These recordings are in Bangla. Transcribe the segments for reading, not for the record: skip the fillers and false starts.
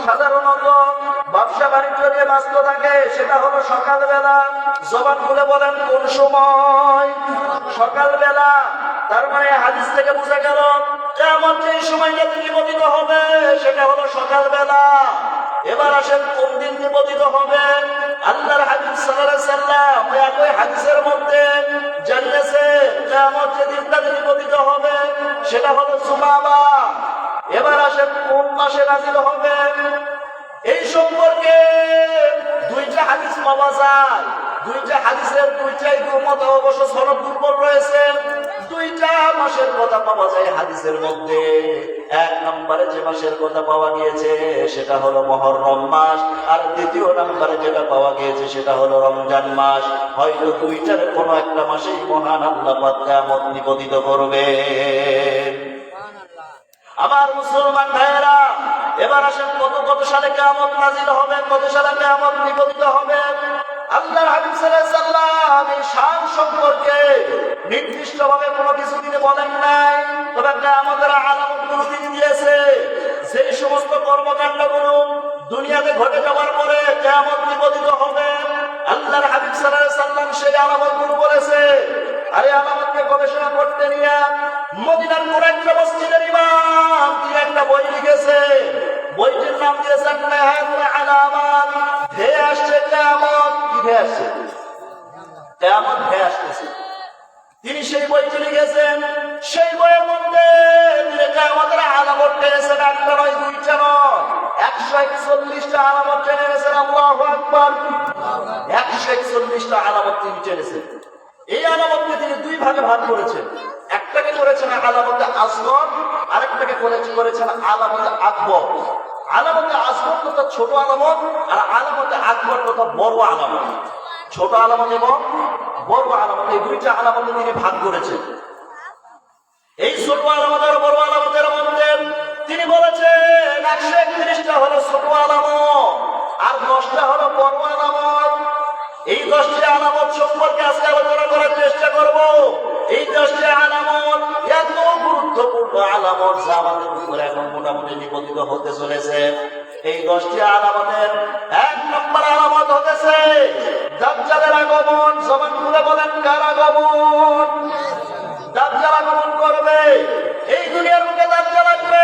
সাধারণত ব্যবসা বাণিজ্য নিয়ে ব্যস্ত থাকে, সেটা হলো সকালবেলা। জবান খুলে বলেন কোন সময়? সকালবেলা। তার মানে হাদিস থেকে বোঝা গেল কিয়ামত যেই সময়টাতে নিপতিত হবে সেটা হলো সকালবেলা। এবার আসেন কোন দিন নিপতিত হবে? আল্লাহর হাবিব সাল্লাল্লাহু আলাইহি সাল্লাম একই হাদিসের মধ্যে জানিয়েছে কিয়ামত যে দিনটাতে নিপতিত হবে সেটা হলো জুমাবার। এবার আসেন কোন মাসে নাযিল হবে? এই সম্পর্কে দুইটা হাদিস পাওয়া যায়। দুইটা হাদিসের দুইটাই মত অবশ্য সনদ দুর্বল রয়েছে। দুইটা মাসের কথা পাওয়া যায় হাদিসের মধ্যে। এক নম্বরে যে মাসের কথা পাওয়া গিয়েছে সেটা হলো মুহররম মাস, আর দ্বিতীয় নম্বরে যেটা পাওয়া গিয়েছে সেটা হলো রমজান মাস। হয়তো দুইটার কোনো একটা মাসেই মহান আল্লাহ পাক কিয়ামত নিপতিত করবে। আমার মুসলমান ভাইয়েরা, এবার আসেন কত সালে কিয়ামত নাযিল হবে, কত সালে কিয়ামত নিপতিত হবে? আল্লাহর হাবিব সাল্লাল্লাহু আলাইহি সাল্লাম এই শান সম্পর্কে নির্দিষ্টভাবে কোনো কিছু তিনি বলেন নাই, তবে কিয়ামতের আলামতগুলো তিনি দিয়েছে। সেই সমস্ত কর্মকাণ্ডগুলো দুনিয়াতে ঘটে যাওয়ার পরে কিয়ামত নিপতিত হবে, আল্লাহর হাবিব সাল্লাল্লাহু আলাইহি সাল্লাম সেই আলামতগুলো বলেছে। আর এই আলামতকে গবেষণা করতে নিয়ে মদিনার কোন একটা মসজিদের ইমাম তিনি একটা বই লিখেছে। বইটির নাম দিয়েছেন নিহায়াতুল আলামাত। ধেয়ে আসছে কিয়ামত। কি ধেয়ে আসছে? কিয়ামত ধেয়ে আসতেছে। তিনি সেই বইটি লিখেছেন। সেই বইয়ের মধ্যে তিনি কিয়ামতের আলামত টেনেছেন, একটা নয় দুইটা নয়, 141টা আলামত টেনেছেন। আল্লাহু আকবার। 141টা আলামত তিনি টেনেছেন। এই আলামতকে তিনি দুই ভাগে ভাগ করেছেন। একটাকে করেছেন আলামতে আসগর, আরেকটাকে করেছেন আলামতে আকবর। আলামতে আসগর তথা ছোট আলামত, আর আলামতে আকবর তথা বড় আলামত। ছোট আলামত এবং বড় আলামত, এই দুইটা আলামতে তিনি ভাগ করেছেন। এই ছোট আলামত আর বড় আলামতের মধ্যে তিনি বলেছেন 131টা হলো ছোট আলামত, আর 10টা হলো বড় আলামত। এই 10টি আলামত সম্পর্কে আজকে আলোচনা করার চেষ্টা করব। এই 10টি আলামত এত গুরুত্বপূর্ণ আলামত যা আমাদের উপরে এখন মোটামুটি নিপতিত হতে চলেছে। এই 10টি আলামতের 1 নম্বর আলামত হতেছে দাজ্জালের আগমন। জবান খুলে বলেন কার আগমন? দাজ্জাল আগমন করবে। এই দুনিয়ার মুখে দাজ্জাল আসবে।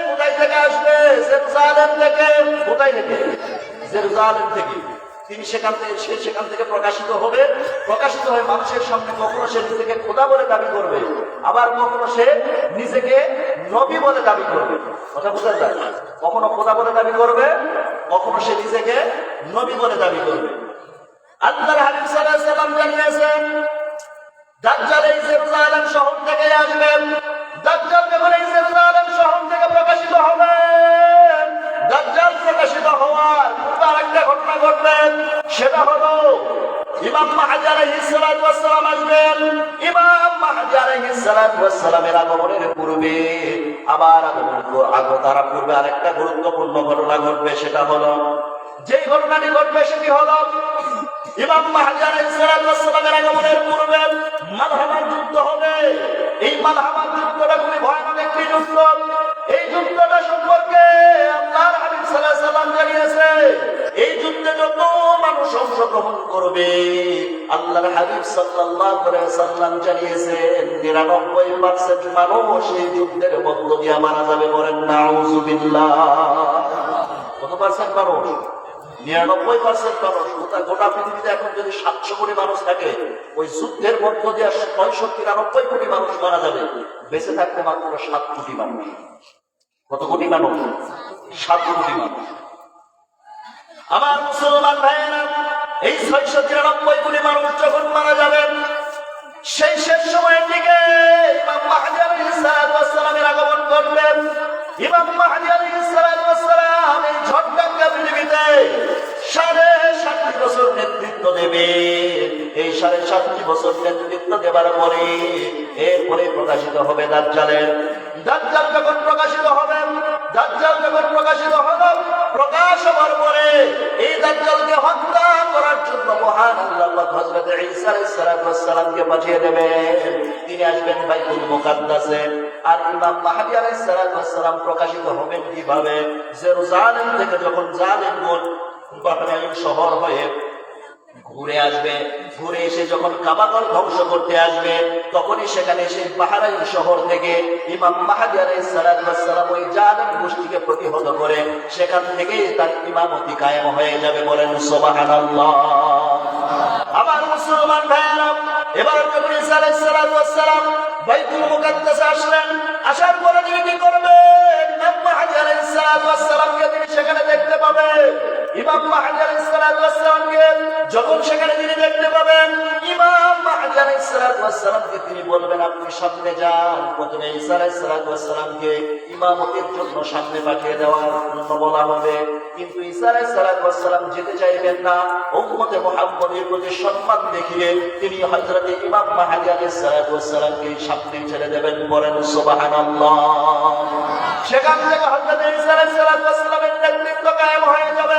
কোথায় থেকে আসবে? জেরুজালেম থেকে। কোথায় থেকে? জেরুজালেম থেকে। তিনি সেখান থেকে প্রকাশিত হবে। প্রকাশিত হয়ে মানুষের সামনে কখনো সে নিজেকে খোদা বলে দাবি করবে, আবার কখনো সে নিজেকে নবী বলে দাবি করবে। কথা বোঝা যায়? কখনো খোদা বলে দাবি করবে, কখনো সে নিজেকে নবী বলে দাবি করবে। আল্লাহর হাবিব সাল্লাল্লাহু আলাইহি সাল্লাম জানিয়েছেন দাজ্জাল এই জেরুজালেম শহর থেকে আসবেন। দাজ্জাল যখন এই জেরুজালেম শহর থেকে প্রকাশিত হবে, দাজ্জাল প্রকাশিত হওয়ার পূর্বে আরেকটা ঘটনা ঘটবে। সেটা হলো ইমাম মাহদী আলাইহিস সালাতু ওয়াস সালাম আসবেন। ইমাম মাহদী আলাইহিস সালাতু ওয়াস সালামের আগমনের পূর্বে তারা পূর্বে আরেকটা গুরুত্বপূর্ণ ঘটনা ঘটবে। সেটা হলো, যেই ঘটনাটি ঘটবে সেটি হলো ইমাম মাহদী আলাইহিস সালাতু ওয়াস সালামের আগমনের পূর্বে মালহামার যুদ্ধ হবে। এই মালহামার যুদ্ধটা খুবই ভয়ানক একটি যুদ্ধ। এই যুদ্ধটা সম্পর্কে আল্লাহর হাবিব সাল্লাল্লাহু আলাইহি সাল্লাম জানিয়েছে এই যুদ্ধে যত মানুষ অংশগ্রহণ করবে, আল্লাহর হাবিব সাল্লাল্লাহু আলাইহি সাল্লাম জানিয়েছেন 99% মানুষ এই যুদ্ধের মধ্য দিয়ে মারা যাবে। বলেন নাউযুবিল্লাহ। কত পার্সেন্ট মানুষ? 99% মানুষ। গোটা পৃথিবীতে এখন যদি 700 কোটি মানুষ থাকে, ওই যুদ্ধের মধ্য দিয়ে 69-93 কোটি মানুষ মারা যাবে। বেঁচে থাকতে মাত্র 7 কোটি মানুষ। কত কোটি মানুষ? 7 কোটি মানুষ। আমার মুসলমান ভাইয়েরা, এই 693 কোটি মানুষ যখন মারা যাবেন, সেই শেষ সময়ের দিকে ইমাম মাহদী আলাইহিস সালাতু ওয়াস সালামের আগমন ঘটবে। ইমাম মাহদী আলাইহিস সালাতু ওয়াস সালাম এই ঝড়-ঢাকা পৃথিবীতে 7.5 বছর নেতৃত্ব দেবে। এই 7.5 বছর নেতৃত্ব দেবার পরে এরপরে প্রকাশিত হবে দাজ্জালের। দাজ্জাল যখন প্রকাশিত হবে, প্রকাশ হবার পরে এই দাজ্জালকে হত্যা করার জন্য মহান আল্লাহ পাক হযরত ঈসা আলাইহিস সালাতু ওয়াস সালামকে পাঠিয়ে দেবেন। তিনি আসবেন বাইতুল মুকাদ্দাসে। আর ইমাম মাহদী আলাইহিস সালাম প্রকাশিত হবেন কিভাবে? জেরুজালেম থেকে যখন জালেমগণ বাহরাইন শহর হয়ে ঘুরে আসবে, ঘুরে এসে যখন কাবাগর ধ্বংস করতে আসবে, তখনই সেখানে সেই বাহরাইন শহর থেকে ইমাম মাহদী আলাইহিস সালাম ওই জালেম গোষ্ঠীকে প্রতিহত করে সেখান থেকেই তার ইমামতি কায়েম হয়ে যাবে। বলেন সুবহানাল্লাহ। আমার মুসলমান ভাইয়েরা, এবার যখন ঈসা আলাইহিস সালাম বাইতুল মুকাদ্দাসে আসলেন, আসার পরে তিনি কি করবেন? ইমাম মাহদী আলাইহিস সালামকে তিনি সেখানে দেখতে পাবেন। ইমাম মাহদী আলাইহিস সালামকে যখন সেখানে তিনি দেখতে পাবেন, ইমাম মাহদী আলাইহিস সালামকে তিনি বলবেন আপনি সামনে যান। প্রথমে ঈসা আলাইহিস সালামকে ইমামতির জন্য সামনে পাঠিয়ে দেওয়ার জন্য বলা হবে, কিন্তু ঈসা আলাইহিস সালাম যেতে চাইবেন না। উম্মতে মুহাম্মদের প্রতি সম্মান দেখিয়ে তিনি হযরত ইমাম মাহদী আলাইহিস সালামকে সামনে ছেড়ে দেবেন। বলেন সুবহানাল্লাহ। সেখান থেকে হযরত ঈসা আলাইহিস সালামের নেতৃত্ব কায়েম হয়ে যাবে।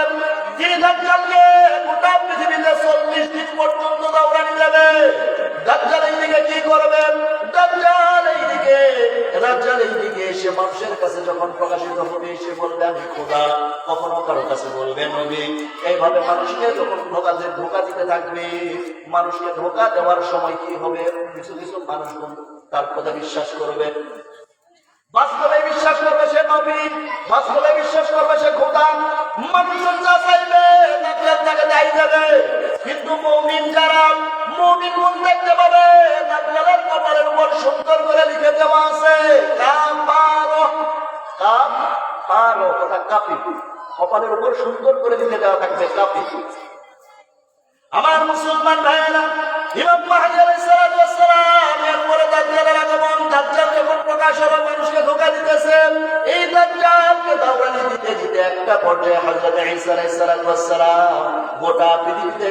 তিনি দাজ্জালকে গোটা পৃথিবীতে 40 দিন পর্যন্ত দৌড়ানি দেবে। দাজ্জাল এইদিকে কি করবেন? দাজ্জাল এইদিকে এসে মানুষের কাছে যখন প্রকাশিত হবে, এসে বলবে আমি খোদা। কখনো কারো কাছে বলবে নবী। এইভাবে মানুষকে যখন ধোঁকা দিতে থাকবে, মানুষকে ধোঁকা দেওয়ার সময় কি হবে? কিছু কিছু মানুষ তার কথা বিশ্বাস করবে, বাস্তবে বিশ্বাস করবে সে নবী, বাস্তবে বিশ্বাস করবে সে খোদা। মানুষের যা চাইবে তাকে দায়ী দেবে। কিন্তু মুমিন যারা, মুমিন মন দেখতে পাবে দাজ্জালের কপালের উপর সুন্দর করে লিখে দেওয়া আছে কাফারো, কথা কাফি, কপালের উপর সুন্দর করে লিখে দেওয়া থাকবে কাফি। আমার মুসলমান ভাইয়েরা, ইমাম মাহদী আলাইহিস সালাম এরপরে দাজ্জালের আগমন, দাজ্জাল যখন প্রকাশ হবে মানুষকে ধোঁকা দিতেছে, এই দাজ্জালকে দাওরানি দিতে দিতে একটা পর্যায়ে হযরত ঈসা আলাইহিস সালাম গোটা পৃথিবীতে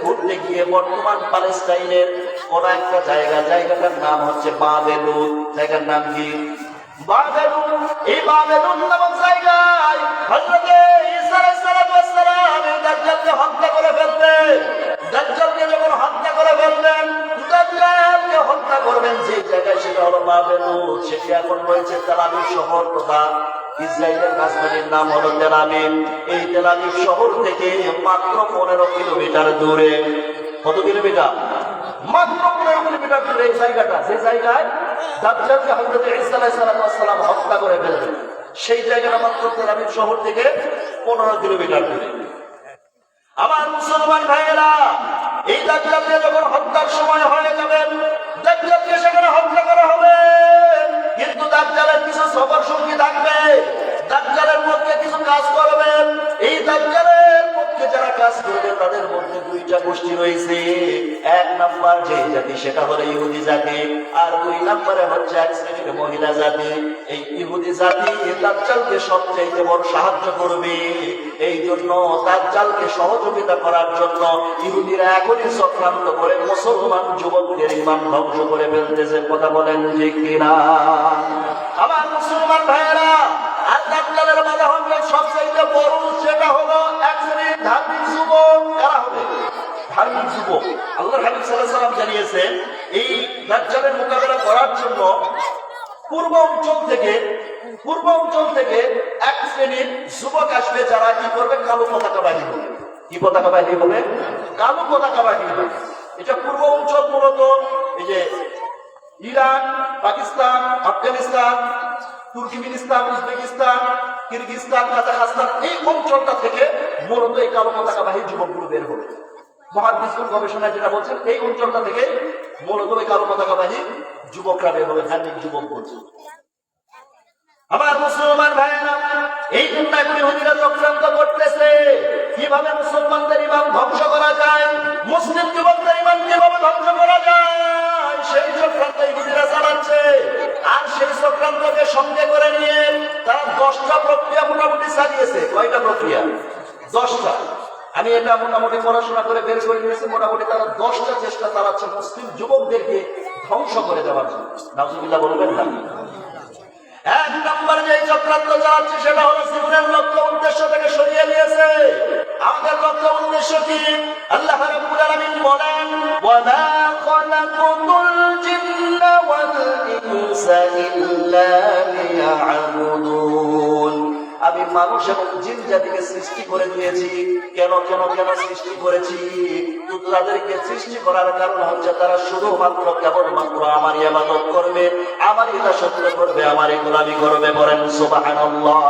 ঘুরতে গিয়ে বর্তমান প্যালেস্টাইনের কোন একটা জায়গাটার নাম হচ্ছে বাবেলুন। জায়গার নাম কি? বাবেলুন। এই বাবেলুন নামক জায়গায় হযরত ঈসা আলাইহিস সালাম এই দাজ্জালকে হত্যা করে ফেলবেন। দাজ্জালকে যখন হত্যা করে ফেলবেন, দাজ্জালকে হত্যা করবেন যে জায়গায়, সেটা হলো বাবেলুন। সেটি এখন রয়েছে তেল আবিব শহর, তথা ইসরায়েলের রাজধানীর নাম হলো তেল আবিব। এই তেল আবিব শহর থেকে মাত্র 15 কিলোমিটার দূরে। কত কিলোমিটার? মাত্র 15 কিলোমিটার দূরে এই জায়গাটা, যে জায়গায় দাজ্জালকে হযরত ঈসা আলাইহিস সালাম হত্যা করে ফেলবেন, সেই জায়গাটা মাত্র তেল আবিব শহর থেকে 15 কিলোমিটার দূরে। আমার মুসলমান ভাইয়েরা, এই দাজ্জালকে যখন হত্যার সময় হয়ে যাবে, দাজ্জালকে সেখানে হত্যা করা হবে। কিন্তু দাজ্জালের কিছু সফর সঙ্গী থাকবে, দাজ্জালের মধ্যে কিছু কাজ করবেন। এই দাজ্জালের পক্ষে যারা কাজ করবে তাদের মধ্যে দুইটা গোষ্ঠী রয়েছে। এক নাম্বার যে জাতি, সেটা হলো ইহুদি জাতি, আর 2 নম্বরে হচ্ছে এক শ্রেণীর মহিলা জাতি। এই ইহুদি জাতি দাজ্জালকে সবচাইতে বড় সাহায্য করবে। এই জন্য দাজ্জালকে সহযোগিতা করার জন্য ইহুদিরা এখনই চক্রান্ত করে মুসলমান যুবকদের ঈমান ধ্বংস করে ফেলতেছে। কথা বলেন ঠিক কিনা? আমার মুসলমান ভাইয়েরা, আর দাজ্জালের বাধা হবে সবচাইতে বড়, সেটা হলো এক শ্রেণীর ধার্মিক যুবক। কারা হবে? ধার্মিক যুবক। আল্লাহর হাবিব সাল্লাল্লাহু আলাইহি ওয়াসাল্লাম জানিয়েছেন, এই দাজ্জালের মোকাবেলা করার জন্য পূর্ব অঞ্চল থেকে এক শ্রেণীর যুবক আসবে, যারা কি করবে? কালো পতাকা বাহিনী হবে। কি পতাকা বাহিনী হবে? কালো পতাকা বাহিনী হবে। এটা পূর্ব অঞ্চল মূলত এই যে Iran, Pakistan, Afghanistan, Turkmenistan, Uzbekistan, Kyrgyzstan, Kazakhstan, এই অঞ্চলটা থেকে মূলত এই কালো পতাকা বাহিনী যুবকগুলো বের হবে। মুহাদ্দিসুন গবেষণায় যেটা বলছেন, এই অঞ্চলটা থেকে মূলত এই কালো পতাকা বাহিনী যুবকরা বের হবে, ধার্মিক যুবক বলছে। আমার মুসলমান ভাইয়েরা, এই জন্য এখন ইহুদিরা চক্রান্ত করতেছে কিভাবে মুসলমানদের ঈমান ধ্বংস করা যায়, মুসলিম যুবকদের ঈমান কিভাবে ধ্বংস করা যায়, সেই চক্রান্ত ইহুদিরা চালাচ্ছে। আর সেই চক্রান্তকে সঙ্গে করে নিয়ে তারা 10টা প্রক্রিয়া মোটামুটি চালিয়েছে। কয়টা প্রক্রিয়া? 10টা। আমি এটা মোটামুটি পড়াশোনা করে বের করে নিয়েছি। মোটামুটি তারা 10টা চেষ্টা চালাচ্ছে মুসলিম যুবকদেরকে ধ্বংস করে দেওয়ার জন্য। নাউজুবিল্লাহ বলবেন না? এক নম্বর যে চক্রান্ত চালাচ্ছে সেটা হলো জীবনের লক্ষ্য উদ্দেশ্য থেকে সরিয়ে নিয়েছে। আমাদের লক্ষ্য উদ্দেশ্য কি? আল্লাহ রাব্বুল আলামিন বলেন, ওয়া মা খালাকুতুল জিন্না ওয়াল ইনসা ইল্লা মানুষ এবং জিন জাতিকে সৃষ্টি করে দিয়েছি। কেন কেন কেন সৃষ্টি করেছি? তাদেরকে সৃষ্টি করার কারণ হচ্ছে তারা শুধুমাত্র কেবলমাত্র আমারই ইবাদত করবে, আমারই দাসত্ব করবে, আমারই গোলামি করবে। বলেন সুবহানাল্লাহ।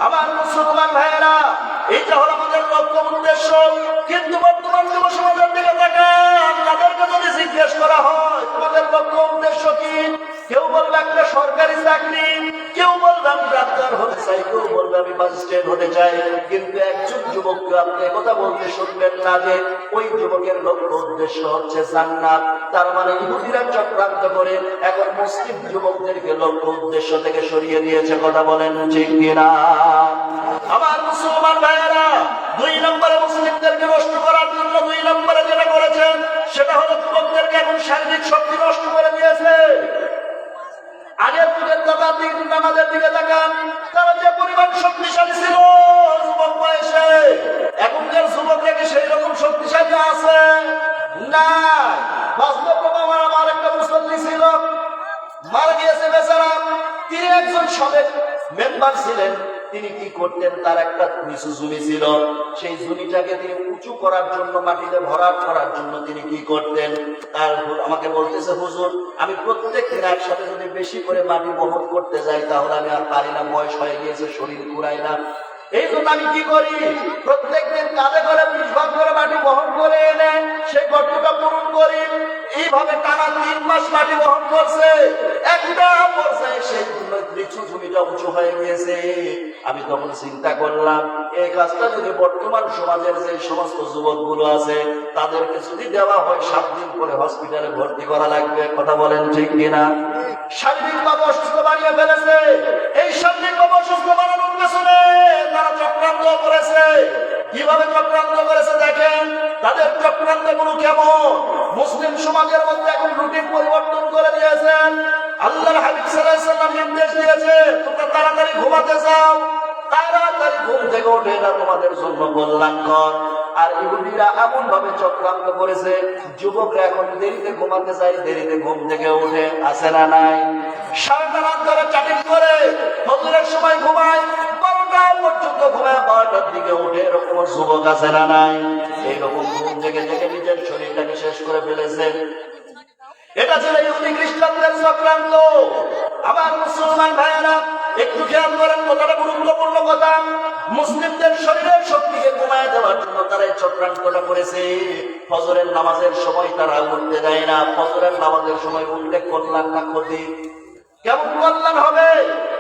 আমার মুসলমান ভাইয়েরা, এইটা হলো আমাদের লক্ষ্য উদ্দেশ্য। কিন্তু বর্তমান যুব সমাজের দিকে তাকান, তাদেরকে যদি জিজ্ঞেস করা হয় তোমাদের লক্ষ্য উদ্দেশ্য কি, কেউ বলবে একটা সরকারি চাকরি, কেউ বলবে আমি ডাক্তার হতে চাই, কেউ বলবে আমি ম্যাজিস্ট্রেট হতে চাই। কিন্তু একজন যুবককে আপনি কথা বলতে শুনবেন না যে ওই যুবকের লক্ষ্য উদ্দেশ্য হচ্ছে জান্নাত। তার মানে ইহুদিরা চক্রান্ত করে এখন মুসলিম যুবকদেরকে লক্ষ্য উদ্দেশ্য থেকে সরিয়ে দিয়েছে। কথা বলেন ঠিক কিনা? আমার মুসলমান ভাইয়েরা, 2 নম্বরে মুসলিমদেরকে নষ্ট করার জন্য 2 নম্বরে যেটা করেছেন সেটা হলো যুবকদেরকে এখন শারীরিক শক্তি নষ্ট করে দিয়েছে। আগের যুগের দাদাদের দিকে তাকান, তারা যে পরিমাণ শক্তিশালী ছিল যুবক বয়সে, এখনকার যুবকরা কি সেই রকম শক্তিশালী আছে? না। বাস্তব আমার একটা মুসল্লি ছিল, মারা গিয়েছে বেচারা। তিনি একজন সাবেক মেম্বার ছিলেন। তিনি কি করতেন, তার একটা নিচু জমি ছিল, সেই জমিটাকে তিনি উঁচু করার জন্য, মাটিতে ভরাট করার জন্য তিনি কি করতেন, তার আমাকে বলতেছে হুজুর আমি প্রত্যেক দিন একসাথে যদি বেশি করে মাটি বহন করতে যাই তাহলে আমি আর পারি না, বয়স হয়ে গিয়েছে, শরীর ঘুরায় না। এই জন্য আমি কি করি, প্রত্যেকদিন কাঁধে করে 20 ভাগ করে মাটি বহন করে এনে সেই গর্তটা পূরণ করি। এইভাবে টানা 3 মাস মাটি বহন করছে। একটা পর্যায়ে সেই নিচু জমিটা উঁচু হয়ে গিয়েছে। আমি তখন চিন্তা করলাম, এই কাজটা যদি বর্তমান সমাজের যে সমস্ত যুবকগুলো আছে তাদেরকে যদি দেওয়া হয় 7 দিন পরে হসপিটালে ভর্তি করা লাগবে। কথা বলেন ঠিক কিনা? শারীরিকভাবে অসুস্থ বানিয়ে ফেলেছে। এই শারীরিকভাবে অসুস্থ বানানোর পেছনে তারা চক্রান্ত করেছে। কিভাবে চক্রান্ত করেছে দেখেন, তাদের চক্রান্ত গুলো কেমন। মুসলিম সমাজের মধ্যে এখন রুটিন পরিবর্তন করে দিয়েছেন। আল্লাহর হাবিব সাল্লাল্লাহু আলাইহি ওয়াসাল্লাম নির্দেশ দিয়েছে তোমরা তাড়াতাড়ি ঘুমাতে যাও, তাড়াতাড়ি ঘুম থেকে ওঠে, এটা তোমাদের জন্য কল্যাণকর। আর ইহুদিরা এমন ভাবে চক্রান্ত করেছে, যুবকরা এখন দেরিতে ঘুমাতে চায়, দেরিতে ঘুম থেকে উঠে। আছে না নাই? সারাটা রাত ধরে চ্যাটিং করে ফজরের সময় ঘুমায়, 12টা পর্যন্ত ঘুমায়, 12টার দিকে উঠে। এরকম যুবক আছে না নাই? এইরকম ঘুম থেকে নিজের শরীরটাকে শেষ করে ফেলেছে। এটা ছিল ইহুদি খ্রিস্টানদের চক্রান্ত। আমার মুসলমান ভাইয়েরা একটু খেয়াল করেন, কথাটা গুরুত্বপূর্ণ কথা। মুসলিমদের শরীরের শক্তিকে কমায় দেওয়ার জন্য তারা এই চক্রান্তটা করেছে। ফজরের নামাজের সময় তারা উঠতে দেয় না। ফজরের নামাজের সময় উঠলে কল্যাণ না ক্ষতি? কেমন কল্যাণ হবে?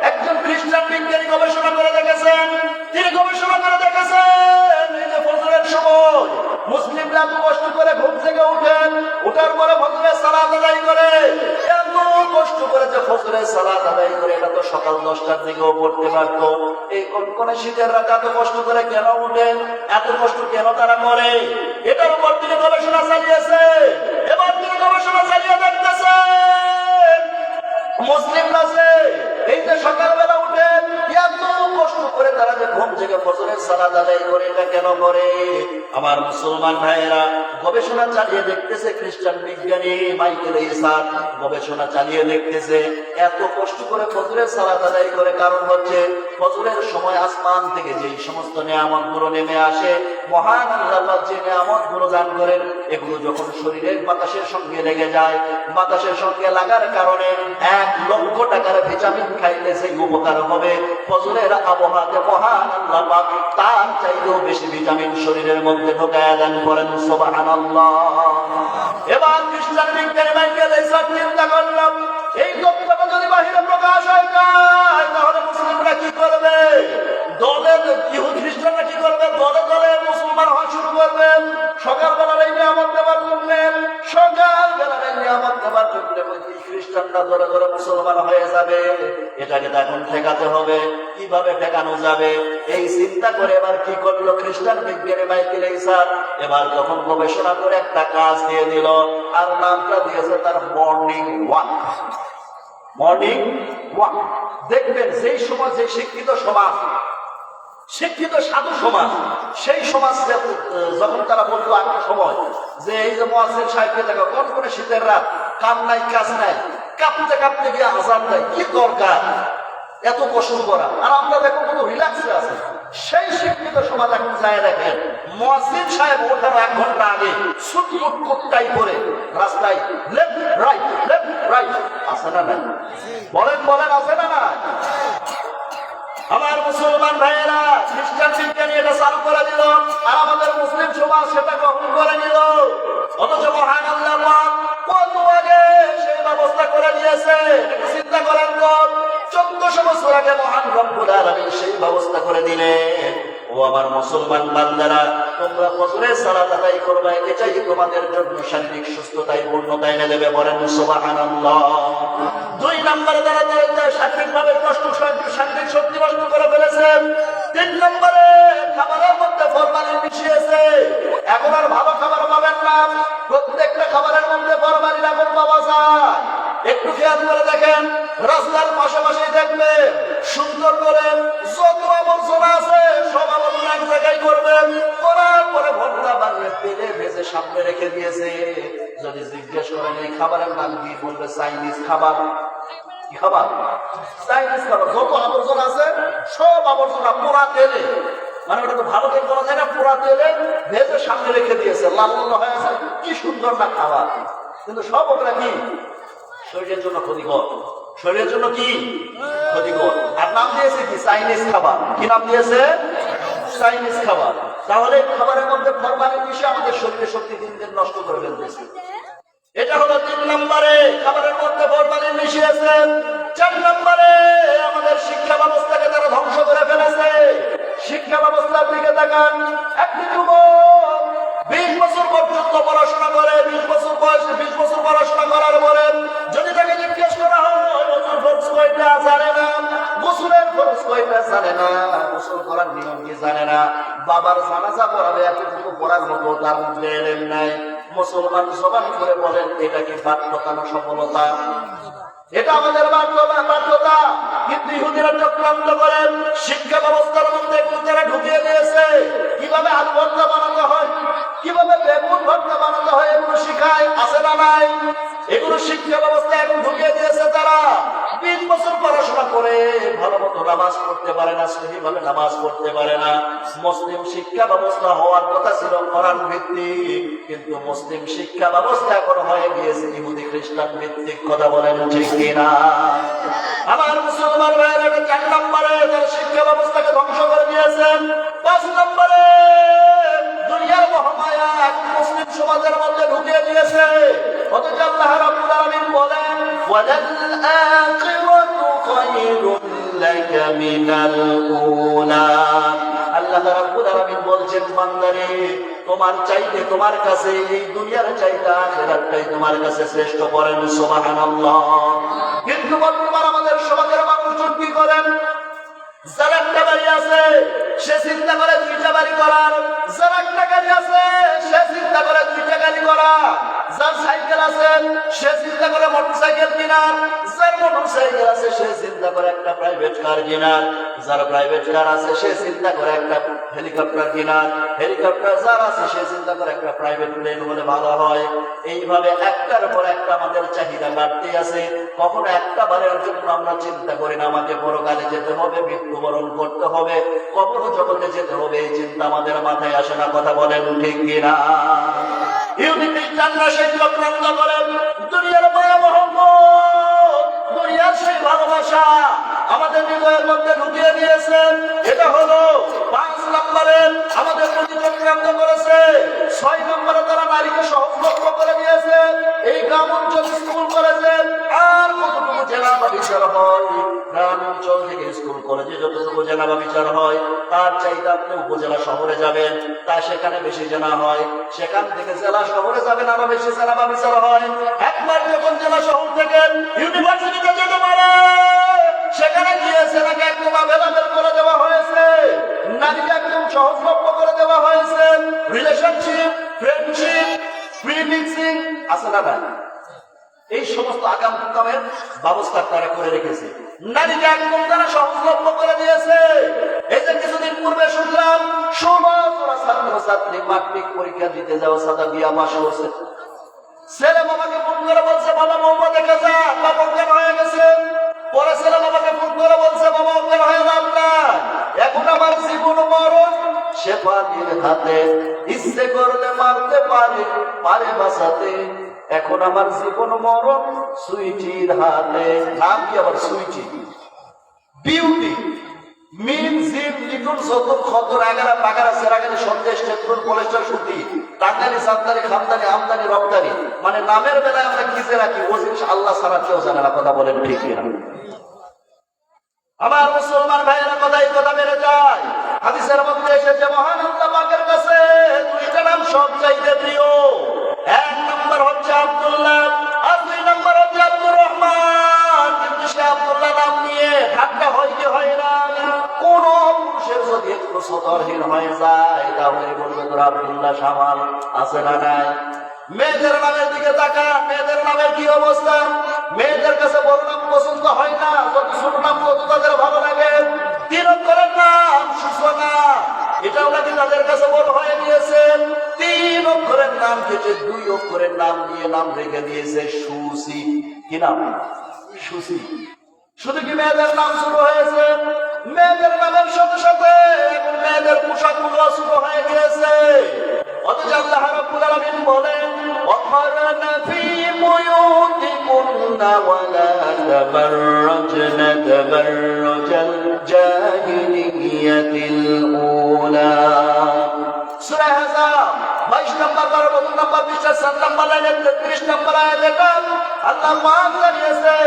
একজন খ্রিস্টান বিজ্ঞানী গবেষণা করে দেখেছেন, তিনি গবেষণা করে দেখেছেন এই যে ফজরের সময় মুসলিমরা এত কষ্ট করে ঘুম থেকে উঠেন, উঠার পরে ফজরের সালাত আদায় করে, এত কষ্ট করে যে ফজরের সালাত আদায় করে, এটা তো সকাল 10টার দিকেও পড়তে পারতো। এই কনকনে শীতের রাতে এত কষ্ট করে কেন উঠেন, এত কষ্ট কেন তারা করে? এটার উপর তিনি গবেষণা চালিয়েছে। এবার তিনি গবেষণা চালিয়ে দেখতেছে মুসলিমরা যে এই যে সকালবেলা উঠেন এত কষ্ট করে তারা যে ঘুম থেকে ফজরের সালাত আদায় করে, এটা কেন করে? আমার মুসলমান ভাইয়েরা গবেষণা চালিয়ে দেখতেছে, খ্রিস্টান বিজ্ঞানী মাইকেল ইসাক গবেষণা চালিয়ে দেখতেছে এত কষ্ট করে ফজরের সালাত আদায় করে কারণ হচ্ছে ফজরের সময় আসমান থেকে যেই সমস্ত নিয়ামত গুলো নেমে আসে, মহান আল্লাহ যে নিয়ামত গুলো দান করেন, এগুলো যখন শরীরের বাতাসের সঙ্গে লেগে যায়, বাতাসের সঙ্গে লাগার কারণে 1 লক্ষ টাকার ভিটামিন খাইলে সেই উপকার হবে। ফজরের আবহাওয়াতে মহান আল্লাহ পাক তার চাইতেও বেশি ভিটামিন শরীরের মধ্যে ঢোকায় দান করেন। সুবহানাল্লাহ। এবার খ্রিস্টান বিজ্ঞানী মাইকেল ইসাক চিন্তা করলাম, এই তথ্যটা যদি বাহিরে প্রকাশ হয়ে যায় তাহলে মুসলিমরা কি করবে? দলে ইহুদি খ্রিস্টানরা কি করবে? দলে দলে মুসলমান হওয়া শুরু করবে। সকালবেলা এই নিয়ামত নেবার জন্য, সকালবেলা এই নিয়ামত নেবার জন্য খ্রিস্টানরা ধরে ধরে মুসলমান হয়ে যাবে। এটাকে এখন ঠেকাতে হবে। কিভাবে ঠেকানো যাবে এই চিন্তা করে এবার কি করলো খ্রিস্টান বিজ্ঞানী মাইকেল ইসাক? এবার তখন গবেষণা করে একটা কাজ দিয়ে দিল, আর নামটা দিয়েছে তার মর্নিং ওয়াক। Morning walk. দেখবেন যেই সময় যে শিক্ষিত সমাজ, শিক্ষিত সাধু সমাজ, সেই সমাজ যখন তারা বলতো আগের সময় যে এই যে মুয়াজ্জিন সাহেবকে দেখো কোন করে শীতের রাত, কাম নাই কাজ নাই, কাঁপতে কাঁপতে গিয়ে আযান দেয়, কি দরকার? এত কষ্ট করা, আর আমরা দেখো কত রিল্যাক্সে আছে। সেই শিক্ষিত সমাজ এখন যায় দেখেন মুয়াজ্জিন সাহেব ওঠার 1 ঘন্টা আগে সুটকুট কুটটাই করে রাস্তায় লেফট রাইট আছে না নাই? বলেন আছে না নাই? আমার মুসলমান ভাইয়েরা খ্রিস্টান বিজ্ঞানী এটা চালু করে দিল, আর আমাদের মুসলিম সমাজ সেটা গ্রহণ করে নিল। অথচ মহান আল্লাহ কত আগে সেই ব্যবস্থা করে দিয়েছে। চিন্তা করেন তো, 1400 বছর আগে মহান রব্বুল আলামিন সেই ব্যবস্থা করে দিলেন। ও আমার মুসলমান বান্দারা, তোমরা ফজরের সালাত আদায় করবে, এটাই তোমাদের জন্য শারীরিক সুস্থতায় পূর্ণতা এনে দেবে। বলেন সুবহানাল্লাহ। 2 নম্বরে তারা শারীরিকভাবে শারীরিক শক্তি নষ্ট করে ফেলেছেন। 3 নম্বরে খাবারের মধ্যে ফরমালিন মিশিয়েছে। এখন আর ভালো খাবার পাবেন না, প্রত্যেকটা খাবারের মধ্যে ফরমালিন এখন পাওয়া যায়। একটু খেয়াল করে দেখেন, রাস্তার পাশাপাশি দেখবেন সুন্দর করে যত আবর্জনা আছে সব আবর্জনা এক জায়গায় করবেন, করার পরে ভর্তা বানিয়ে তেলে ভেজে সামনে রেখে দিয়েছে। যদি জিজ্ঞেস করেন এই খাবারের নাম কি, বলবে চাইনিজ খাবার। কি খাবার? চাইনিজ খাবার। যত আবর্জনা আছে সব আবর্জনা পোড়া তেলে, মানে ওটা তো ভালো তেল বলা যায় না, পোড়া তেলে ভেজে সামনে রেখে দিয়েছে, লাল হয়ে আছে। কি সুন্দর না খাবার, কিন্তু সব ওগুলা কি শরীরের জন্য ক্ষতিকর। শরীরের জন্য কি ক্ষতিকর। আর নাম দিয়েছে কি? চাইনিজ খাবার। কি নাম দিয়েছে? চাইনিজ খাবার। তাহলে খাবারের মধ্যে ফরমালিন মিশে আমাদের শরীরের শক্তি দিন দিন নষ্ট করে ফেলতেছে। এটা হলো 3 নম্বরে, খাবারের মধ্যে ফরমালিন মিশিয়েছে। 4 নম্বরে আমাদের শিক্ষা ব্যবস্থাকে তারা ধ্বংস করে ফেলেছে। শিক্ষা ব্যবস্থার দিকে তাকান, একটি যুবক 20 বছর পর্যন্ত পড়াশোনা করে, 20 বছর বয়সে 20 বছর পড়াশোনা করার পরে যদি তাকে জিজ্ঞেস করা হয় ওযুর ফরজ কয়টা জানে না, গোসলের ফরজ কয়টা জানে না, গোসল করার নিয়ম কি জানে না, বাবার জানাজা পড়াবে এতটুকু পড়ার মতো তার মধ্যে এলেম নাই, মুসলমান জবান করে বলেন এটা কি বাধ্যতা না সফলতা? এটা আমাদের বাধ্যতা। কিন্তু ইহুদিরা চক্রান্ত করেন, শিক্ষা ব্যবস্থার মধ্যে তারা ঢুকিয়ে দিয়েছে কিভাবে আলু ভর্তা বানাতে হয়, কিভাবে বেগুন ভর্তা বানাতে হয়, এগুলো শিখায়। আছে না নাই? এগুলো শিক্ষা ব্যবস্থা এখন ঢুকিয়ে দিয়েছে তারা। 20 বছর পড়াশোনা করে ভালো মতো নামাজ পড়তে পারে না, সহিভাবে নামাজ পড়তে পারে না। মুসলিম শিক্ষা ব্যবস্থা হওয়ার কথা ছিল কোরআন ভিত্তিক, কিন্তু মুসলিম শিক্ষা ব্যবস্থা এখন হয়ে গিয়েছে ইহুদি খ্রিস্টান ভিত্তিক। কথা বলেন ঠিক কিনা? আমার মুসলমান ভাইয়েরা 4 নম্বরে তার শিক্ষা ব্যবস্থাকে ধ্বংস করে দিয়েছেন। 5 নম্বরে দুনিয়ার মহামায়া মুসলিম সমাজের মধ্যে ঢুকিয়ে দিয়েছে। অথচ আল্লাহ রাব্বুল আলামিন বলেন ওয়ালাল আখিরাতু খায়রুল লাকা মিনাল উলা। আল্লাহ রাব্বুল আলামিন বলছেন বান্দারে, তোমার চাইতে তোমার কাছে এই দুনিয়ার চাইতে আখিরাতটাই তোমার কাছে শ্রেষ্ঠ। বলেন সুবহানাল্লাহ। কিন্তু বর্তমান আমাদের সমাজের মানুষ কি করেন? যার একটা বাড়ি আছে সে চিন্তা করে 2টা বাড়ি করার, যার একটা গাড়ি আছে সে চিন্তা করে 2টা গাড়ি করা, যার সাইকেল আছে সে চিন্তা করে মোটরসাইকেল কেনার, যার মোটরসাইকেল আছে সে চিন্তা করে একটা প্রাইভেট কার কেনার, যার প্রাইভেট কার আছে সে চিন্তা করে একটা হেলিকপ্টার কেনার, হেলিকপ্টার যার আছে সে চিন্তা করে একটা প্রাইভেট প্লেন হলে ভালো হয়। এইভাবে একটার পর একটা আমাদের চাহিদা বাড়তে আছে। কখনো একটা বারের জন্য আমরা চিন্তা করি না আমাকে পরকালে যেতে হবে, মৃত্যুবরণ করতে হবে, কবর জগতে যেতে হবে, এই চিন্তা আমাদের মাথায় আসে না। কথা বলেন ঠিক কিনা? ইহুদি খ্রিস্টানরা সেই চক্রান্ত করেন, দুনিয়ার মায়া মহব্বত, দুনিয়ার সেই ভালোবাসা আমাদের হৃদয়ের মধ্যে ঢুকিয়ে দিয়েছেন। এটা হলো 5 নম্বরে আমাদের প্রতি চক্রান্ত করেছে। 6 নম্বরে তারা নারীকে সহজলভ্য করে দিয়েছে। এই গ্রাম অঞ্চল স্কুল করেছেন, আর কতটুকু জেলা বা বিচার হয় গ্রাম অঞ্চল থেকে স্কুল কলেজে যতটুকু জেলা বা বিচার হয় তার চাইতে আপনি উপজেলা শহরে যাবেন, তা সেখানে বেশি জেলা হয়। সেখান থেকে জেলা শহরে যাবেন, আরো বেশি জেলা বা বিচার হয়। একবার যখন জেলা শহর থেকে ইউনিভার্সিটিতে যেতে পারে, সেখানে গিয়ে সেটাকে একদম অ্যাভেলেবেল করে দেওয়া হয়েছে, নারীকে একদম সহজলভ্য করে দেওয়া হয়েছে। রিলেশনশিপ, ফ্রেন্ডশিপ, প্রিমিক্সিং আছে না না? এই সমস্ত আগাম কামের ব্যবস্থা তারা করে রেখেছে, নারীকে একদম তারা সহজলভ্য করে দিয়েছে। এই যে কিছুদিন পূর্বে শুনলাম 16 ছাত্রছাত্রী মাধ্যমিক পরীক্ষা দিতে যাও, সাদা দিয়া পাশ করছে। ছেলে বাবাকে ফোন করে বলছে বাবা মৌমা দেখে যা, বাবা অজ্ঞান হয়ে গেছে। পরে ছেলে বাবাকে ফোন করে বলছে, বাবা অজ্ঞান হয়ে লাভ নাই, এখন আমার জীবন মরণ শেফালির হাতে, ইচ্ছে করলে মারতে পারে, পারে বাঁচাতে, এখন আমার জীবন মরণ সুইটির হাতে। নাম কি আবার সুইটি? বিউটি মিন জিম লিটল যতন খতর এগারা পাগারা সেরাগানি সন্দেশ টেট্রোল কোলেস্ট্রল সুতি টাঙ্গালি সান্তানি খামদানি আমদানি রপ্তানি, মানে নামের বেলায় আমরা কি যে রাখি ও জিনিস আল্লাহ ছাড়া কেউ জানে না। কথা বলেন ঠিক কিনা? আমার মুসলমান ভাইয়েরা কথাই কথা বেড়ে যায়। হাদিসের মধ্যে এসেছে মহান আল্লাহ পাকের কাছে দুইটা নাম সবচাইতে প্রিয়। এক নম্বর হচ্ছে আব্দুল্লাহ, আর দুই নম্বর হচ্ছে আব্দুর রহমান। কিন্তু সে আব্দুল্লাহ নাম নিয়ে ঠাট্টা হয় কি হয় না? কোন পুরুষের যদি একটু সতর্কহীন হয়ে যায় তাহলে বলবে তোর আব্দুল্লাহ সামাল আছে না নাই। মেয়েদের নামের দিকে তাকান, মেয়েদের নামের কি অবস্থা? মেয়েদের কাছে বড় নাম পছন্দ হয় না, যত ছোট নাম তত তাদের ভালো লাগে। 3 অক্ষরের নাম সূচনা, এটাও নাকি তাদের কাছে বড় হয়ে গিয়েছে। 3 অক্ষরের নাম কেটে 2 অক্ষরের নাম দিয়ে নাম রেখে দিয়েছে সুসি। কি নাম? সুসি। শুধু কি মেয়েদের নাম শুরু হয়েছে? মেয়েদের নামের সাথে সাথে এখন মেয়েদের পোশাক গুলো শুরু হয়ে গিয়েছে। অথচ আল্লাহ রাব্বুল আলামিন বলেন, ওয়াকরনা ফি বুয়ুতিকুন্না ওয়ালা তাবাররাজনা তাবাররুজাল জাহিলিয়াতিল উলা। সূরা আহজাব 22 নম্বর 12 নম্বর পৃষ্ঠা 7 নম্বর লাইনে 33 নম্বর আয়াতে আল্লাহ পাক জানিয়েছে,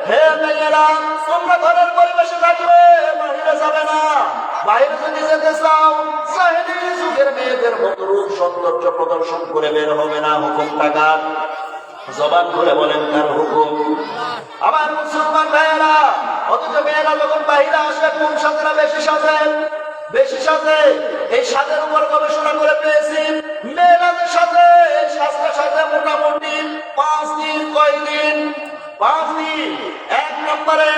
হে মেয়েরা তোমরা ঘরের পরিবেশে থাকবে, বাইরে যাবে না। বাইরে যদি যেতে চাও জাহেলি যুগের মেয়েদের মতো রূপ সৌন্দর্য প্রদর্শন করে বের হবে না। হুকুম টাকার জবান করে বলেন কার হুকুম? আমার মুসলমান ভাইয়েরা, অথচ মেয়েরা যখন বাইরে আসে কোন সাজেরা বেশি সাজে? বেশি সাজে। এই সাজের উপর গবেষণা করে পেয়েছি, মেয়েরা যে সাজে এই সাজটা সাজে মোটামুটি 5 দিন। কয় দিন? 5 দিন। 1 নম্বরে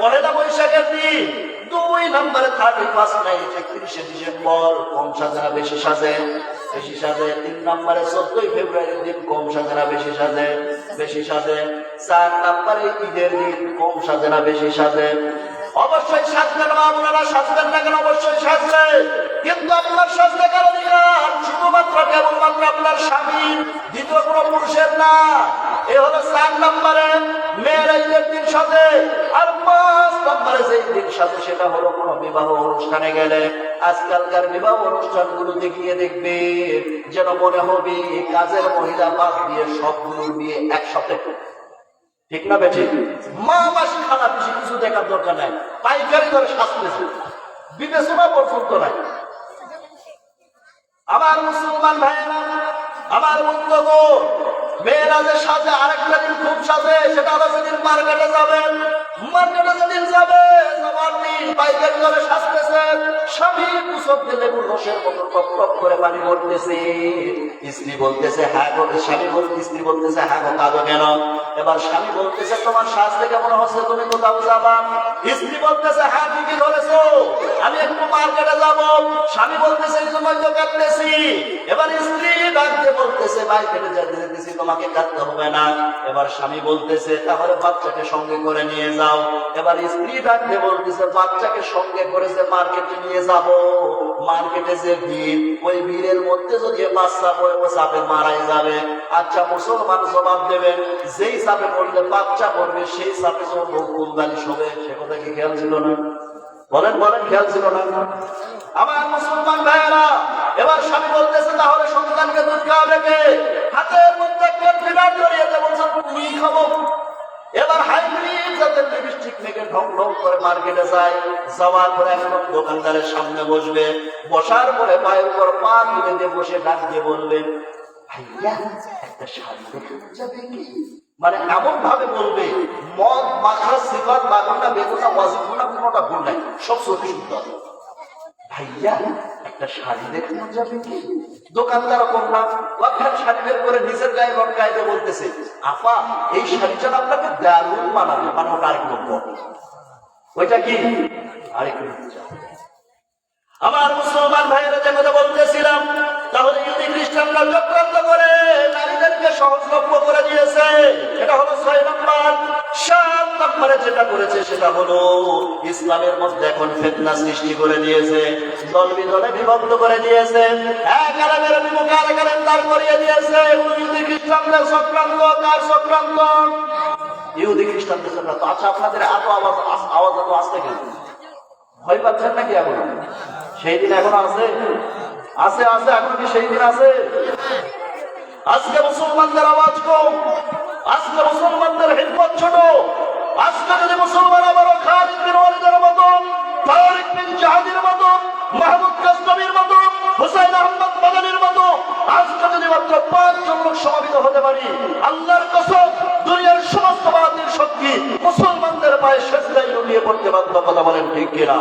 পহেলা বৈশাখের দিন, 2 নম্বরে 31 নাইট 31শে ডিসেম্বর কম সাজেরা বেশি সাজে, বেশি সাজে। 3 নম্বরে 14ই ফেব্রুয়ারির দিন কম সাজেরা বেশি সাজে, বেশি সাজে। 4 নম্বরে ঈদের দিন কম সাজেরা বেশি সাজে। অবশ্যই সাজবেন না, আপনারা সাজবেন না কেন? অবশ্যই সাজবে, কিন্তু আপনার সাজতে কার অধিকার? শুধুমাত্র কেবলমাত্র আপনার স্বামী, দ্বিতীয় কোনো পুরুষের না। এ হলো 4 নম্বরে মেয়েরা ঈদের দিন সাজে। আর 5 নম্বরে যে দিন সাজে সেটা হলো কোনো বিবাহ অনুষ্ঠানে গেলে। আজকালকার বিবাহ অনুষ্ঠানগুলোতে গিয়ে দেখবে যেন মনে হবে কাজের মহিলা বাদ দিয়ে সবগুলোর বিয়ে একসাথে। ঠিক না বেঠিক? মা মাসি খানা পিসি কিছু দেখার দরকার নাই, পাইকারি ধরে শাস্তেছে, বিবেচনা পর্যন্ত নাই। আমার মুসলমান ভাইয়েরা, আমার বন্ধুগণ, মেয়েরা যে সাজে আরেকটা দিন খুব সাজে, সেটা হলো যেদিন মার্কেটে যাবেন। মার্কেটে যেদিন যাবে যাওয়ার দিন পাইকারি ধরে সাজতেছে, স্বামী কুসব দিলে রসের মতো টপ টপ করে পানি পড়তেছে। স্ত্রী বলতেছে হ্যাঁ গো, স্বামী বলতে স্ত্রী বলতেছে হ্যাঁ গো কাঁদো কেন? এবার স্বামী বলতেছে তোমার সাজতে কেমন হচ্ছে, তুমি কোথাও যাবা? স্ত্রী বলতেছে হ্যাঁ ঠিকই ধরেছো, আমি একটু মার্কেটে যাব। স্বামী বলতেছে এই সময় তো কাঁদতেছি। এবার স্ত্রী ডাকতে বলতেছে মার্কেটে যেতেছি, তোমাকে কাঁদতে হবে না। এবার স্বামী বলতেছে তাহলে বাচ্চাকে সঙ্গে করে নিয়ে যাও। এবার স্ত্রী ডাকতে বলতেছে বাচ্চাকে সঙ্গে করে যে মার্কেটে নিয়ে যাব, মার্কেটে যে ভিড়, ওই ভিড়ের মধ্যে যদি বাচ্চা পড়ে ও চাপে মারাই যাবে। আচ্ছা মুসলমান জবাব দেবেন, যেই চাপে পড়লে বাচ্চা পড়বে সেই চাপে যখন বকুল বালিশ হবে, সে কথা কি খেয়াল ছিল না? বলেন বলেন, খেয়াল ছিল না? আমার মুসলমান ভাইয়েরা, এবার স্বামী বলতেছে তাহলে সন্তানকে দুধ খাওয়াবে কে? হাতের মধ্যে কনফিডার জড়িয়ে বলছেন তুমি খাবো। এবার হাইব্রিড যাদের লিপস্টিক মেখে ঢং ঢং করে মার্কেটে যায়, যাওয়ার পরে একদম দোকানদারের সামনে বসবে, বসার পরে পায়ের উপর পা তুলে দিয়ে বসে ডাক দিয়ে বলবেন ভাইয়া একটা শাড়ি দেখে যাবে কি? মানে এমন ভাবে বলবে মদ মাখা সিফাত বাগুনা বেগুনা ওয়াজিবুনা কোনোটা ভুল নাই, সব সত্যি শুদ্ধ। ভাইয়া একটা শাড়ি দেখানো যাবে কি? দোকানদার করলাম ওখানে শাড়ি বের করে নিজের গায়ে লটকায় দিয়ে বলতেছে আপা এই শাড়িটা আপনাকে দারুণ মানাবে, মানে ওটা আরেক নম্বর। ওইটা কি? আরেক নম্বর। আমার মুসলমান ভাইয়েরা যে কথা বলতেছিলাম, তাহলে ইহুদি খ্রিস্টানরা চক্রান্ত করে নারীদেরকে সহজলভ্য করে দিয়েছে। এটা হলো 6 নম্বর। 7 নম্বরে যেটা করেছে সেটা হলো ইসলামের মধ্যে এখন ফিতনা সৃষ্টি করে দিয়েছে, দল বিদলে বিভক্ত করে দিয়েছে, এক আলেমের বিমুখে আরেক আলেম দাঁড় করিয়ে দিয়েছে। ইহুদি খ্রিস্টানদের চক্রান্ত, কার চক্রান্ত? ইহুদি খ্রিস্টানদের চক্রান্ত। আচ্ছা, আপনাদের এত আওয়াজ এত আসতে কেন? ভয় পাচ্ছেন নাকি? এখন সেই দিন এখন আছে আছে আছে এখন কি সেই দিন আছে? আজকে মুসলমানদের আওয়াজ কম, আজকে মুসলমানদের হিম্মত ছোট। আজকে যদি মুসলমান আবারও খালিদ বিন ওয়ালিদের মতো, তারিক বিন জাহাদের মতো, মাহমুদ গজনবীর মতো, হুসাইন আহমদ বাগানের মতো আজকে যদি মাত্র 5 জন লোক সমাবেত হতে পারি, আল্লাহর কসম দুনিয়ার সমস্ত বাতিল শক্তি মুসলমানদের পায়ে সেজদায় লুটিয়ে পড়তে বাধ্য। কথা বলেন ঠিক কিনা?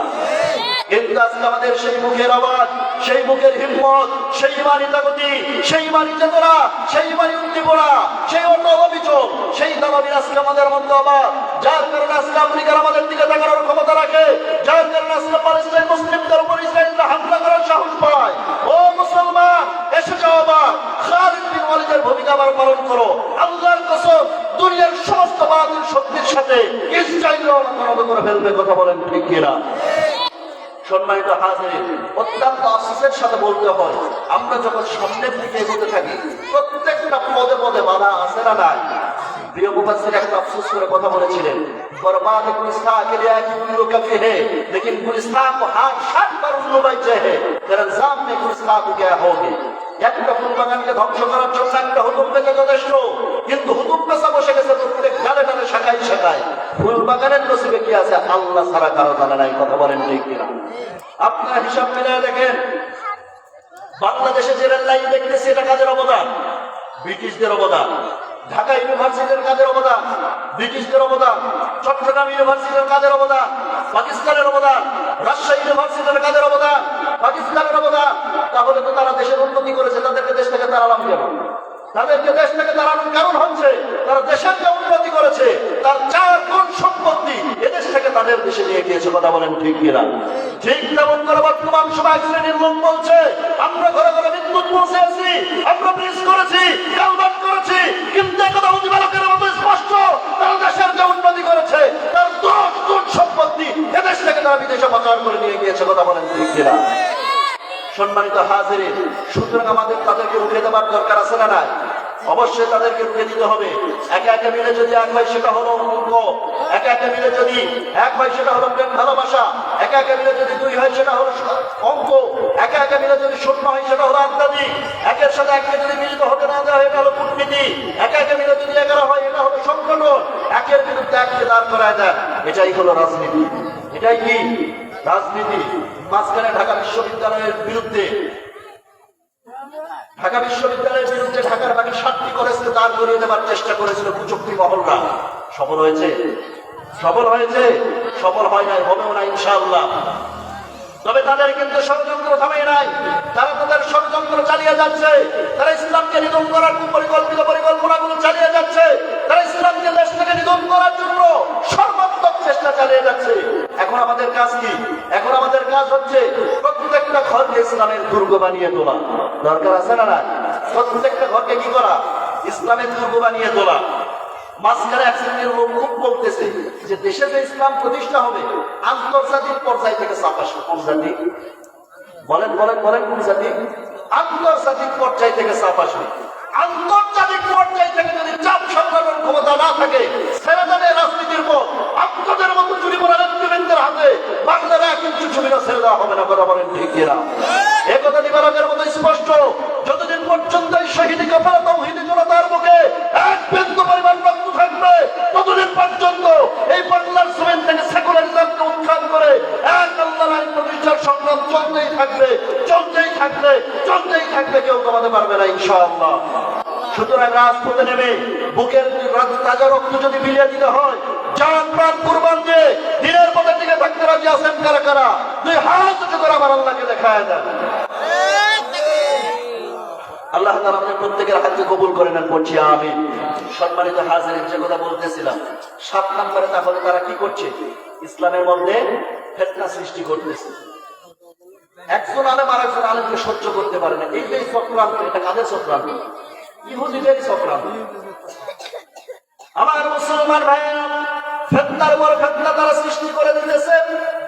কিন্তু আজকে আমাদের সেই মুখের আওয়াজ, সেই মুখের হিম্মত, সেই ইমানি তাগতি, সেই ইমানি চেতনা, সেই ইমানি উদ্দীপনা, সেই অন্য অভিযোগ, সেই দাবাবির আজকে আমাদের মধ্যে অবাধ, যার কারণে আজকে আমেরিকার আমাদের দিকে তাকানোর ক্ষমতা রাখে, যার কারণে আজকে প্যালেস্টাইন মুসলিমদের উপর ইসরায়েলরা হামলা করার সাহস পায়। ও মুসলমান, এসে যাও আবার খালিদ বিন ওয়ালিদের ভূমিকা আবার পালন করো। আল্লাহর কসম দুনিয়ার সমস্ত বাতিল শক্তির সাথে ইসরায়েলও মাথা করে ফেলবে। কথা বলেন ঠিক কিনা? সম্মানিত হাজির, অত্যন্ত আফসোসের সাথে বলতে হয়, আমরা যখন সামনের দিকে এগোতে থাকি প্রত্যেকটা পদে পদে বাধা আছে না নাই? প্রিয় মুফাসসির একটা আফসোস করে কথা বলেছিলেন, বরবাদ গুলিস্তান के लिए कि उल्लू कफे है लेकिन गुलिस्तान को हाथ साथ पर उल्लू बैठे है तेरे इल्जाम में गुलिस्तान को क्या होगी। একটা ফুল বাগানকে ধ্বংস করার জন্য একটা হুতুম পেতে যথেষ্ট, কিন্তু হুতুম পেশা বসে গেছে প্রত্যেক গালে গালে শাখায় শাখায়। ফুল বাগানের নসিবে কি আছে? আল্লাহ ছাড়া কারো জানা নাই। কথা বলেন ঠিক কিনা? আপনারা হিসাব মিলিয়ে দেখেন, বাংলাদেশে যে রেল লাইন দেখতেছি এটা কাদের অবদান? ব্রিটিশদের অবদান। ঢাকা ইউনিভার্সিটির কাদের অবদান? ব্রিটিশদের অবদান। চট্টগ্রাম ইউনিভার্সিটির কাদের অবদান? পাকিস্তানের অবদান। রাজশাহী ইউনিভার্সিটির কাদের অবদান? পাকিস্তানের অবদান। তাহলে তো তারা দেশের উন্নতি করেছে, তাদেরকে দেশ থেকে তাড়ালাম কেন? তাদেরকে দেশ থেকে তাড়ানোর কারণ হচ্ছে তারা দেশের যে উন্নতি করেছে তার 4 গুণ সম্পত্তি এদেশ থেকে তাদের দেশে নিয়ে গিয়েছে। কথা বলেন ঠিক কিনা? ঠিক তেমন করে বর্তমান সময় শ্রেণীর লোক বলছে, আমরা ঘরে ঘরে বিদ্যুৎ পৌঁছেছি, আমরা ব্রিজ করেছি, কালভার্ট করেছি, কিন্তু একথা উদ্দীপকের মতো স্পষ্ট, তারা দেশের যে উন্নতি করেছে তার 10 গুণ সম্পত্তি এদেশ থেকে তারা বিদেশে পাচার করে নিয়ে গিয়েছে। কথা বলেন ঠিক কিনা? সম্মানিত হাজিরিন, সুতরাং আমাদের তাদেরকে রুখে দেওয়ার দরকার আছে না নাই? অবশ্যই তাদেরকে রুখে দিতে হবে। একে একে মিলে যদি এক হয় সেটা হলো অঙ্ক, একে একে মিলে যদি এক হয় সেটা হলো প্রেম ভালোবাসা, একে একে মিলে যদি 2 হয় সেটা হলো অঙ্ক, একে একে মিলে যদি 0 হয় সেটা হলো আধ্যাত্মিক, একের সাথে একে যদি মিলিত হতে না দেওয়া হয় এটা হলো কূটনীতি, একে একে মিলে যদি 11 হয় এটা হলো সংগঠন, একের বিরুদ্ধে এককে দাঁড় করায় দেন, এটাই হলো রাজনীতি। এটাই কি রাজনীতি? মাঝখানে ঢাকা বিশ্ববিদ্যালয়ের বিরুদ্ধে ঢাকার বাকি 7টি কলেজকে দাঁড় করিয়ে দেওয়ার চেষ্টা করেছিল কুচক্রী মহলরা। সফল হয়েছে? সফল হয়েছে? সফল হয় নাই, হবেও না ইনশাআল্লাহ। তবে তাদের কিন্তু ষড়যন্ত্র থামে নাই, তারা তাদের ষড়যন্ত্র চালিয়ে যাচ্ছে, তারা ইসলামকে নিধন করার পরিকল্পিত পরিকল্পনাগুলো চালিয়ে যাচ্ছে, তারা ইসলামকে দেশ থেকে নিধন করার জন্য সর্বাত্মক চেষ্টা চালিয়ে যাচ্ছে। এখন আমাদের কাজ কি? এখন আমাদের কাজ হচ্ছে প্রত্যেকটা ঘরকে ইসলামের দুর্গ বানিয়ে তোলা। দরকার আছে না? প্রত্যেকটা ঘরকে কি করা? ইসলামের দুর্গ বানিয়ে তোলা। মাঝখানে এক শ্রেণীর লোক খুব বলতেছে যে দেশে যে ইসলাম প্রতিষ্ঠা হবে আন্তর্জাতিক পর্যায় থেকে চাপ আসবে। কোন জাতি? বলেন বলেন বলেন, কোন জাতি? আন্তর্জাতিক পর্যায় থেকে চাপ আসবে। আন্তর্জাতিক পর্যায় থেকে যদি চাপ সামলানোর ক্ষমতা না থাকে, ছেড়ে যাবে রাজনীতির পথ। আপনাদের মতো চুরি করা নেতৃবৃন্দের হাতে বাংলার এক ইঞ্চি জমিটা ছেড়ে দেওয়া হবে না। কথা বলেন ঠিক কিনা? এ কথা দিবারকের মতো স্পষ্ট। যতদিন পর্যন্ত এই শহীদি কাফেলা তাওহীদি জনতার বুকে এক বিন্দু পরিমাণ রক্ত থাকবে, ততদিন পর্যন্ত এই বাংলার জমিন থেকে সেকুলারিজমকে উৎখাত করে এক আল্লাহর আইন প্রতিষ্ঠার সংগ্রাম চলতেই থাকবে, চলতেই থাকবে, চলতেই থাকবে। কেউ কমাতে পারবে না ইনশাআল্লাহ। সুতরাং রাজপথে নেমে বুকের তাজা রক্ত যদি বিলিয়ে দিতে হয়, জান প্রাণ কুরবান দিয়ে দিনের পথে টিকে থাকতে রাজি আছেন কারা কারা? 2 হাত উঁচু করে আমার আল্লাহকে দেখায় দেন। আল্লাহ তাআলা আমাদের প্রত্যেকের হাতকে কবুল করে নেন, বলছি আমিন। সম্মানিত হাজিরিন, যে কথা বলতেছিলাম 7 নম্বরে, তাহলে তারা কি করছে? ইসলামের মধ্যে ফিতনা সৃষ্টি করতেছে। একজন আলেম আরেকজন আলেমকে সহ্য করতে পারে না। এইটাই চক্রান্ত। এটা কাদের চক্রান্ত? ইহুদিদের চক্রান্ত। আমার মুসলমান ভাইয়েরা, ফিতনার পর ফিতনা তারা সৃষ্টি করে দিতেছেন,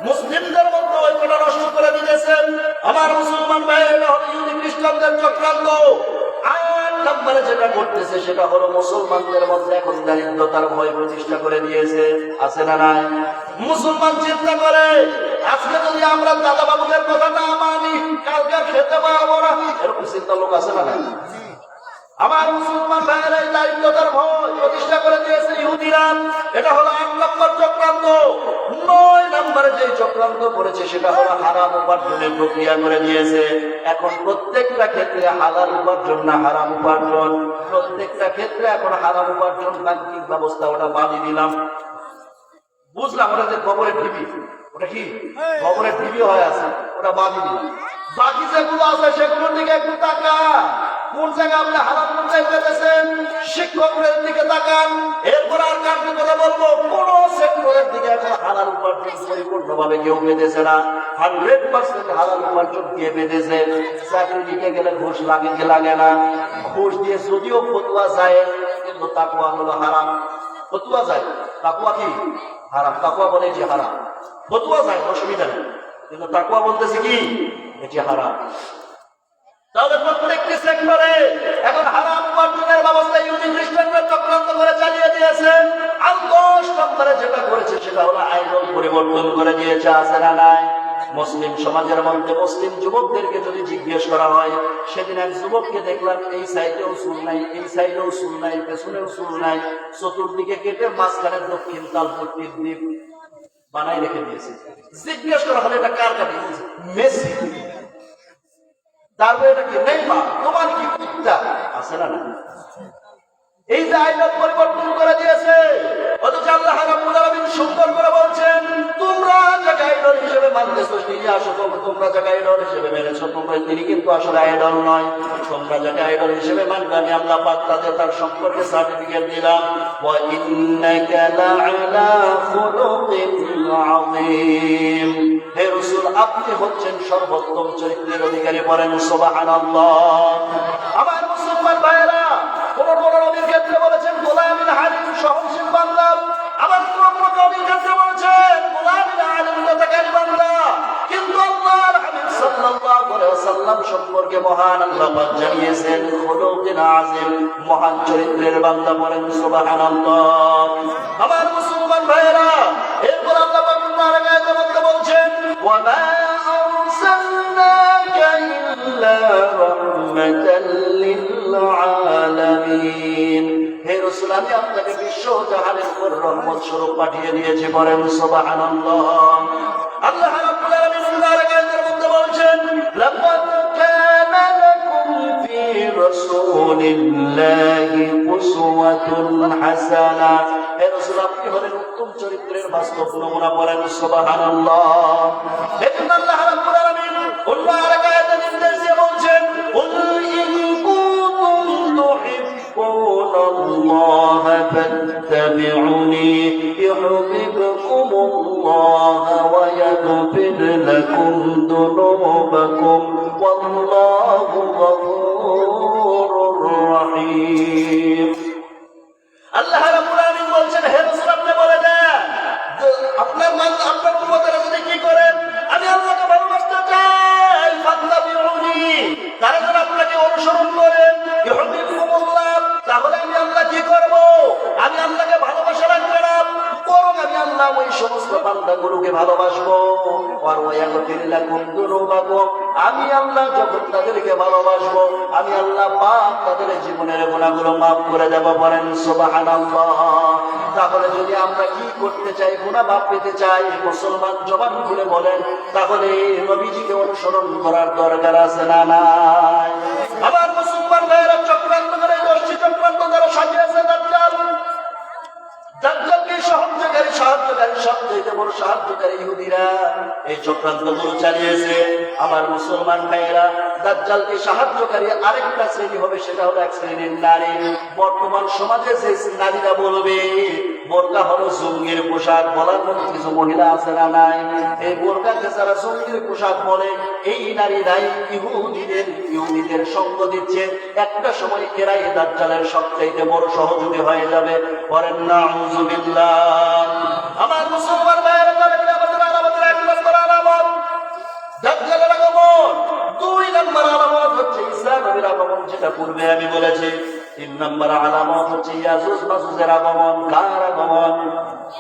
মুসলিমদের মধ্যে ঐক্যটা নষ্ট করে দিতেছেন। আমার মুসলমান ভাইয়েরা, হলো ইহুদি খ্রিস্টানদের চক্রান্ত। 8 নম্বরে যেটা করতেছে সেটা হলো মুসলমানদের মধ্যে এখন দারিদ্রতার ভয় প্রতিষ্ঠা করে দিয়েছে। আছে না নাই? মুসলমান চিন্তা করে আজকে যদি আমরা দাদা বাবুদের কথা না মানি, কালকে খেতে পারবো না, এরকম চিন্তা লোক আছে না নাই? আমার মুসলমান ভাইয়েরা এই দারিদ্রতার ভয় প্রতিষ্ঠা করে দিয়েছে ইহুদিরা। এটা হলো 8 নম্বর চক্রান্ত। 9 নম্বরে যে চক্রান্ত করেছে সেটা হলো হারাম উপার্জনের প্রক্রিয়া করে দিয়েছে। এখন প্রত্যেকটা ক্ষেত্রে হালাল উপার্জন না হারাম উপার্জন, প্রত্যেকটা ক্ষেত্রে এখন হারাম উপার্জন। বাণিজ্যিক ব্যবস্থা ওটা বাদই দিলাম, বুঝলাম। ওটা যে খবরের টিভি, ওটা কি খবরের টিভি হয়ে আছে, ওটা বাদই দিলাম। বাকি যেগুলো আছে সেগুলোর দিকে একটু তাকা। কোন জায়গায় আপনি হারাম কোন জায়গায় পেতেছেন, শিক্ষকদের দিকে তাকান। এরপর আর কাকে কথা বলবো, কোন সেক্টরের দিকে এখন হালাল উপার্জন পরিপূর্ণভাবে কেউ পেতেছে না। 100% হালাল উপার্জন দিয়ে পেতেছে। চাকরি দিতে গেলে ঘুষ লাগে কি লাগে না? ঘুষ দিয়ে যদিও ফতুয়া যায়, কিন্তু তাকওয়া হলো হারাম। ফতুয়া যায়, তাকওয়া কি হারাম। তাকওয়া বলে যে হারাম, ফতুয়া যায় অসুবিধা নেই, কিন্তু তাকওয়া বলতেছে কি এটি হারাম। তাহলে প্রত্যেকটি সেক্টরে এখন হারাম উপার্জনের ব্যবস্থা ইহুদি খ্রিস্টানরা চক্রান্ত করে চালিয়ে দিয়েছে। আর 10 নম্বরে যেটা করেছে সেটা হলো আইডল পরিবর্তন করে দিয়েছে। আছে না নাই? মুসলিম সমাজের মধ্যে মুসলিম যুবকদেরকে যদি জিজ্ঞেস করা হয়, সেদিন এক যুবককে দেখলাম এই সাইডেও চুল নাই, এই সাইডেও চুল নাই, পেছনেও চুল নাই, চতুর্দিকে কেটে মাঝখানে দক্ষিণ তালপট্টির দ্বীপ বানাই রেখে দিয়েছে। জিজ্ঞেস করা হলে এটা কার কাছে? মেসি। তারপরে এটা কি নেইমার, তোমার কি কুত্তা? আছে না? এই যে আইডল পরিবর্তন করে দিয়েছে, অথচ আল্লাহ রাব্বুল আলামিন সুন্দর করে বলছেন, তোমরা যাকে আইডল হিসেবে মানতেছো তিনি আসলে তোমরা যাকে আইডল হিসেবে মেনেছো তোমরা, তিনি কিন্তু আসলে আইডল নয়। তোমরা যাকে আইডল হিসেবে মানবে আমি আল্লাহ পাক তাদের তার সম্পর্কে সার্টিফিকেট দিলাম। ওয়া ইন্নাকা লাআলা খুলুকিন আযীম। হে রাসূল, আপনি হচ্ছেন সর্বোত্তম চরিত্রের অধিকারী। বলেন সুবহানাল্লাহ। আমার মুসলমান ভাইয়েরা, কোন কোন নবীর ক্ষেত্রে বলেছেন গোলামিন হালিম, সহনশীল বান্দা। আবার কোন কোন নবীর ক্ষেত্রে বলেছেন গোলামিন হালিম, নেতাকারী বান্দা। কিন্তু আল্লাহর হাবিব সাল্লাল্লাহু আলাইহি ওয়াসাল্লাম সম্পর্কে মহান আল্লাহ পাক জানিয়েছেন খুলুকিন আযীম, মহান চরিত্রের বান্দা। বলেন সুবহানাল্লাহ। আমার মুসলমান ভাইয়েরা, এরপর আল্লাহ পাক আরেক আয়াতের মধ্যে বলছেন ওয়া মা আরসালনাকা ইল্লা রাহমাতাল লিল আলামিন। হে রাসূল, আমি আপনাকে বিশ্ব জাহানের উপর রহমত স্বরূপ পাঠিয়ে দিয়েছি। বলেন সুবহানাল্লাহ। আল্লাহ রাব্বুল আলামিন আরেক আয়াতের মধ্যে বলছেন লাকাদ কানা লাকুম ফি রাসূলিল্লাহি উসওয়াতুন হাসানাহ। হে রাসূল, আপনি হলেন উত্তম চরিত্রের বাস্তব নমুনা। বলেন সুবহানাল্লাহ। এজন্য আল্লাহ রাব্বুল আলামিন অন্য আরেক আয়াতে নির্দেশ দিয়ে বলছেন কুল ইন কুনতুম তুহিব্বুনাল্লাহ ফাত্তাবিউনি ইউহিব্বুকুমুল্লাহ ওয়া ইয়াগফির লাকুম যুনুবাকুম ওয়াল্লাহু গফুরুর রহিম। আল্লাহ রাব্বুল আলামিন বলছেন হে রাসূল, আপনি বলে দেন আপনার উম্মতেরা যদি কি করেন, আমি আল্লাহকে ভালোবাসতে চাই, ফাত্তাবিউনি, তারা যেন আপনাকে অনুসরণ করেন, ইউহিব্বুকুমুল্লাহ, তাহলে আমি আল্লাহ কি করব? আমি আল্লাহকে ভালোবাসা রাখবো না, বরং আমি আল্লাহ ওই সমস্ত বান্দাগুলোকে ভালোবাসবো। আর ওয়ায়াগফির লাকুম যুনুবাকুম, আমি আল্লাহ যখন তাদেরকে ভালোবাসবো, আমি আল্লাহ পাক তাদের জীবনের গুনাহগুলো মাফ করে দেব। বলেন সুবহানাল্লাহ। তাহলে যদি আমরা কি করতে চাই, গুনাহ মাফ পেতে চাই, মুসলমান জবান খুলে বলেন, তাহলে নবীজিকে অনুসরণ করার দরকার আছে না নাই? আবার মুসলমান ভাইয়েরা চক্রান্ত করে, গোষ্ঠী চক্রান্ত দ্বারা সাজিয়েছে দাজ্জাল। দাজ্জালকে সাহায্যকারী সবচেয়ে বড় সাহায্যকারী ইহুদিরা এই চক্রান্তগুলো চালিয়েছে। আমার মুসলমান ভাইয়েরা, দাজ্জালকে সাহায্যকারী আরেকটা শ্রেণী হবে, সেটা হলো এক শ্রেণীর নারী। বর্তমান সমাজে যে নারীরা বলবে বোরকা হলো জঙ্গির পোশাক। বলার মতো কিছু মহিলা আছে না নাই? এই বোরকাকে যারা জঙ্গির পোশাক বলে, এই নারীরাই ইহুদিদের সঙ্গ দিচ্ছে। একটা সময় এরাই দাজ্জালের সবচাইতে বড় সহযোগী হয়ে যাবে। বলেন নাউযুবিল্লাহ। আমার মুসলমান ভাইয়েরা, আমাদের আলামতের এক নম্বর আলামত দাজ্জালের আগমন। দুই নম্বর আলামত হচ্ছে ঈসা নবীর আগমন, যেটা পূর্বে আমি বলেছি। তিন নম্বর আলামত হচ্ছে ইয়াজুজ মাজুজের আগমন। কার আগমন?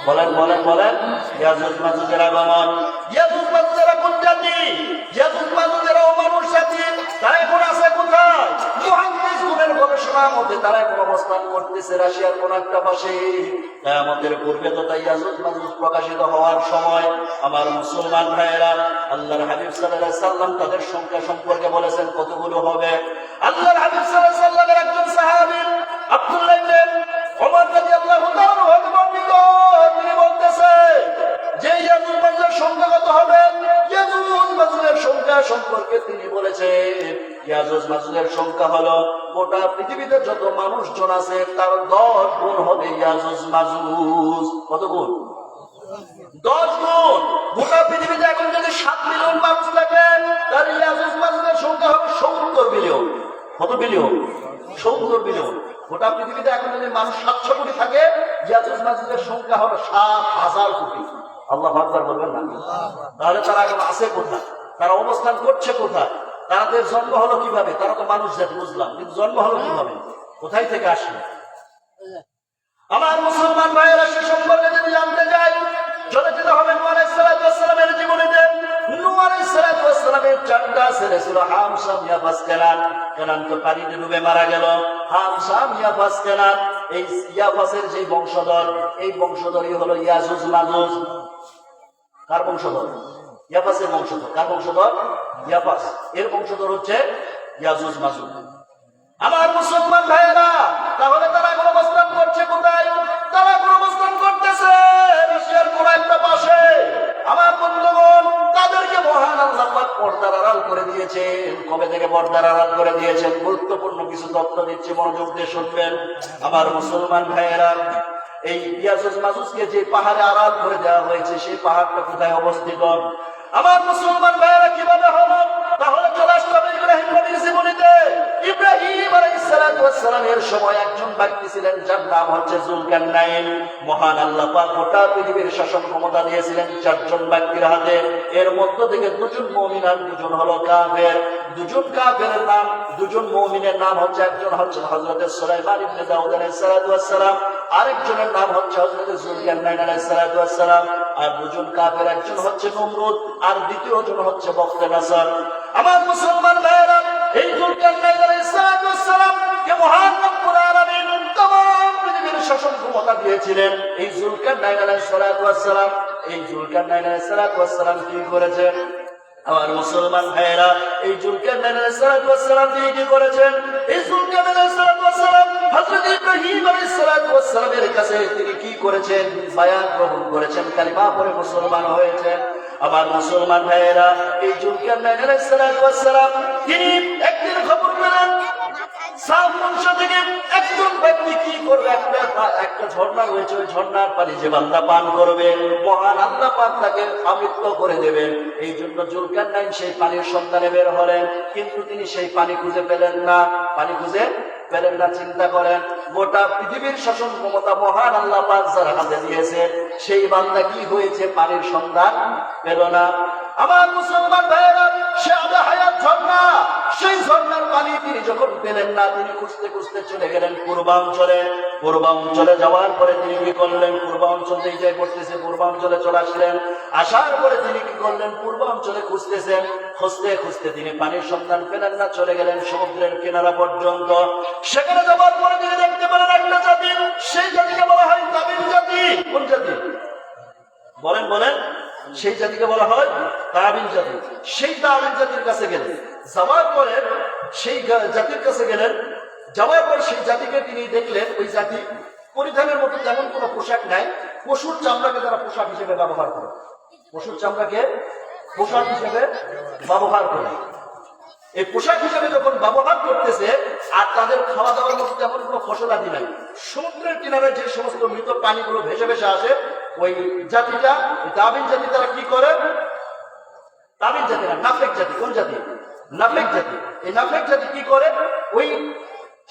বলেন বলেন বলেন। ইয়াজুজ মাজুজের আগমন। ইয়াজুজ মাজুজেরা কোন জাতি? ইয়াজুজ মাজুজেরাও মানুষ জাতি। তারা এখন আছে কোথায়? মুহাদ্দিসদের গবেষণা মতে তারা এখন অবস্থান করতেছে রাশিয়ার কোন একটা পাশে। কিয়ামতের পূর্বে তো তাই ইয়াজুজ মাজুজ প্রকাশিত হওয়ার সময় আমার মুসলমান ভাইয়েরা, আল্লাহর হাবিব সাল্লাল্লাহু আলাইহি সাল্লাম তাদের সংখ্যা সম্পর্কে বলেছেন কতগুলো হবে। আল্লাহর হাবিব সাল্লাল্লাহু আলাইহি সাল্লামের একজন সাহাবী আব্দুল্লাহ ইবনে ওমর রাদিয়াল্লাহু তাআলা বর্ণিত, তিনি বলতেছে যে ইয়াজুজ মাজুজের সংখ্যা কত হবে। ইয়াজুজ মাজুজের সংখ্যা সম্পর্কে তিনি বলেছেন, ইয়াজুজ মাজুজের সংখ্যা হলো গোটা পৃথিবীতে যত মানুষজন আছে তার 10 গুণ হবে ইয়াজুজ মাজুজ। কত গুণ? 10 গুণ। গোটা পৃথিবীতে এখন যদি 7 বিলিয়ন মানুষ থাকে, তার ইয়াজুজ মাজুজের সংখ্যা হবে 70 বিলিয়ন। কত বিলিয়ন? 70 বিলিয়ন। গোটা পৃথিবীতে এখন যদি মানুষ 700 কোটি থাকে, ইয়াজুজ মাজুজের সংখ্যা হবে 7,000 কোটি। আল্লাহু আকবার বলবেন না? তাহলে তারা এখন আছে কোথায়? তারা অবস্থান করছে কোথায়? তাদের জন্ম হলো কিভাবে? তারা তো মানুষ জাতি, বুঝলাম, কিন্তু জন্ম হলো কিভাবে? কোথায় থেকে আসলো? আমার মুসলমান ভাইয়েরা, সে সম্পর্কে যদি জানতে চাই, চলে যেতে হবে নূহ আলাইহিস সালাতু ওয়াস সালামের জীবনীতে। নূহ আলাইহিস সালাতু ওয়াস সালামের 4টা ছেলে ছিল, হাম, শাম, ইয়াফাস, কেনান। কেনান তো পানিতে ডুবে মারা গেল। হাম, শাম, ইয়াফাস, কেনান, এই ইয়াফাসের যে বংশধর, এই বংশধরই হলো ইয়াজুজ মাজুজ। কার বংশধর? ইয়াফাসের বংশধর। কার বংশধর? ইয়াফাস। এর বংশধর হচ্ছে ইয়াজুজ মাজুজ। আমার মুসলমান ভাইয়েরা, তাহলে তারা এখন অবস্থান করছে কোথায়? তারা এখন অবস্থান করতেছে রাশিয়ার কোন একটা পাশে। আমার বন্ধুগণ, তাদেরকে মহান আল্লাহ পাক পর্দার আড়াল করে দিয়েছেন। কবে থেকে পর্দার আড়াল করে দিয়েছেন? গুরুত্বপূর্ণ কিছু তথ্য দিচ্ছে, মনোযোগ দিয়ে শুনবেন। আমার মুসলমান ভাইয়েরা, এই ইয়াজুজ মাজুজকে যে পাহাড়ে আড়াল করে দেওয়া হয়েছে, সেই পাহাড়টা কোথায় অবস্থিত? আমার মুসলমান ভাইয়েরা, কিভাবে হলো? তাহলে চলে আসতে হবে ইব্রাহিম নবীর জীবনীতে। ইব্রাহিম আলাইহিস সালাতু ওয়াস সালামের সময় একজন ব্যক্তি ছিলেন, যার নাম হচ্ছে যুলকারনাইন। মহান আল্লাহ পাক গোটা পৃথিবীর শাসন ক্ষমতা দিয়েছিলেন 4 জন ব্যক্তির হাতে। এর মধ্য থেকে 2 জন মুমিন আর 2 জন হলো কাফের। 2 জন কাফেরের নাম, 2 জন মুমিনের নাম হচ্ছে, একজন হচ্ছে হযরত সুলাইমান ইবনে দাউদ আলাইহিস সালাতু ওয়াস সালাম, আরেকজনের নাম হচ্ছে হযরত যুলকারনাইন আলাইহিস সালাতু ওয়াস সালাম। আর 2 জন কাফের, একজন হচ্ছে নমরুদ আর দ্বিতীয় জন হচ্ছে বখতে নাসর। আমার মুসলমান ভাইয়েরা, এই যুলকারনাইন আলাইহিস সালাতু ওয়াস সালাম কে মহান রব্বুল আলামিন तमाम পৃথিবীর শাসন ক্ষমতা দিয়েছিলেন। এই যুলকারনাইন আলাইহিস সালাতু ওয়াস সালাম, এই যুলকারনাইন আলাইহিস সালাতু ওয়াস সালাম কি করেছেন? আমার মুসলমান ভাইয়েরা, এই যুলকারনাইন আলাইহিস সালাতু ওয়াস সালাম কি করেছেন? এই যুলকারনাইন আলাইহিস সালাতু ওয়াস সালাম হযরত ইব্রাহিম আলাইহিস সালাতু ওয়াস সালামের কাছে তিনি কি করেছেন? বায়াত গ্রহণ করেছেন, কালিমা পড়ে মুসলমান হয়েছেন। আমার মুসলমান ভাইয়েরা, এই যুলকারনাইন আলাইহিস সালাতু ওয়াস সালাম তিনি একদিন খবর পেলেন সাম বংশ থেকে একজন ব্যক্তি কি করবে, একটা ঝর্ণা রয়েছে, ওই ঝর্ণার পানি যে বান্দা পান করবে, মহান আল্লাহ পাক তাকে আমৃত্য করে দেবেন। এই জন্য যুলকারনাইন সেই পানির সন্ধানে বের হলেন, কিন্তু তিনি সেই পানি খুঁজে পেলেন না। পানি খুঁজে পেলেন না। চিন্তা করেন, গোটা পৃথিবীর শাসন ক্ষমতা মহান আল্লাহ পাক যার হাতে দিয়েছে, সেই বান্দা কি হয়েছে? পানির সন্ধান পেল না। আমার মুসলমান ভাইয়েরা, সে আদা হায়াত ঝর্ণা, সেই ঝর্ণার পানি তিনি যখন পেলেন না, তিনি খুঁজতে খুঁজতে চলে গেলেন পূর্বাঞ্চলে। পূর্বাঞ্চলে যাওয়ার পরে তিনি কি করলেন? পূর্বাঞ্চলেই যাই করতেছে, পূর্বাঞ্চলে চলে আসলেন। আসার পরে তিনি কি করলেন? পূর্বাঞ্চলে খুঁজতেছেন। খুঁজতে খুঁজতে তিনি পানির সন্ধান পেলেন না, চলে গেলেন সমুদ্রের কিনারা পর্যন্ত। সেখানে যাওয়ার পরে তিনি দেখতে পেলেন একটা জাতি, সেই জাতিকে বলা হয় তামিল জাতি। কোন জাতি? বলেন বলেন। সেই জাতিকে বলা হয় তামিল জাতি। সেই তামিল জাতির কাছে গেলেন, যাওয়ার পরে সেই জাতির কাছে গেলেন, যাওয়ার পর সেই জাতিকে তিনি দেখলেন, ওই জাতি পরিধানের মতো তেমন কোনো পোশাক নাই। পশুর চামড়াকে তারা পোশাক হিসেবে ব্যবহার করে, পশুর চামড়াকে পোশাক হিসেবে ব্যবহার করে। এই পোশাক হিসেবে যখন ব্যবহার করতেছে, আর তাদের খাওয়া দাওয়ার মধ্যে তেমন কোনো ফসলাদি নাই। সমুদ্রের কিনারে যে সমস্ত মৃত প্রাণীগুলো ভেসে ভেসে আসে, ওই জাতিটা দাবিন জাতি, তারা কি করে? দাবিন জাতি না, নাফেক জাতি। কোন জাতি? নাফেক জাতি। এই নাফেক জাতি কি করে? ওই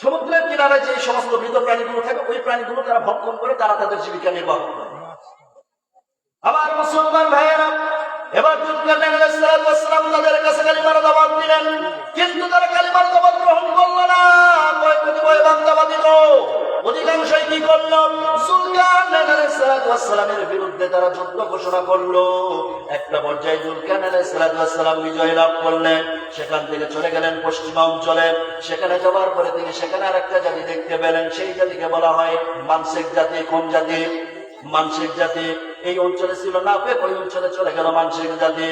সমুদ্রের কিনারে যে সমস্ত মৃত প্রাণীগুলো থাকে, ওই প্রাণীগুলো তারা ভক্ষণ করে, তারা তাদের জীবিকা নির্বাহ করে। আমার মুসলমান ভাইয়েরা, এবার যুলকারনাইন আলাইহিস সালাম তাদের কাছে কালিমার দাওয়াত দিলেন, কিন্তু তারা কালিমার দাওয়াত গ্রহণ করল না। ভয় বান্দাবাদ দিল। অধিকাংশই কি করলো? যুলকারনাইন আলাইহিস সালামের বিরুদ্ধে তারা যুদ্ধ ঘোষণা করলো। একটা পর্যায়ে যুলকারনাইন আলাইহিস সালাম বিজয় লাভ করলেন। সেখান থেকে চলে গেলেন পশ্চিমা অঞ্চলে। সেখানে যাওয়ার পরে তিনি সেখানে আরেকটা জাতি দেখতে পেলেন। সেই জাতিকে বলা হয় মানসিক জাতি। কোন জাতি? মানসিক জাতি। এই অঞ্চলে ছিল নাফেক, ওই অঞ্চলে চলে গেল মানসিক জাতি।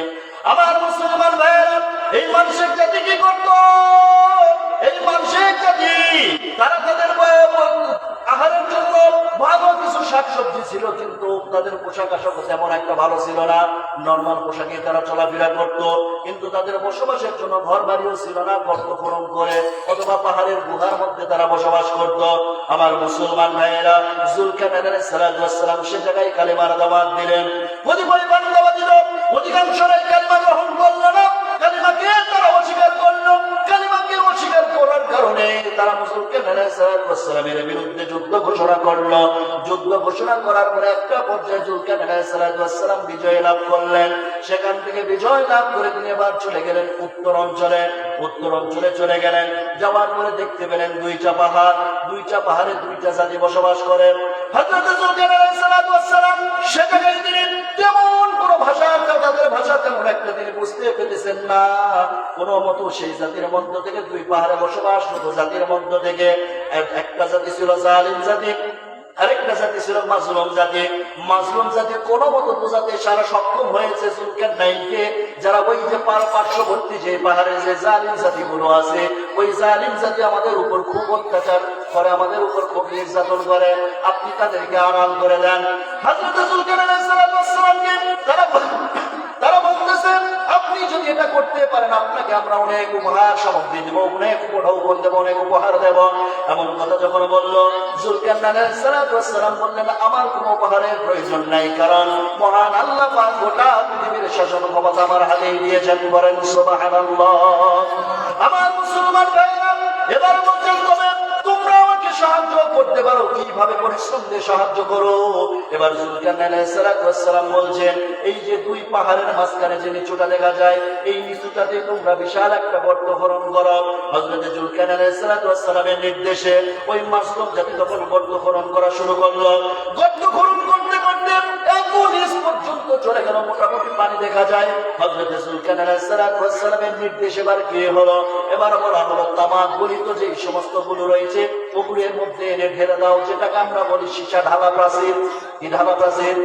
আমার মুসলমান ভাইয়েরা, এই মানসিক জাতি কি করত? এই মানসিক জাতি তারা তাদের আহারের জন্য ভালো কিছু শাকসবজি ছিল, কিন্তু তাদের পোশাক আশাক তেমন একটা ভালো ছিল না। নর্মাল পোশাকে তারা চলাফেরা করত, কিন্তু তাদের বসবাসের জন্য ঘর বাড়িও ছিল না। গর্ত খনন করে অথবা পাহাড়ের গুহার মধ্যে তারা বসবাস করত। আমার মুসলমান ভাইয়েরা, যুলকারনাইন আলাইহিস সালাম সে জায়গায় কালিমার দাওয়াত দিলেন। কতিপয় বান্দাবাদ দিল, অধিকাংশরাই কালিমা গ্রহণ করল না। কালিমাকে তারা অস্বীকার করলো। কালিমাকে অস্বীকার করার কারণে তারা যুলকারনাইন আলাইহিস সালামের বিরুদ্ধে যুদ্ধ ঘোষণা করলো। যুদ্ধ ঘোষণা করার পরে একটা পর্যায়ে যুলকারনাইন আলাইহিস সালাম বিজয় লাভ করলেন। সেখান থেকে বিজয় লাভ করে তিনি এবার চলে গেলেন উত্তর অঞ্চলে। উত্তর অঞ্চলে চলে গেলেন। যাওয়ার পরে দেখতে পেলেন দুইটা পাহাড়। দুইটা পাহাড়ে দুইটা জাতি বসবাস করে। হযরত যুলকারনাইন আলাইহিস সালাম সেখানে তিনি তেমন কোনো ভাষা, তাদের ভাষা তেমন একটা তিনি বুঝতে পেরেছেন না। কোনো মতো সেই জাতির মধ্য থেকে, দুই পাহাড়ে বসবাস জাতির মধ্য থেকে একটা জাতি ছিল জালিম জাতি, আরেকটা জাতি ছিল মাজলুম জাতি। মাজলুম জাতি কোনো মতো বোঝাতে সারা সক্ষম হয়েছে যুলকারনাইনকে, যারা ওই যে পার্শ্ববর্তী যে পাহাড়ে যে জালিম জাতি গুলো আছে, ওই জালিম জাতি আমাদের উপর খুব অত্যাচার করে, আমাদের উপর খুব নির্যাতন করে, আপনি তাদেরকে আড়াল করে দেন। হযরত যুলকারনাইন আলাইহিস সালামকে তারা বলতেছেন, আপনি যদি এটা করতে পারেন, আপনাকে আমরা অনেক উপহার সামগ্রী দেব, অনেক উপঢৌকন দেব, অনেক উপহার দেব। এমন কথা যখন বলল, যুলকারনাইন আলাইহিস সালাম বললেন, আমার কোনো উপহারের প্রয়োজন নাই, কারণ মহান আল্লাহ পাক গোটা পৃথিবীর শাসন ক্ষমতা আমার হাতেই দিয়েছেন। বলেন সুবহানাল্লাহ। আমার মুসলমান ভাইরা, এবার বলছেন, তবে তোমরা আমাকে সাহায্য করতে পারো, কিভাবে? পরিশ্রম দিয়ে সাহায্য করো। এবার যুলকারনাইন আলাইহিস সালাম বলছেন, এই যে দুই পাহাড়ের মাঝখানে যে নিচুটা দেখা যায়, এই নিচুটাতে তোমরা বিশাল একটা গর্ত খনন করো। হযরত যুলকারনাইন আলাইহিস সালামের নির্দেশে ওই মাজলুম জাতি তখন গর্ত খনন করা শুরু করলো। গর্ত খনন করতে করতে নিচ পর্যন্ত চলে গেল, মোটামুটি পানি দেখা যায়। হযরত যুলকারনাইন আলাইহিস সালামের নির্দেশ এবার কি হলো? এবার বলা হলো, তামাক গলিত যে সমস্ত গুলো রয়েছে, ওগুলোর মধ্যে এনে ঢেলে দাও, যেটাকে আমরা বলি সীসা ঢালা প্রাচীর। কি ঢালা প্রাচীর?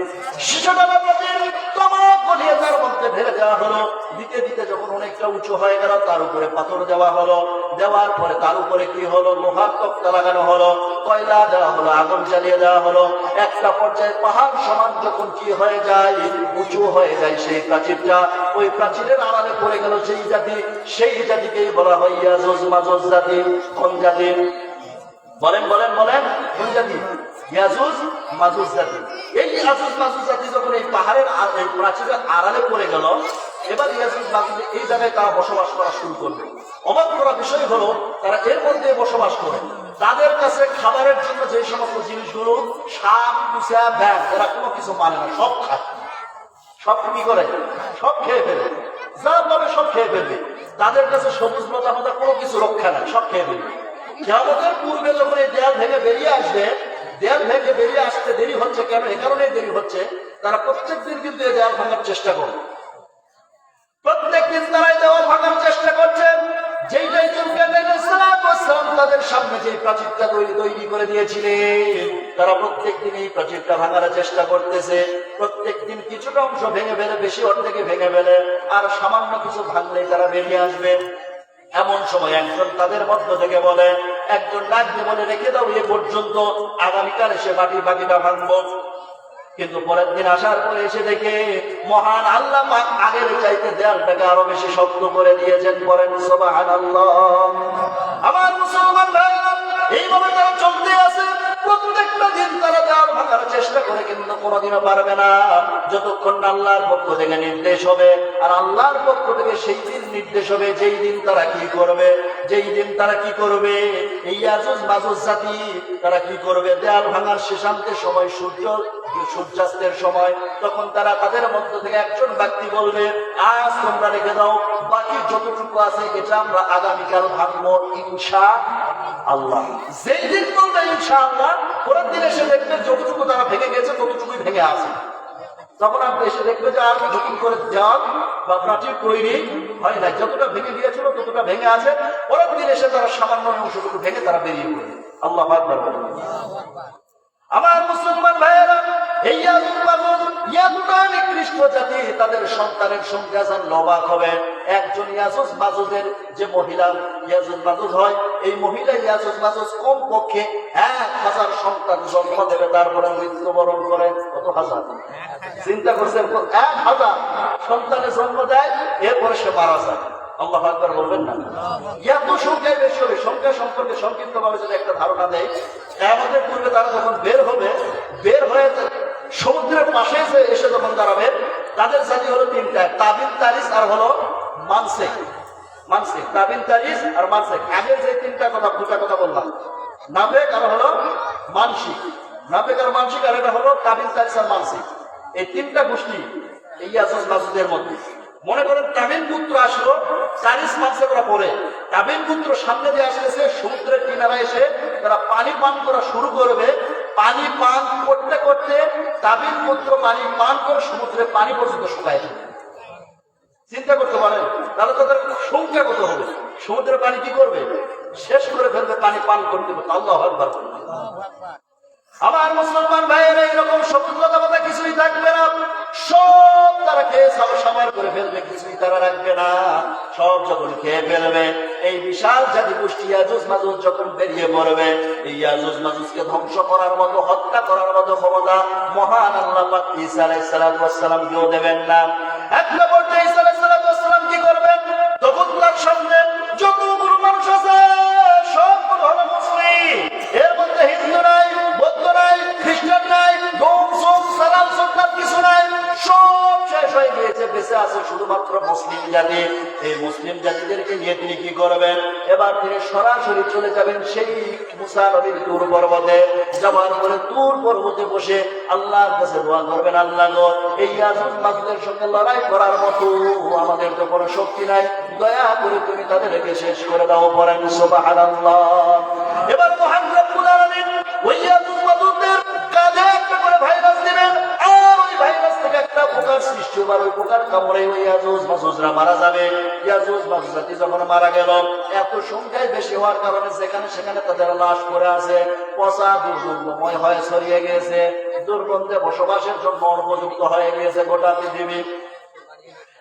সীসা ঢালা প্রাচীর। তামাক গলিয়ে তার মধ্যে ঢেলে দেওয়া হলো। দিতে দিতে যখন অনেকটা উঁচু হয়ে গেল, তার উপরে পাথর দেওয়া হলো। দেওয়ার পরে তার উপরে কি হলো? লোহার তক্তা লাগানো হলো, কয়লা দেওয়া হলো, আগুন জ্বালিয়ে দেওয়া হলো। একটা পর্যায়ে পাহাড় সমান যখন কি হয়ে যায়, উঁচু হয়ে যায় সেই প্রাচীরটা, ওই প্রাচীরের আড়ালে পড়ে গেল সেই জাতি। সেই জাতিকেই বলা হয় ইয়াজুজ মাজুজ জাতি। কোন জাতি? বলেন বলেন বলেন, কোন জাতি? ইয়াজুজ মাজুজ জাতি। এই ইয়াজুজ মাজুজ জাতি যখন এই পাহাড়ের প্রাচীরের আড়ালে পড়ে গেল, এবার ইয়াজুজ মাজুজ এই জায়গায় তারা বসবাস করা শুরু করবে। অবাক করা বিষয় হলো, তারা এর মধ্যে বসবাস করে। তাদের কাছে খাবারের জন্য যে সমস্ত জিনিসগুলো, সাপ, কুচা, ব্যাগ, এরা কোনো কিছু মানে না, সব খায়। সব কি করে? সব খেয়ে ফেলবে, যা পাবে সব খেয়ে ফেলবে। তাদের কাছে সবুজ লতা পাতা কোনো কিছু রক্ষা নাই, সব খেয়ে ফেলবে। কিয়ামতের পূর্বে যখন এই দেয়াল ভেঙে বেরিয়ে আসবে, দেয়াল ভেঙে বেরিয়ে আসতে দেরি হচ্ছে কেন? এ কারণেই দেরি হচ্ছে, তারা প্রত্যেকদিন কিন্তু এই দেয়াল ভাঙার চেষ্টা করবে। প্রত্যেকদিন তারা এই দেওয়াল ভাঙার চেষ্টা করছে। যেইটাই যুলকারনাইন আলাইহিস সালাম তাদের সামনে যে প্রাচীরটা তৈরি করে দিয়েছিলেন, তারা প্রত্যেকদিন এই প্রাচীরটা ভাঙার চেষ্টা করতেছে। প্রত্যেকদিন কিছুটা অংশ ভেঙে ফেলে, বেশি অর্ধেকে ভেঙে ফেলে, আর সামান্য কিছু ভাঙলেই তারা বেরিয়ে আসবে। এমন সময় একজন তাদের মধ্য থেকে বলে, একজন ডাক দিয়ে বলে, রেখে দাও এ পর্যন্ত, আগামীকাল এসে বাকিটা ভাঙবো। কিন্তু পরের দিন আসার পরে এসে দেখে মহান আল্লাহ পাক আগের চাইতে দেয়ালটাকে আরো বেশি শক্ত করে দিয়েছেন। বলেন সুবহানাল্লাহ। আমার মুসলমান ভাইরা, এইভাবে তারা চলতে আছে। প্রত্যেকটা দিন তারা দেওয়াল ভাঙার চেষ্টা করে, কিন্তু কোনোদিনও পারবে না যতক্ষণ না আল্লাহর পক্ষ থেকে নির্দেশ হবে। আর আল্লাহর পক্ষ থেকে সেই দিন নির্দেশ হবে যেই দিন তারা কি করবে, যেই দিন তারা কি করবে। এই ইয়াজুজ মাজুজ জাতি তারা কি করবে, দেয়াল ভাঙার শেষান্তের সময়, সূর্যাস্তের সময়, তখন তারা তাদের মধ্য থেকে একজন ব্যক্তি বলবে, আজ তোমরা রেখে দাও, বাকি যতটুকু আছে এটা আমরা আগামীকাল ভাঙবো ইনশাআল্লাহ। যেই দিন বলবে ইনশাআল্লাহ, পরের দিন এসে দেখবে যতটুকু তারা ভেঙে গেছে ততটুকুই ভেঙে আছে। তখন আপনি এসে দেখবে যে আর নতুন করে দেওয়াল বা প্রাচীর তৈরি হয় না, যতটা ভেঙে গিয়েছিল ততটা ভেঙে আছে। পরের দিন এসে তারা সামান্য অংশটুকু ভেঙে তারা বেরিয়ে পড়ে। আল্লাহু আকবার। আমার মুসলমান ভাইয়েরা, এই ইয়াজুজটা নিকৃষ্ট জাতি, তাদের সন্তানের সংখ্যা জানলে অবাক হবে। একজন ইয়াজুজ মাজুজের যে মহিলা ইয়াজুজ মাজুজ হয়, এই মহিলা ইয়াজুজ মাজুজ কম পক্ষে 1000 সন্তান জন্ম দেবে, তারপরে মৃত্যুবরণ করে। কত হাজার? চিন্তা করছেন, 1000 সন্তানের জন্ম দেয়, এরপরে সে মারা যায়। আল্লাহু আকবার বলবেন না? এত সংখ্যায় বেশি হবে। সংখ্যা সম্পর্কে সংক্ষিপ্ত ভাবে যদি একটা ধারণা দেয়, আমাদের পূর্বে তারা যখন বের হবে, বের হয়ে সমুদ্রের পাশে এসে যখন দাঁড়াবে, তাদের জাতি হলো তিনটা, তাবিন, তারিস আর হলো মানসিক। মানসিক, তাবিন, তারিস আর মানসিক। আগের যে দুটা কথা বললাম, নাফেক আর হলো মানসিক। নাফেক আর মানসিক, আর এটা হলো তাবিন, তারিস আর মানসিক। এই তিনটা গোষ্ঠী এই ইয়াজুজ মাজুজের মধ্যে। মনে করেন তাবিন পুত্র আসলো, তারিস মানসিক ওরা পরে। তাবিন পুত্র সামনে দিয়ে আসতেছে, সমুদ্রের কিনারা এসে তারা পানি পান করা শুরু করবে। পানি পান করতে করতে তাবিন পুত্র পানি পান করে সমুদ্রে পানি পর্যন্ত শুকায় যাবে। চিন্তা করতে পারেন তাহলে তাদের সংখ্যা কত হবে। সমুদ্রের পানি কি করবে, শেষ করে ফেলবে পানি পান করতে করতে। আল্লাহু আকবার। আমার মুসলমান ভাইয়েরা, এইরকম সফলতা কথা কিছুই থাকবে না। সব তারা খেয়ে সামার করে ফেলবে, কিছুই তারা রাখবে না। সব যখন খেয়ে ফেলবে, এই বিশাল জাতি গোষ্ঠী ইয়াজুজ মাজুজ যখন বেরিয়ে পড়বে, এই ইয়াজুজ মাজুজকে ধ্বংস করার মতো, হত্যা করার মতো ক্ষমতা মহান আল্লাহ পাক ঈসা আলাইহিস সালাম কেউ দেবেন না। একটা পর্যায়ে ঈসা আলাইহিস সালাম কি করবেন, তখন তার সামনে যতগুলো মানুষ আছে সব হলো মুসলিম। এর মধ্যে হিন্দু নাই, বৌদ্ধ নাই, খ্রিস্টান নাই, গম সোম সালাম সুন্নাত কিছু নাই, সব শেষ হয়ে গিয়েছে। বেঁচে আছে শুধুমাত্র মুসলিম জাতি। এই মুসলিম জাতিদেরকে নিয়ে তিনি কি করবেন, এবার তিনি সরাসরি চলে যাবেন সেই মুসা নবীর তুর পর্বতে। যাওয়ার পরে তুর পর্বতে বসে আল্লাহর কাছে দোয়া করবেন, আল্লাহ গো, এই ইয়াজুজ মাজুজের সঙ্গে লড়াই করার মতো আমাদের তো কোনো শক্তি নাই, দয়া করে তুমি তাদেরকে শেষ করে দাও। পড়েন সুবহানাল্লাহ। এবার মহান রব্বুল আলামিন ওই ইয়াজুজ মাজুজদের কাঁধে একটা করে ভাইরাস দিবেন, আর ওই ভাইরাস থেকে একটা পোকার সৃষ্টি হবে। ওই পোকার কামড়ে ওই ইয়াজুজ মাজুজরা মারা যাবে। ইয়াজুজ মাজুজ জাতি যখন মারা গেল, এত সংখ্যায় বেশি হওয়ার কারণে যেখানে সেখানে তাদের লাশ পড়ে আছে, পচা দুর্গন্ধময় হয়ে ছড়িয়ে গিয়েছে, দুর্গন্ধে বসবাসের জন্য অনুপযুক্ত হয়ে গিয়েছে গোটা পৃথিবী।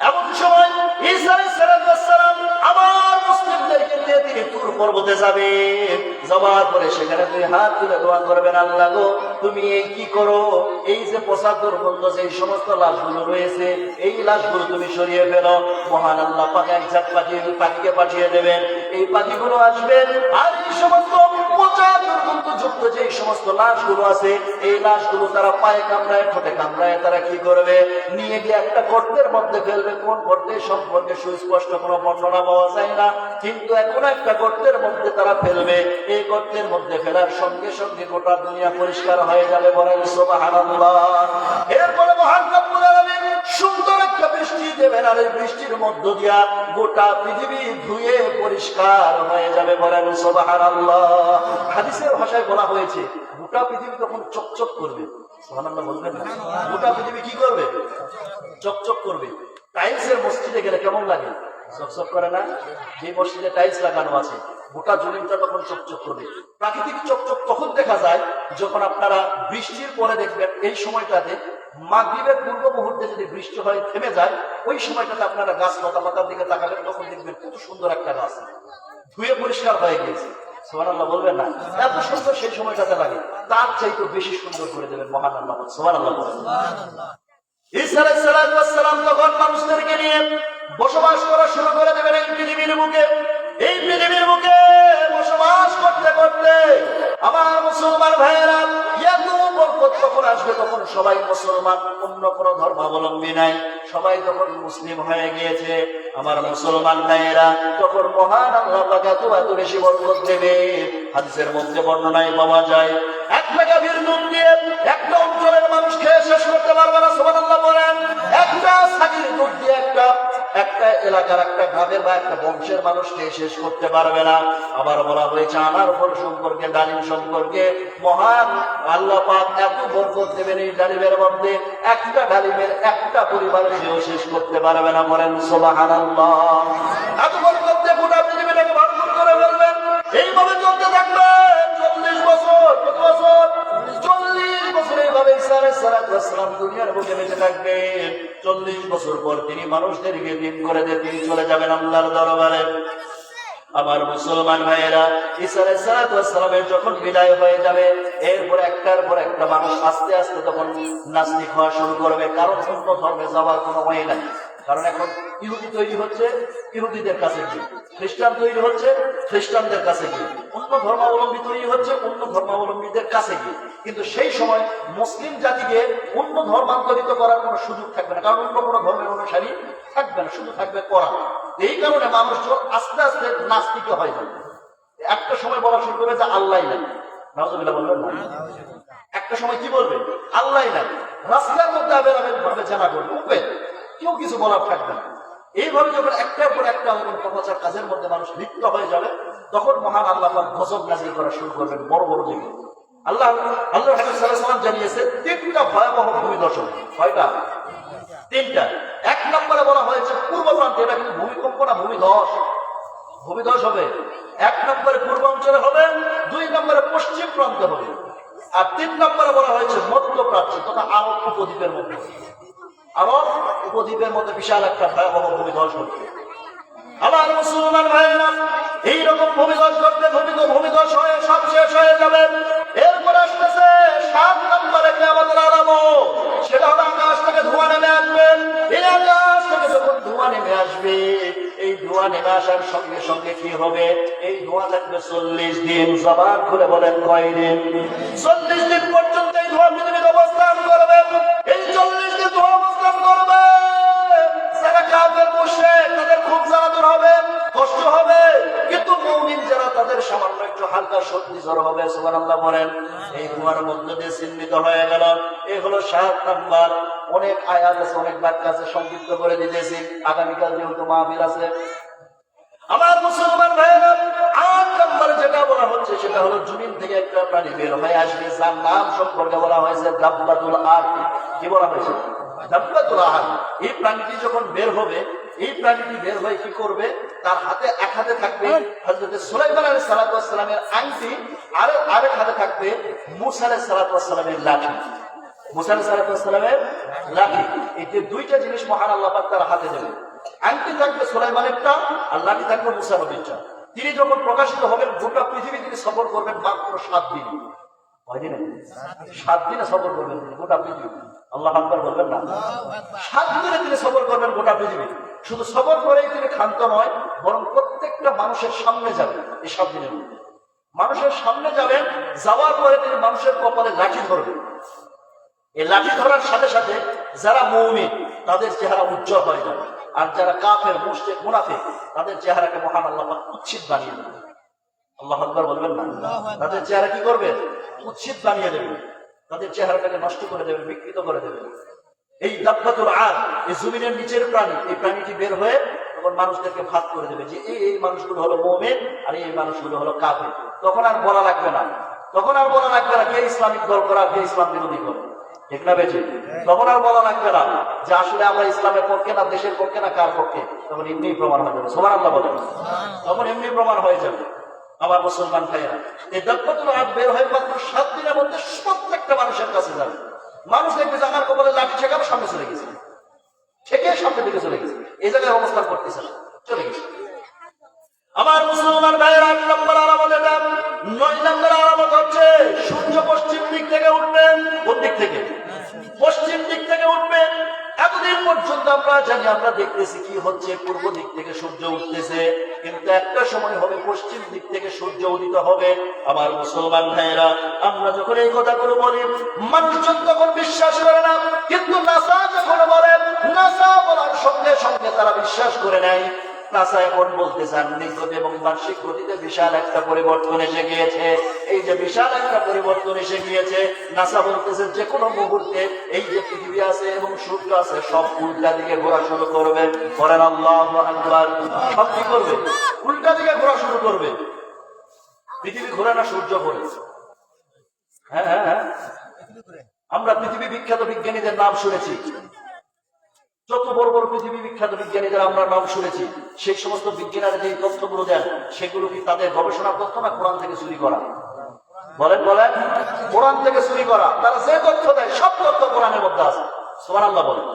এমন সময় ঈসা আলাইহিস সালাম আবার মুসলিমদেরকে নিয়ে তিনি তুর পর্বতে যাবেন। যাওয়ার পরে সেখানে দুই হাত তুলে দোয়া করবেন, আল্লাহ গো, তুমি এই কি করো, এই যে পচা দুর্গন্ধ যে সমস্ত লাশগুলো রয়েছে, এই লাশগুলো তুমি সরিয়ে ফেলো। মহান আল্লাহ পাক এক ঝাঁক পাখিকে পাঠিয়ে দেবেন। এই পাখিগুলো আসবেন, আর এই সমস্ত পচা দুর্গন্ধ যুক্ত যে সমস্ত লাশগুলো আছে, এই লাশগুলো তারা পায়ে কামড়ায়, ঠোঁটে কামড়ায়, তারা কি করবে, নিয়ে গিয়ে একটা গর্তের মধ্যে ফেলবে। কোন গর্তে সম্পর্কে সুস্পষ্ট কোনো বর্ণনা পাওয়া যায় না, কিন্তু এখন একটা গর্তের মধ্যে তারা ফেলবে। এই গর্তের মধ্যে ফেলার সঙ্গে সঙ্গে গোটা দুনিয়া পরিষ্কার হয়ে যাবে। বলেন সুবহানাল্লাহ। এরপরে মহান রব্বুল আলামিন সুন্দর একটা বৃষ্টি দেবেন, আর এই বৃষ্টির মধ্য দিয়া গোটা পৃথিবী ধুয়ে পরিষ্কার হয়ে যাবে। বলেন সুবহানাল্লাহ। হাদিসের ভাষায় বলা হয়েছে, গোটা পৃথিবী তখন চকচক করবে। সুবহানাল্লাহ বলবেন না? গোটা পৃথিবী কি করবে? চকচক করবে। টাইলসের মসজিদে গেলে কেমন লাগে? চকচক করে না? যে মসজিদে টাইলস লাগানো আছে, গোটা জমিনটা তখন চকচক করবে। প্রাকৃতিক চকচক তখন দেখা যায় যখন আপনারা বৃষ্টির পরে দেখবেন, এই সময়টাতে মাগরিবের পূর্ব মুহূর্তে যদি বৃষ্টি হয়, থেমে যায়, ওই সময়টাতে আপনারা গাছ লতা পাতার দিকে তাকাবেন, তখন দেখবেন কত সুন্দর একটা গাছ ধুয়ে পরিষ্কার হয়ে গিয়েছে। সুবহানাল্লাহ বলবেন না? এত সুন্দর সেই সময়টাতে লাগে, তার চাইতে বেশি সুন্দর করে দেবেন মহান আল্লাহ। সুবহানাল্লাহ বলেন। ঈসা আলাইহিস সালাম তখন মানুষদেরকে নিয়ে বসবাস করা শুরু করে দেবেন এই পৃথিবীর বুকে। এই পৃথিবীর বুকে বসবাস করতে করতে আমার মুসলমান ভাইয়েরা এত বরকত তখন আসবে, তখন সবাই মুসলমান, অন্য কোনো ধর্মাবলম্বী নাই, সবাই তখন মুসলিম হয়ে গিয়েছে। আমার মুসলমান ভাইয়েরা তখন মহান আল্লাহ পাক এত বেশি বরকত দেবে। হাদিসের মধ্যে বর্ণনায় পাওয়া যায় এক মেগাভির নুন দিয়ে একটা অঞ্চলের মানুষ খেয়ে শেষ করতে পারবে না। সুবহানাল্লাহ বলেন। একটা ছাগির দুধ দিয়ে একটা এলাকার, একটা গ্রামের বা একটা বংশের মানুষ খেয়ে শেষ করতে পারবে না। আবার বলা হয়েছে আনার ফল সম্পর্কে, ডালিম সম্পর্কে মহান আল্লাহ পাক এত বরকত দেবেন এই ডালিমের মধ্যে, একটা ডালিমের একটা পরিবার খেয়েও শেষ করতে পারবে না। বলেন সুবহানাল্লাহ। এত বরকত দিয়ে গোটা পৃথিবীটাকে ভরপুর করে ফেলবেন। এইভাবে চলতে থাকবে 40 বছর। কত বছর? 40 বছর এইভাবে ঈসা আলাইহিস সালাম দুনিয়ার বুকে বেঁচে থাকবেন। 40 বছর পর তিনি মানুষদেরকে দিন করে দিয়ে তিনি চলে যাবেন আল্লাহর দরবারে। আমার মুসলমান ভাইয়েরা ঈসা আলাইহিস সালামের যখন বিদায় হয়ে যাবে, এরপর একটার পর একটা মানুষ আস্তে আস্তে তখন নাস্তিক হওয়া শুরু করবে। কারণ অন্য ধর্মে যাওয়ার কোনো ওয়ে নাই। কারণ এখন ইহুদি তৈরি হচ্ছে ইহুদিদের কাছে গিয়ে, খ্রিস্টান তৈরি হচ্ছে খ্রিস্টানদের কাছে গিয়ে, অন্য ধর্মাবলম্বী তৈরি হচ্ছে অন্য ধর্মাবলম্বীদের কাছে গিয়ে। কিন্তু সেই সময় মুসলিম জাতিকে অন্য ধর্মান্তরিত করার কোনো সুযোগ থাকবে না, কারণ অন্য কোনো ধর্মের অনুসারী থাকবে না, শুধু থাকবে কোরআন। এই কারণে মানুষজন আস্তে আস্তে নাস্তিক হয়ে যাবে। একটা সময় বলা শুরু করবে যে আল্লাহ নাই। নাউজুবিল্লাহ বলবেন না? একটা সময় কি বলবে? আল্লাহ নাই। রাস্তার মধ্যে আবের ভাবে জানা করবে, উঠবে, কেউ কিছু বলার থাকবে না। এইভাবে যখন একটার পর একটা প্রচার কাজের মধ্যে মানুষ লিপ্ত হয়ে যাবে, তখন মহান আল্লাহ পাক গজব নাযিল করা শুরু করবেন বড় বড় জায়গায়। আল্লাহ হাবিব সাল্লাল্লাহু আলাইহি ওয়াসাল্লাম জানিয়েছে 3টা ভয়াবহ ভূমিধস। কয়টা? 3টা। এক নম্বরে বলা হয়েছে পূর্ব প্রান্তে, এটা কিন্তু ভূমিকম্প না, ভূমিধস। ভূমিধস হবে 1 নম্বরে পূর্বাঞ্চলে হবে, 2 নম্বরে পশ্চিম প্রান্তে হবে, আর 3 নম্বরে বলা হয়েছে মধ্যপ্রাচ্যে তথা আরব উপদ্বীপের মধ্যে। আরব উপদ্বীপের মধ্যে বিশাল একটা ভয়াবহ ভূমিধস হচ্ছে। আমার মুসলমান ভাইয়েরা এইরকম ভূমিধস করতে ভূমিধস হয়ে সব শেষ হয়ে যাবে। এরপর আসতেছে 7 নম্বরে কিয়ামতের আলামত। সেটা হলো আকাশ থেকে ধোঁয়া নেমে আসবে। এই আকাশ থেকে যখন ধোঁয়া নেমে আসবে, এই ধোঁয়া নেমে আসার সঙ্গে সঙ্গে কি হবে? এই ধোঁয়া থাকবে 40 দিন। জবান খুলে বলেন কয় দিন? 40 দিন পর্যন্ত এই ধোঁয়া পৃথিবীতে অবস্থান করবে। এই 40 দিন ধোঁয়া অবস্থান করবে। যারা কাফের মুশরিক তাদের খুব জ্বালাতন হবে, কষ্ট হবে, কিন্তু মুমিন যারা তাদের সামান্য একটু হালকা সর্দি জ্বর হবে। সুবহানাল্লাহ বলেন। এই ধোঁয়ার মধ্যে দিয়ে চিহ্নিত হয়ে গেল। এই হলো 7 নাম্বার। অনেক আয়াত আছে, অনেক বাক্য আছে, সংক্ষিপ্ত করে দিতেছি, আগামীকাল যেহেতু মাহফিল আছে। আমার মুসলমান ভাইয়েরা 8 নম্বরে যেটা বলা হচ্ছে সেটা হলো জমিন থেকে একটা প্রাণী বের হয়ে আসবে, যার নাম সম্পর্কে বলা হয়েছে দাব্বাতুল আরদ। কি বলা হয়েছে? দাব্বাতুল আরদ। এই প্রাণীটি যখন বের হবে, এই প্রাণীটি বের হয়ে কি করবে? তার হাতে এক হাতে থাকবে হযরত সুলাইমান আলাইহিস সালাতু ওয়াস সালামের আংটি, আর আরেক হাতে থাকবে মূসা আলাইহিস সালাতু ওয়াস সালামের লাঠি। মূসা আলাইহিস সালাতু ওয়াস সালামের লাঠি, এই যে দুইটা জিনিস মহান আল্লাহ পাক তার হাতে দেবেন। আংটি থাকবে সুলাইমানেরটা, আর লাঠি থাকবে মূসা নবীরটা। তিনি যখন প্রকাশিত হবেন, গোটা পৃথিবী তিনি সফর করবেন মাত্র 7 দিন। কয় দিনে? 7 দিনে সফর করবেন তিনি গোটা পৃথিবী। আল্লাহু আকবার বলবেন না? 7 দিনে তিনি সফর করবেন গোটা পৃথিবী। শুধু সফর করেই তিনি ক্ষান্ত নয়, বরং প্রত্যেকটা মানুষের সামনে যাবেন। এই 7 দিনের মধ্যে মানুষের সামনে যাবেন, যাওয়ার পরে তিনি মানুষের কপালে লাঠি ধরবেন। এই লাঠি ধরার সাথে সাথে যারা মুমিন তাদের চেহারা উজ্জ্বল হয়ে যাবে, আর যারা কাফের মুশরিক মুনাফিক তাদের চেহারাকে মহান আল্লাহ পাক কুৎসিত বানিয়ে দেবেন। আল্লাহু আকবার বলবেন না? তাদের চেহারা কি করবে? কুৎসিত বানিয়ে দেবেন, তাদের চেহারাটাকে নষ্ট করে দেবেন, বিকৃত করে দেবেন। এই দাব্বাতুল আরদ, এই জমিনের নিচের প্রাণী, এই প্রাণীটি বের হয়ে তখন মানুষদেরকে ভাগ করে দেবে যে এই মানুষগুলো হলো মুমিন আর এই মানুষগুলো হলো কাফের। তখন আর বলা লাগবে না, কে ইসলামিক দল করা, কে ইসলাম বিরোধী করে, ঠিক না বেঁচে? তখন আর বলা লাগবে না যে আসলে আমরা ইসলামের পক্ষে না, দেশের পক্ষে না, কার পক্ষে। তখন এমনি প্রমাণ হয়ে যাবে। সুবহানাল্লাহ বলেন। তখন এমনি প্রমাণ হয়ে যাবে। আমার মুসলমান ভাইয়েরা, এই দাব্বাতুল আরদ বের হয়ে মাত্র 7 দিনের মধ্যে প্রত্যেকটা মানুষের কাছে যাবে। মানুষ দেখবে যে আমার কপালে লাঠি ঠেকাবে, সামনে চলে গেছে, ঠেকে সামনে দিকে চলে গেছে, এই জায়গায় অবস্থান করতেছে না, চলে গেছে। আমার মুসলমান ভাইয়েরা 8 নম্বর আলামত এটা। উঠবেন। কোন দিক থেকে? পশ্চিম দিক থেকে উঠবেন। এতদিন পর্যন্ত আমরা জানি, আমরা দেখতেছি কি হচ্ছে, পূর্ব দিক থেকে সূর্য উঠতেছে, কিন্তু একটা সময় হবে পশ্চিম দিক থেকে সূর্য উদিত হবে। আমার মুসলমান ভাইয়েরা, আমরা যখন এই কথাগুলো বলি মানুষজন তখন বিশ্বাস করে না, কিন্তু নাসা যখন বলে, নাসা বলার সঙ্গে সঙ্গে তারা বিশ্বাস করে নেয়। নাসা এখন বলতেছেন নিকট এবং বার্ষিক গতিতে বিশাল একটা পরিবর্তন এসে গিয়েছে। এই যে বিশাল একটা পরিবর্তন এসে গিয়েছে, নাসা বলতেছে যে কোনো মুহূর্তে এই যে পৃথিবী আছে এবং সূর্য আছে সব উল্টা দিকে ঘোরা শুরু করবে। করেন আল্লাহু আকবার। সব কি করবে? উল্টা দিকে ঘোরা শুরু করবে। পৃথিবী ঘোরে না, সূর্য ঘোরে। হ্যাঁ হ্যাঁ হ্যাঁ, আমরা পৃথিবী বিখ্যাত বিজ্ঞানীদের নাম শুনেছি। যত বড় বড় পৃথিবী বিখ্যাত বিজ্ঞানীদের আমরা নাম শুনেছি, সেই সমস্ত বিজ্ঞানীরা যে তথ্যগুলো দেন সেগুলো কি তাদের গবেষণার তথ্য না কোরআন থেকে চুরি করা? বলেন বলেন, কোরআন থেকে চুরি করা। তারা যে তথ্য দেয় সব তথ্য কোরআনের মধ্যে আছে। সুবহানাল্লাহ বলেন।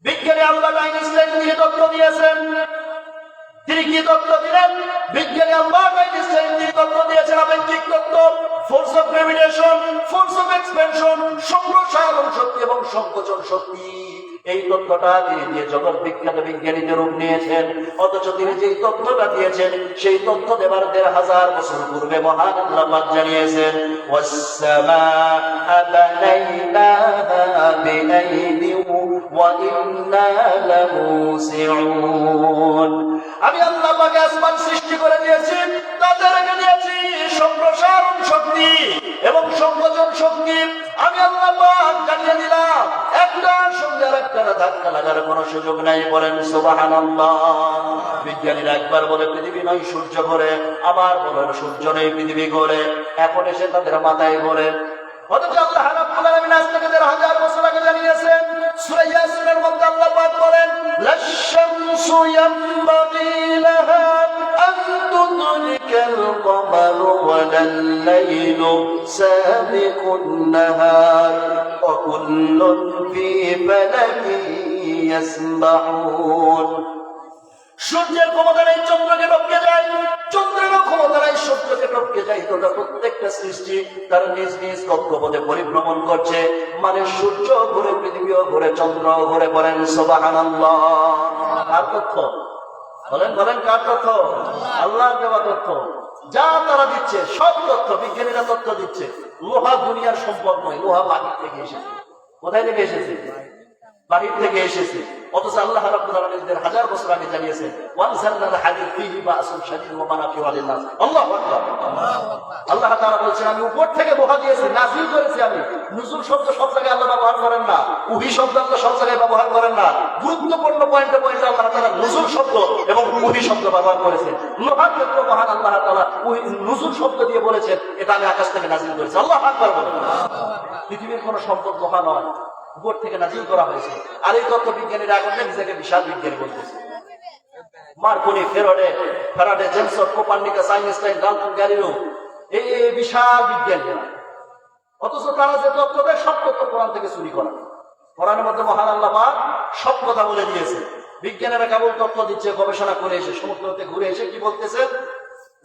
বিজ্ঞানী আলবার্ট আইনস্টাইন যে তথ্য দিয়েছেন, তিনি কি তথ্য দিলেন? বিজ্ঞানী আলবার্ট আইনস্টাইন যে তথ্য দিয়েছেন আপেক্ষিক তত্ত্ব, force of gravitation, force of expansion, সম্প্রসারণ শক্তি এবং সংকোচন শক্তি, এই তথ্যটা তিনি দিয়ে জগৎ বিখ্যাত বিজ্ঞানীদের রূপ নিয়েছেন। অথচ তিনি যেই তথ্যটা দিয়েছেন সেই তথ্য দেবার ১৫০০ বছর পূর্বে মহান আল্লাহ পাক জানিয়েছেন, ওয়াস-সামাআ বানাইনাহা বিআইদিন ওয়া ইন্না লামুসিউন। আমি আল্লাহ পাক আসমান সৃষ্টি করে দিয়েছি, তাতে রেখে দিয়েছি সম্প্রসারণ শক্তি এবং সংকোচন শক্তি। আমি আল্লাহ পাক জানিয়ে দিলাম, একটার সঙ্গে আরেকটার ধাক্কা লাগার কোনো সুযোগ নাই। বলেন সুবহানাল্লাহ। বিজ্ঞানীরা একবার বলে পৃথিবী নয় সূর্য ঘোরে, আবার বলেন সূর্য নেই পৃথিবী ঘোরে। এখন এসে তাদের মাথায় ঘোরে। অথচ আল্লাহ রাব্বুল আলামিন আজ থেকে ১৫০০ বছর আগে জানিয়েছেন। সূরা ইয়াসিনের মধ্যে আল্লাহ পাক বলেন, লাশ-শামসু ইয়ানবাগি লাহা আন তুদরিকাল কমার ওয়ালাল-লাইলু সাবিকুন নাহার ওয়া কুল্লুন ফি ফালাকিন ইয়াসবাহুন। সূর্যের ক্ষমতা নেই চন্দ্রকে টপকে যায়, চন্দ্রেরও ক্ষমতা নাই সূর্যকে টপকে যায়। তোটা প্রত্যেকটা সৃষ্টি তার নিজ নিজ কক্ষপথে পরিভ্রমণ করছে। মানে সূর্য ঘুরে, পৃথিবীও ঘুরে, চন্দ্র ঘুরে। বলেন সুবহানাল্লাহ। কার তথ্য? বলেন বলেন, কার তথ্য? আল্লাহর দেওয়া তথ্য। যা তারা দিচ্ছে সব তথ্য, বিজ্ঞানীরা তথ্য দিচ্ছে। লোহা দুনিয়ার সম্পদ নয়, লোহা বাহির থেকে এসেছে। কোথায় থেকে এসেছে? বাহির থেকে এসেছে। অথচ আল্লাহ রাব্বুল আলামিন ১৫০০ বছর আগে জানিয়েছেন, ওয়ানজালনাল হাদীদ ফীহি বা'সুন শাদীদ ওয়া মানাফিউ লিন-নাস। আল্লাহু আকবার। আল্লাহ তাআলা বলেছেন, আমি উপর থেকে লোহা দিয়েছি, নাযিল করেছি আমি। নুজুল শব্দ সব জায়গায় আল্লাহ ব্যবহার করেন না, উহি শব্দ আল্লাহ সব জায়গায় ব্যবহার করেন না। গুরুত্বপূর্ণ পয়েন্টে পয়েন্টে আল্লাহ তাআলা নুজুল শব্দ এবং উহি শব্দ ব্যবহার করেছেন। লোহার ক্ষেত্রে মহান আল্লাহ তাআলা নুজুল শব্দ দিয়ে বলেছেন, এটা আমি আকাশ থেকে নাযিল করেছি। আল্লাহু আকবার বলেন। পৃথিবীর কোন সম্পদ লোহা নয়, উপর থেকে নাযিল করা হয়েছে। আর এই তত্ত্ব বিজ্ঞানীরা এখন নিজেকে বিশাল বিজ্ঞানী বলতেছে। Marconi, Faraday, James, Copernicus, Einstein, Dalton, Galileo, এই বিশাল বিজ্ঞানীরা। অথচ তারা যে তত্ত্ব দেয় সব তথ্য কোরআন থেকে চুরি করা। কোরআনের মধ্যে মহান আল্লাহ পাক সব কথা বলে দিয়েছে। বিজ্ঞানীরা কেবল তথ্য দিচ্ছে, গবেষণা করে এসে সমুদ্রতে ঘুরে এসে কি বলতেছে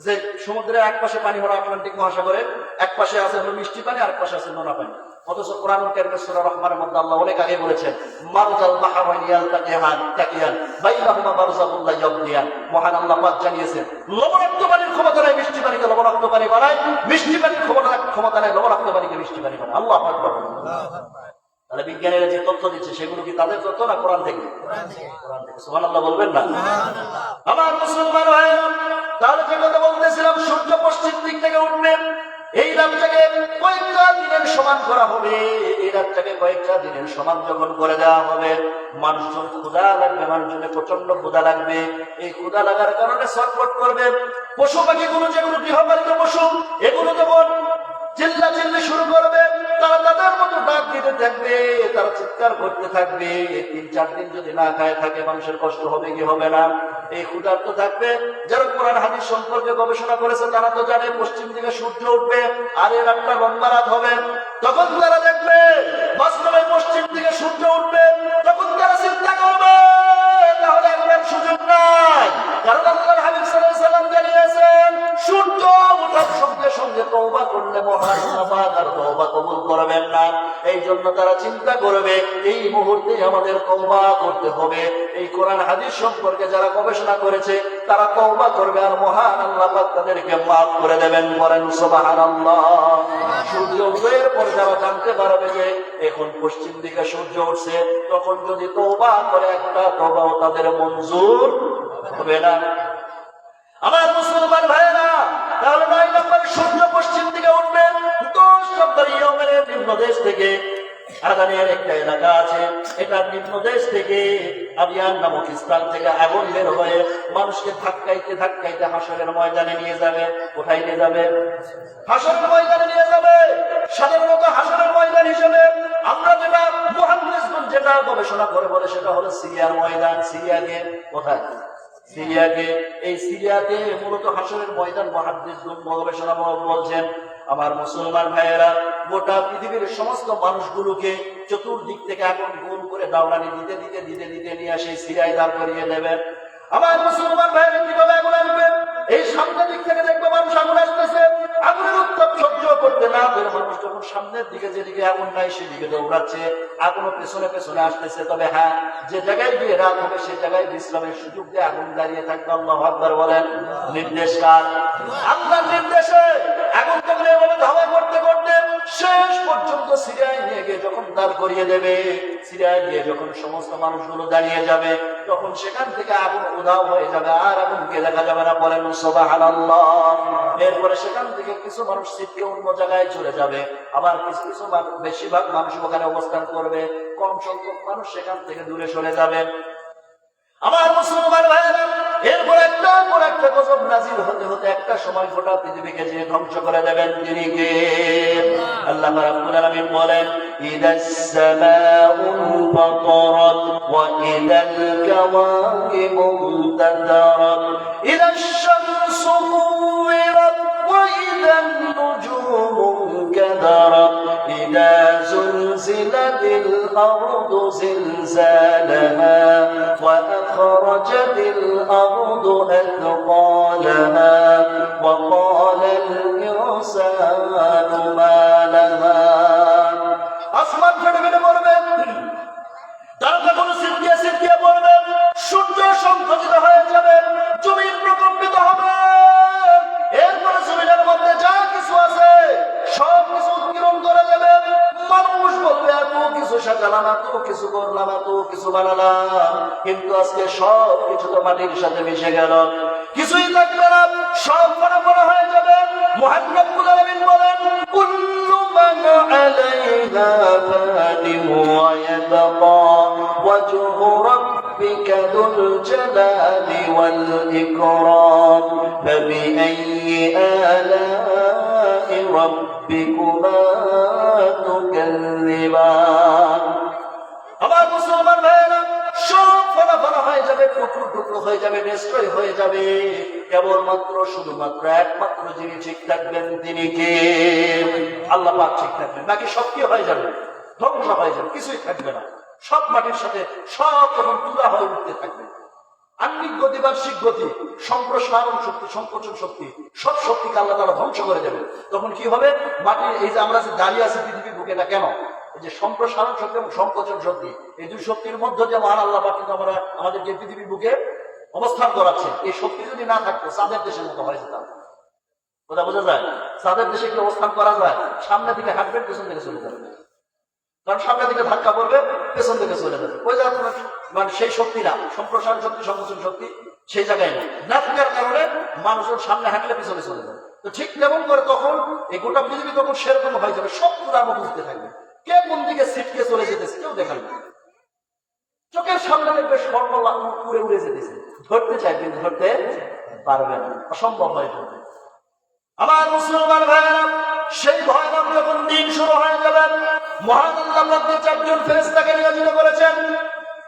যে সমুদ্রের এক পাশে পানি হলো আটলান্টিক মহাসাগরে, এক পাশে আছে হলো মিষ্টি পানি, আর এক পাশে আছে নোনা পানি। অথচ কোরআনুল কারীমের সূরা রহমানের মধ্যে আল্লাহ অনেক আগে বলেছেন, মারজাল বাহরাইনি ইয়ালতাকিয়ান বাইনাহুমা বারযাখুন লা ইয়াবগিয়ান। মহান আল্লাহ পাক জানিয়েছেন, লবণাক্ত পানির ক্ষমতা নাই মিষ্টি পানিকে লবণাক্ত পানি বানায়, মিষ্টি পানির ক্ষমতা নাই লবণাক্ত পানিকে মিষ্টি পানি বানায়। আল্লাহু আকবার। তাহলে বিজ্ঞানীরা যে তথ্য দিচ্ছে সেগুলো কি তাদের তথ্য না কোরআন থেকে? কোরআন থেকে। সুবহানাল্লাহ বলবেন না? আমার মুসলমান ভাইরা, তাহলে যে কথা বলতেছিলাম, সূর্য পশ্চিম দিক থেকে উঠবে। এই রাতটাকে কয়েকটা দিনের সমান করা হবে। এই রাতটাকে কয়েকটা দিনের সমান যখন করে দেওয়া হবে, মানুষজন ক্ষুধা লাগবে, মানুষজনের প্রচন্ড ক্ষুধা লাগবে। এই ক্ষুধা লাগার কারণে ছটফট করবে। পশু পাখিগুলো, যেগুলো গৃহপালিত পশু, এগুলো তখন চিল্লাচিল্লি শুরু করবে। তারা তাদের মতো ডাক দিতে থাকবে, তারা চিৎকার করতে থাকবে। ৩-৪ দিন যদি না খায় থাকে, মানুষের কষ্ট হবে কি হবে না? এই ক্ষুধার্ত থাকবে। যারা কোরআন হাদিস সম্পর্কে গবেষণা করেছে তারা তো জানে পশ্চিম দিকে সূর্য উঠবে আর এর একটা লম্বা রাত হবে। তখন তারা দেখবে বাস্তবে পশ্চিম দিকে সূর্য উঠবে। তখন তারা চিন্তা করবে, তাহলে একবার সুযোগ নাই। কারণ আল্লাহর হাবিব সাল্লাল্লাহু আলাইহি ওয়াসাল্লাম জানিয়েছেন, সূর্য ওঠার সঙ্গে সঙ্গে তওবা করলে মহান আল্লাহ পাক আর তওবা কবুল করবেন না। এই জন্য তারা চিন্তা করবে এই মুহূর্তে আমাদের তওবা করতে হবে। এই কোরআন হাদিস সম্পর্কে যারা গবেষণা করেছে তারা তওবা করবে আর মহান আল্লাহ পাক তাদেরকে মাফ করে দেবেন। বলেন সুবহানাল্লাহ। সূর্য উদয়ের পর যারা জানতে পারবে যে এখন পশ্চিম দিকে সূর্য উঠছে, তখন যদি তওবা করে একটা তওবাও তাদের মঞ্জুর হবে না। আমার মুসলমান ভাইয়েরা, তাহলে 9 নম্বর সূর্য পশ্চিম দিকে উঠবে। 10 নম্বর ইয়েমেনের নিম্ন দেশ থেকে আদানের একটা এলাকা আছে, এটা নিম্ন দেশ থেকে আবিয়ান নামক স্থান থেকে আগুন বের হয়ে মানুষকে ধাক্কাইতে ধাক্কাইতে হাসরের ময়দানে নিয়ে যাবে। কোথায় নিয়ে যাবে? হাসরের ময়দানে নিয়ে যাবে। সাধারণত হাসরের ময়দান হিসেবে আমরা যেটা মুহাদ্দিসগণ যেটা গবেষণা করে বলে সেটা হলো সিরিয়ার ময়দান। সিরিয়াকে কোথায়? সিরিয়াকে। এই সিরিয়াতে মূলত হাসরের ময়দান মুহাদ্দিসগণ গবেষণা বলছেন। আমার মুসলমান ভাইয়েরা, গোটা পৃথিবীর সমস্ত মানুষগুলোকে চতুর্দিক থেকে আগুন গোল করে দাওরানি দিতে দিতে দিতে দিতে নিয়ে আসে সিরিয়ায় দাঁড় করিয়ে দেবেন। আমার মুসলমান ভাইয়েরা কিভাবে আগুন আসবে? এই সামনের দিক থেকে দেখবে মানুষ আগুন আসতেছে, আগুনের উত্তাপ সহ্য করতে না পেরে মানুষ যখন সামনের দিকে যেদিকে আগুন নাই সেদিকে দৌড়াচ্ছে, আগুনও পেছনে পেছনে আসতেছে। তবে হ্যাঁ, যে জায়গায় গিয়ে রাত হবে সেই জায়গায় বিশ্রামের সুযোগ দিয়ে আগুন দাঁড়িয়ে থাকবে। আল্লাহু আকবার বলেন। নির্দেশ কার? আল্লাহর নির্দেশে আগুন তখন এভাবে ধাওয়া করতে করতে শেষ পর্যন্ত সিরিয়ায় নিয়ে গিয়ে যখন দাঁড় করিয়ে দেবে, সিরিয়ায় গিয়ে যখন সমস্ত মানুষগুলো দাঁড়িয়ে যাবে, তখন সেখান থেকে আগুন উধাও হয়ে যাবে, আর আগুনকে দেখা যাবে না। বলেন সুবহানাল্লাহ। এরপরে সেখান থেকে কিছু মানুষ ছিটকে অন্য জায়গায় চলে যাবে, আবার কিছু কিছু বেশিরভাগ মানুষ ওখানে অবস্থান করবে, কম সংখ্যক মানুষ সেখান থেকে দূরে সরে যাবে। আমার মুসলমান ভাইয়েরা, এরপর একটা পর একটা গজব নাজিল হতে হতে একটা সময় গোটা পৃথিবীকে যে ধ্বংস করে দেবেন তিনি কে? আল্লাহ রাব্বুল আলামিন বলেন, ইদাস সামাউল ফাতারাত ওয়া ইদাল কাওয়াকিবু ইনতাদারাত ইদাশ শামসু কুওিরাত ওয়া ইদান নুজুমু কাদারাত ইদা যুলজিলাতিল আরদু জিলজালাহা ওয়া আখরাজাতিল আরদু আথqালাহা ওয়া ক্বালাল ইনসানু মা লাহা। আসমান ফেটে ফেটে পড়বে, তারকাগুলো ছিটকে ছিটকে পড়বে, সূর্য সংকুচিত হয়ে যাবে, জমিন প্রকম্পিত হবে। এরপরে জমিনের মধ্যে যা কিছু আছে সব কিছু উৎকিরণ করে দেবে। মানুষ বলবে এত কিছু সাজালাম, এত কিছু করলাম, এত কিছু বানালাম, কিন্তু আজকে সব কিছু তো মাটির সাথে মিশে গেল, কিছুই থাকবে না, সব ফানা ফানা হয়ে যাবে। মুহাম্মদ রাব্বুল আলামিন বলেন, কুল্লু মান আলাইহা ফানিন ওয়া ইয়াবকা ওয়াজহু রাব্বিকা যুল জালালি ওয়াল ইকরাম ফাবিআইয়ি আলা'i রাব্বিকুমা তুকাল্লিবান। আমার মুসলমান ভাইয়েরা, সব ফানা ফানা হয়ে যাবে, টুকরো টুকরো হয়ে যাবে, নিশ্চয় হয়ে যাবে। কেবলমাত্র শুধুমাত্র একমাত্র যিনি ঠিক থাকবেন তিনি কে? আল্লাহ পাক ঠিক থাকবেন, বাকি সব কি হয়ে যাবে? ধ্বংস হয়ে যাবে, কিছুই থাকবে না। সব মাটির সাথে সব তখন তুলা হয়ে উঠতে থাকবে। আন্নিক গতি, বার্ষিক গতি, সম্প্রসারণ শক্তি, সংকোচন শক্তি, সব শক্তিকে আল্লাহ তাআলা ধ্বংস করে দেবে। তখন কি হবে? মাটির এই যে আমরা যে দাঁড়িয়ে আছি পৃথিবীর বুকে, এটা কেন? এই যে সম্প্রসারণ শক্তি এবং সংকোচন শক্তি, এই দুই শক্তির মধ্যে যে মহান আল্লাহ পাক কিন্তু আমাদেরকে পৃথিবীর বুকে অবস্থান করাচ্ছে। এই শক্তি যদি না থাকতো চাঁদের দেশের মতো হয়ে যেতাম। কথা বোঝা যায়? চাঁদের দেশে কি অবস্থান করা যায়? সামনে দিকে হাঁটবেন, পেছন দিকে চলে যাবে, কারণ সামনে দিকে ধাক্কা পড়বে, পেছন দিকে চলে যাবে। ওই জায়গা মানে সেই শক্তি না, সম্প্রসারণ শক্তি, সংকোচন শক্তি সেই জায়গায় নেই, না থাকার কারণে মানুষের সামনে হাঁটলে পিছনে চলে যাবে। তো ঠিক তেমন করে তখন এই গোটা পৃথিবী তখন সেরকম হয়ে যাবে, সব পুরার মতো উঠতে থাকবে, কে কোন দিকে ছিটকে চলে যেতেছে কেউ দেখাবে না। চোখের সামনে দেখবে স্বর্ণ উড়ে উড়ে যেতেছে, ধরতে চাই কিন্তু ধরতে পারবে না, অসম্ভব হয়ে যাবে। আমার মুসলমান ভাইয়েরা, সেই ভয়ানক যখন দিন শুরু হয়ে যাবে, মহান আল্লাহ মধ্যে 4 জন ফেরেশতাকে নিয়োজিত করেছেন,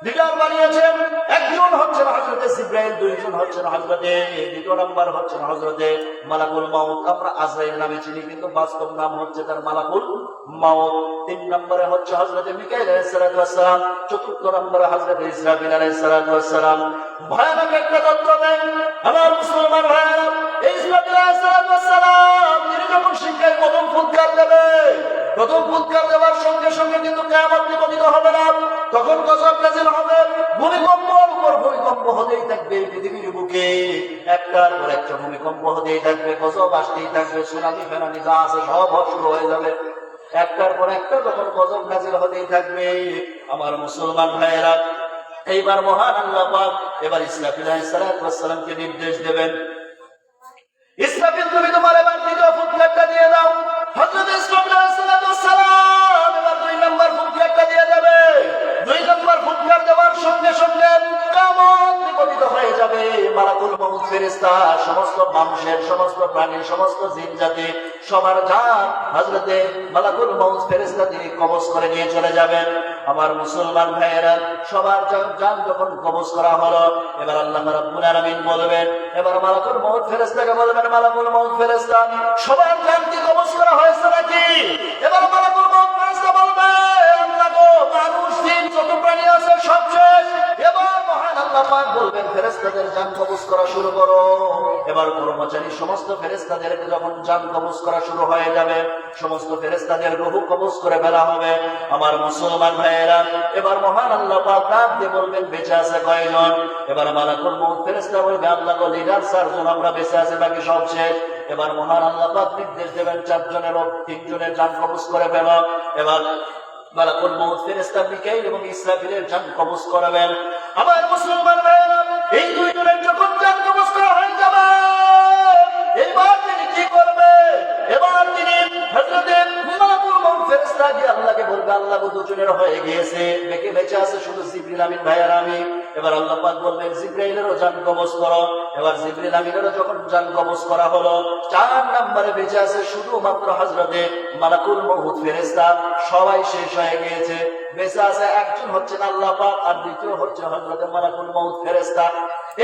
লিডার বানিয়েছেন। একজন হচ্ছেন হযরতে জিবরাইল, 2 জন হচ্ছেন হযরতে, 2 নম্বর হচ্ছেন হযরতে মালাকুল মাউত। আমরা আজরাইল নামে চিনি, কিন্তু বাস্তব নাম হচ্ছে তার মালাকুল মাউত। 3 নম্বরে হচ্ছে হযরতে মিকাইল আলাইহিস সালাতু ওয়াস সালাম, 4 নম্বরে হযরতে ইসরাফিল আলাইহিস সালাতু ওয়াস সালাম। ভয়ানক একটা যন্ত্র দেন আমার মুসলমান ভাইয়েরা। ইসরাফিল আলাইহিস সালাতু ওয়াস সালাম তিনি যখন সিংহের কদম হতেই থাকবে পৃথিবীর বুকে, একটার পর একটা ভূমিকম্প হতেই থাকবে, গজব আসতেই থাকবে, সুনামি ফেনানি যা আছে সব শুরু হয়ে যাবে। একটার পর একটা যখন গজব নাজিল হতেই থাকবে, আমার মুসলমান ভাইয়েরা, এইবার মহান আল্লাহ পাক এবার ইসরাফিল আলাইহিস সালামকে নির্দেশ দেবেন, ইসরাফিল তুমি তোমার এবার দ্বিতীয় ফুৎকারটা দিয়ে দাও। হযরত ইসরাফিল আলাইহিস সালাম এবার 2 নম্বর ফুৎকারটা দিয়ে দেবে। 2 নম্বর ফুৎকার দেওয়ার সঙ্গে সঙ্গে কিয়ামত নিকটিত হয়ে যাবে। মালাকুল মউত ফেরেশতা সমস্ত মানুষের, সমস্ত প্রাণীর, সমস্ত জিন জাতি সবার জান হযরতে মালাকুল মউত ফেরেশতা তিনি কবজ করে নিয়ে চলে যাবেন। আমার মুসলমান ভাইয়েরা, সবার জান যখন কবজ করা হলো, এবার আল্লাহ রাব্বুল আলামিন বলবেন, এবার মালাকুল মউত ফেরেশতাকে বলবেন, মালাকুল মউত ফেরেশতা সবার জান কি কবজ করা হয়েছে নাকি? এবার মালাকুল মউত ফেরেশতা বলবে, আল্লাহ গো, মানুষ জিন যত প্রাণী আছে সব শেষ। এবার মহান আল্লাহ পাক বলবেন, ফেরেশতাদের জান কবজ করা শুরু করো। এবার কর্মচারী সমস্ত ফেরেশতাদের যখন জান কবজ করা শুরু হয়ে যাবে, সমস্ত ফেরেশতাদের রূহ কবজ করে ফেলা হবে। আমার মুসলমান ভাইয়েরা, এবার মহান আল্লাহ পাক ডাক দিয়ে বলবেন, বেঁচে আছে কয়জন? এবার মালাকুল মউত ফেরেশতা বলবে, আল্লাহ গো, লিডার 4 জন আমরা বেঁচে আছে, বাকি সব শেষ। এবার মহান আল্লাহ পাক নির্দেশ দেবেন, 4 জনেরও 3 জনের জান কবজ করে ফেলো। এবার মালাকুল মউত ফেরেশতা মিকাইল এবং ইসরাফিলের জান কবজ করাবেন। আমার মুসলমান ভাইয়েরা, এই 2 জনের যখন জান কবজ করা হয়ে যাবে, এবার তিনি কি করবে? এবার তিনি হযরতে মালাকুল মউত ফেরেশতা গিয়ে আল্লাহকে বলবে, আল্লাহ গো, 2 জনের হয়ে গিয়েছে, বেঁচে আছে শুধু জিবরিল আমিন ভাইয়ের আমি। এবার আল্লাহ পাক বলবেন, জিবরাইলেরও জান কবজ করো। এবার জিবরিল আমিনেরও যখন জান কবজ করা হলো, 4 নম্বরে বেঁচে আছে শুধুমাত্র হযরতে মালাকুল মউত ফেরেশতা। সবাই শেষ হয়ে গিয়েছে, বেঁচে আছে একজন হচ্ছেন আল্লাহ পাক, আর দ্বিতীয় হচ্ছে হযরতে মালাকুল মউত ফেরেশতা।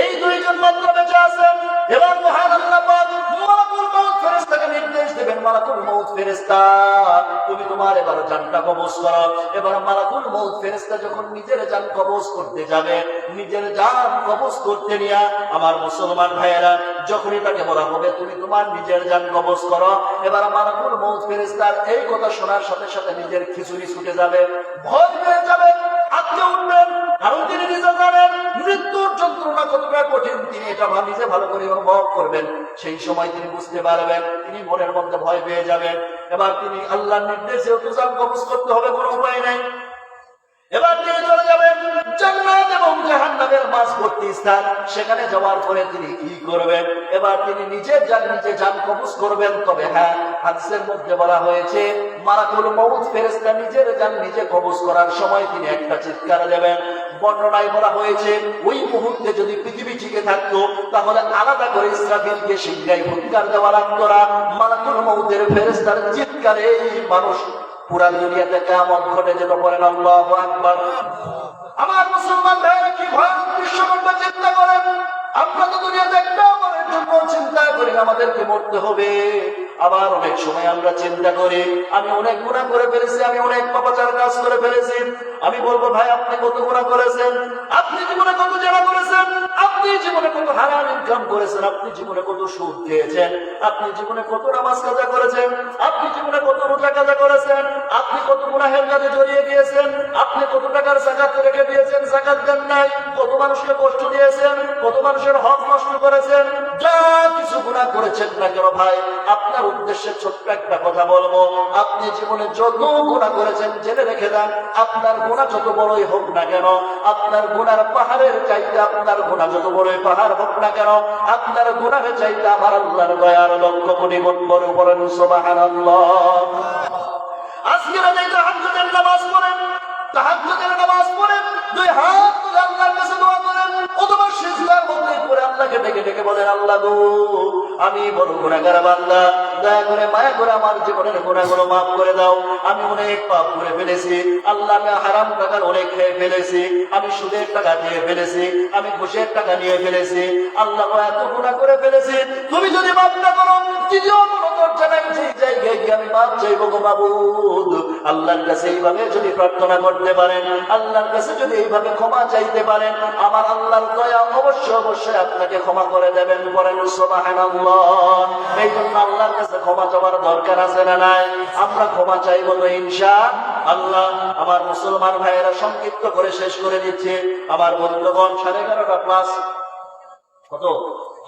এই 2 জন মাত্র বেঁচে আছেন। এবার মহান আল্লাহ পাক মালাকুল মউত ফেরেশতাকে নির্দেশ দেবেন, মালাকুল মউত ফেরেশতা তুমি তোমার এবার জানটা কবজ করো। এবার মালাকুল মউত ফেরেশতা যখন নিজের জান কবজ করতে যাবে, নিজের জান কবজ করতে নিয়ে আমার মুসলমান ভাইয়েরা, যখনই তাকে বলা হবে তুমি তোমার নিজের জান কবজ করো, এবার মালাকুল মউত ফেরেশতার এই কথা শোনার সাথে সাথে নিজের খিচুড়ি ছুটে যাবে, ভয় পেয়ে যাবে, আত্মে উঠবেন। কারণ তিনি নিজে জানেন মৃত্যুর যন্ত্রণা কতটা কঠিন, তিনি এটা নিজে ভালো করে অনুভব করবেন। সেই সময় তিনি বুঝতে পারবেন, তিনি মনের মধ্যে ভয় পেয়ে যাবেন। এবার তিনি আল্লাহর নির্দেশে জান কবজ করতে হবে, কোনো উপায় নাই। এবার তিনি চলে যাবেন জান্নাত এবং জাহান্নামের মাঝবর্তী স্থান। সেখানে যাওয়ার পরে তিনি কি করবেন? এবার তিনি নিজে জান কবজ করবেন। তবে হ্যাঁ, হাদিসের মধ্যে বলা হয়েছে, মালাকুল মউত ফেরেশতা নিজের জান নিজে কবজ করার সময় তিনি একটা চিৎকার দেবেন। বর্ণনায় বলা হয়েছে, ওই মুহূর্তে যদি পৃথিবী টিকে থাকতো, তাহলে আলাদা করে ইসরাফিলকে শিগগিরই ফুৎকার দেওয়া লাগতো না। মালাকুল মউতের ফেরেশতার চিৎকারে মানুষ পুরা দুনিয়াতে কিয়ামত ঘটে যেত। বলেন আল্লাহু আকবার। আমার মুসলমান ভাইরা, কি ভয়ানক দৃশ্য ঘটবে চিন্তা করেন। আমরা তো দুনিয়াতে একটা আমলের জন্য চিন্তা করি আমাদেরকে মরতে হবে। আবার অনেক সময় আমরা চিন্তা করি, আমি অনেক গুনাহ করে ফেলেছি, আমি অনেক পাপাচার কাজ করে ফেলেছি। আমি বলবো, ভাই আপনি কত গুনাহ করেছেন? আপনি জীবনে কত জেনা করেছেন? আপনি জীবনে কত হারাম ইনকাম করেছেন? আপনি জীবনে কত সুদ খেয়েছেন? আপনি জীবনে কত নামাজ কাজা করেছেন? আপনি জীবনে কত রোজা কাজা করেছেন? আপনি কত গুনাহের কাজে জড়িয়ে গিয়েছেন? আপনি কত টাকার যাকাত রেখে দিয়েছেন, যাকাত দেন নাই? কত মানুষকে কষ্ট দিয়েছেন? কত মানুষের হক নষ্ট করেছেন? যা কিছু গুনাহ করেছেন না কেন ভাই, আপনার উদ্দেশ্যে ছোট্ট একটা কথা বলবো। আপনি জীবনে যত গুনাহ করেছেন, জেনে রেখে দেন, আপনার গুনাহ যত বড়ই হোক না কেন, আপনার গুনার পাহাড়ের চাইতে, আপনার গুনাহ যত বড়ই পাহাড় হোক না কেন, আপনার গুনাহের চাইতে আমার আল্লাহর দয়ার লক্ষ কোটি গুণ বড়। বলেন সুবহানাল্লাহ। আজকে তাহাজ্জুদের নামাজ পড়েন, তাহাজ্জুদের নামাজ পড়েন, 2 হাত তুলে আল্লাহর কাছে দোয়া করেন, অথবা সিজদার মধ্যে পড়ে আল্লাহকে ডেকে ডেকে বলেন, আল্লাহ গো, আমি বড় গুনাহগার বান্দা, দয়া করে মায়া করে আমার জীবনের গুনাহগুলো মাফ করে দাও। আমি অনেক পাপ করে ফেলেছি আল্লাহ, আমি হারাম টাকার অনেক খেয়ে ফেলেছি, আমি সুদের টাকা দিয়ে ফেলেছি, আমি ঘুষের টাকা নিয়ে ফেলেছি। আল্লাহ গো, এত গুনাহ করে ফেলেছি, তুমি যদি মাফ না করো, দ্বিতীয় কোনো দরজা নাই, সেই জায়গায় গিয়ে আমি মাফ চাইবো গো মাবুদ। আল্লাহর কাছে এইভাবে যদি প্রার্থনা করতে পারেন, আল্লাহর কাছে যদি এইভাবে ক্ষমা চাইতে পারেন, আমার আল্লাহর দয়া অবশ্যই আপনাকে ক্ষমা করে দেবেন। বলেন সুবহানাল্লাহ। এই জন্য আল্লাহর কাছে ক্ষমা চাওয়ার দরকার আছে না নাই? আমরা ক্ষমা চাইবো তো ইনশাআল্লাহ। আল্লাহ আমার মুসলমান ভাইয়েরা সংক্ষিপ্ত করে শেষ করে দিচ্ছে। আমার বন্ধুগণ 11:30 প্লাস, কত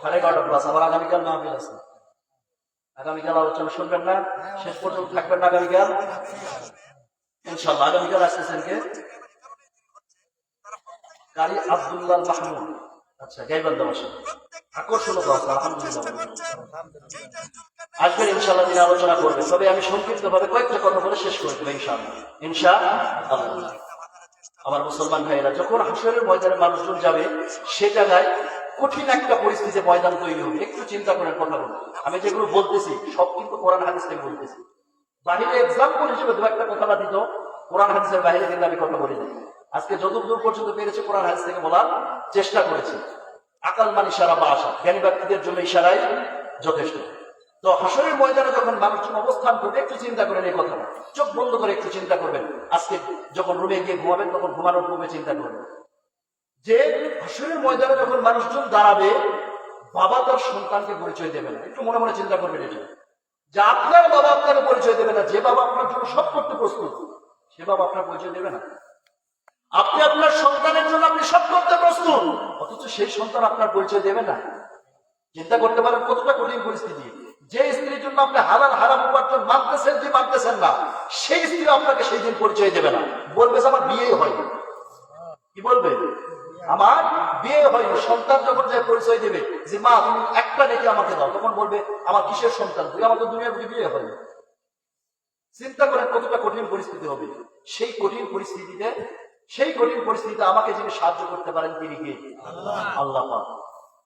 11:30 প্লাস, আমার আগামীকাল মাহফিল আছে। আগামীকাল আলোচনা শুনবেন না? শেষ পর্যন্ত থাকবেন না আগামীকাল ইনশাআল্লাহ। আগামীকাল আসতেছেন কে? কারি আব্দুল্লাহ মাহমুদ। আচ্ছা, গাইবান্ধা বাসা, আকর্ষণীয় কথা, আলহামদুলিল্লাহ। আসবেন ইনশাআল্লাহ, তিনি আলোচনা করবেন। তবে আমি সংক্ষিপ্ত ভাবে কয়েকটা কথা বলে শেষ করে দেবো ইনশাআল্লাহ। ইনশাআল্লাহ আমার মুসলমান ভাইয়েরা, যখন হাসরের ময়দানে মানুষজন যাবে, সে জায়গায় কঠিন একটা পরিস্থিতি ময়দান তৈরি হবে। একটু চিন্তা করেন কথা বলুন। আমি যেগুলো বলতেছি সব কিন্তু কোরআন হাদিস থেকে বলতেছি। বাহিরে এক্সাম্পল হিসেবে দু একটা কথা দিত, কোরআন হাদিসের বাইরে কিন্তু আমি কথা বলি না। আজকে যতদূর পর্যন্ত পেরেছে কোরআন হাদিস থেকে বলার চেষ্টা করেছি। আকাল মান ইশারা বা আশা, জ্ঞানী ব্যক্তিদের জন্য ইশারাই যথেষ্ট। তো হাসরের ময়দানে যখন মানুষজন অবস্থান করবে, একটু চিন্তা করেন এই কথাটা, চোখ বন্ধ করে একটু চিন্তা করবেন। আজকে যখন রুমে গিয়ে ঘুমাবেন, তখন ঘুমানোর পূর্বে চিন্তা করবেন যে হাসরের ময়দানে যখন মানুষজন দাঁড়াবে, বাবা তার সন্তানকে পরিচয় দেবে না। একটু মনে মনে চিন্তা করবেন এটা, যে আপনার বাবা আপনাকে পরিচয় দেবে না। যে বাবা আপনার জন্য সব করতে প্রস্তুত, সে বাবা আপনার পরিচয় দেবে না। আপনি আপনার সন্তানের জন্য আপনি সব করতে প্রস্তুত, অথচ সেই সন্তান আপনার পরিচয় দেবে না। চিন্তা করতে পারেন কতটা কঠিন পরিস্থিতি। যে স্ত্রীর জন্য আপনি হালাল হারাম উপার্জন মানতেছেন যে মানতেছেন না, সেই স্ত্রী আপনাকে সেই দিন পরিচয় দেবে না। বলবে যে আমার বিয়ে হয়নি। কি বলবে? আমার বিয়ে হয়নি। সন্তান যখন যায় পরিচয় দেবে যে মা তুমি একটা নেকি আমাকে দাও, তখন বলবে আমার কিসের সন্তান তুই? আমার তো দুনিয়ার বুঝে বিয়ে হয়নি। চিন্তা করেন কতটা কঠিন পরিস্থিতি হবে। সেই কঠিন পরিস্থিতিতে আমাকে যিনি সাহায্য করতে পারেন তিনি কে? আল্লাহ পাক।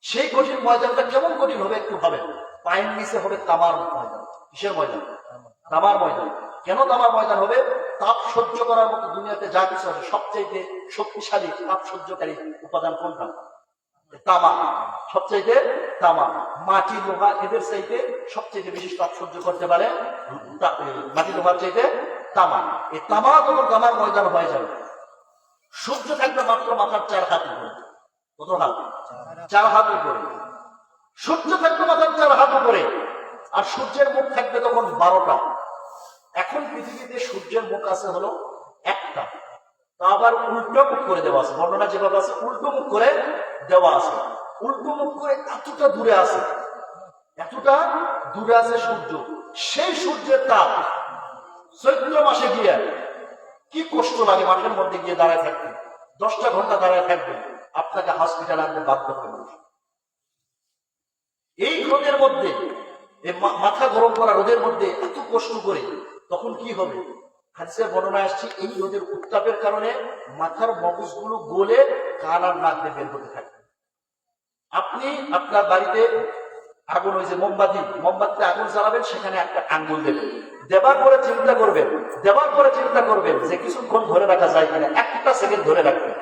সেই কঠিন ময়দানটা কেমন কঠিন হবে একটু ভাবেন। পায়ের নিচে হবে তামার ময়দান। কিসের ময়দান? তামার ময়দান। কেন তামার ময়দান হবে? তাপ সহ্য করার মতো দুনিয়াতে যা কিছু আছে, সবচাইতে শক্তিশালী তাপ সহ্যকারী উপাদান কোনটা? তামা। সবচাইতে তামা। মাটি, লোহা, এদের চাইতে সবচাইতে বেশি তাপ সহ্য করতে পারে মাটি, লোহার চাইতে তামা। এই তামা যখন তামার ময়দান হয়ে যাবে, সূর্য থাকবে মাত্র মাথার 4 হাত উপরে। কত হাত? 4 হাত উপরে সূর্য থাকবে, মাথার 4 হাত উপরে। আর সূর্যের মুখ থাকবে তখন 12টা। এখন পৃথিবীতে সূর্যের মুখ আছে হলো একটা, তা আবার উল্টো মুখ করে দেওয়া আছে। বর্ণনা যেভাবে আছে উল্টো মুখ করে দেওয়া আছে। উল্টো মুখ করে এতটা দূরে আছে, এতটা দূরে আছে সূর্য। সেই সূর্যের তাপ চৈত্র মাসে গিয়ে কি কষ্ট লাগে মাঠের মধ্যে গিয়ে দাঁড়ায় থাকবে। 10টা ঘন্টা দাঁড়ায় থাকবে, আপনাকে হসপিটালে আনতে বাধ্য হবে। এই রোদের মধ্যে, মাথা গরম করা রোদের মধ্যে এত কষ্ট করে তখন কি হবে? হাদিসের বর্ণনা আসছে এই রোদের উত্তাপের কারণে মাথার মগজগুলো গলে কান আর নাক দিয়ে বের হতে থাকে। আপনি আপনার বাড়িতে আগুন, ওই যে মোমবাতিতে আগুন জ্বালাবেন, সেখানে একটা আঙ্গুল দেবেন। দেবার পরে চিন্তা করবেন যে কিছুক্ষণ ধরে রাখা যায় কিনা। 1টা সেকেন্ড ধরে রাখবেন।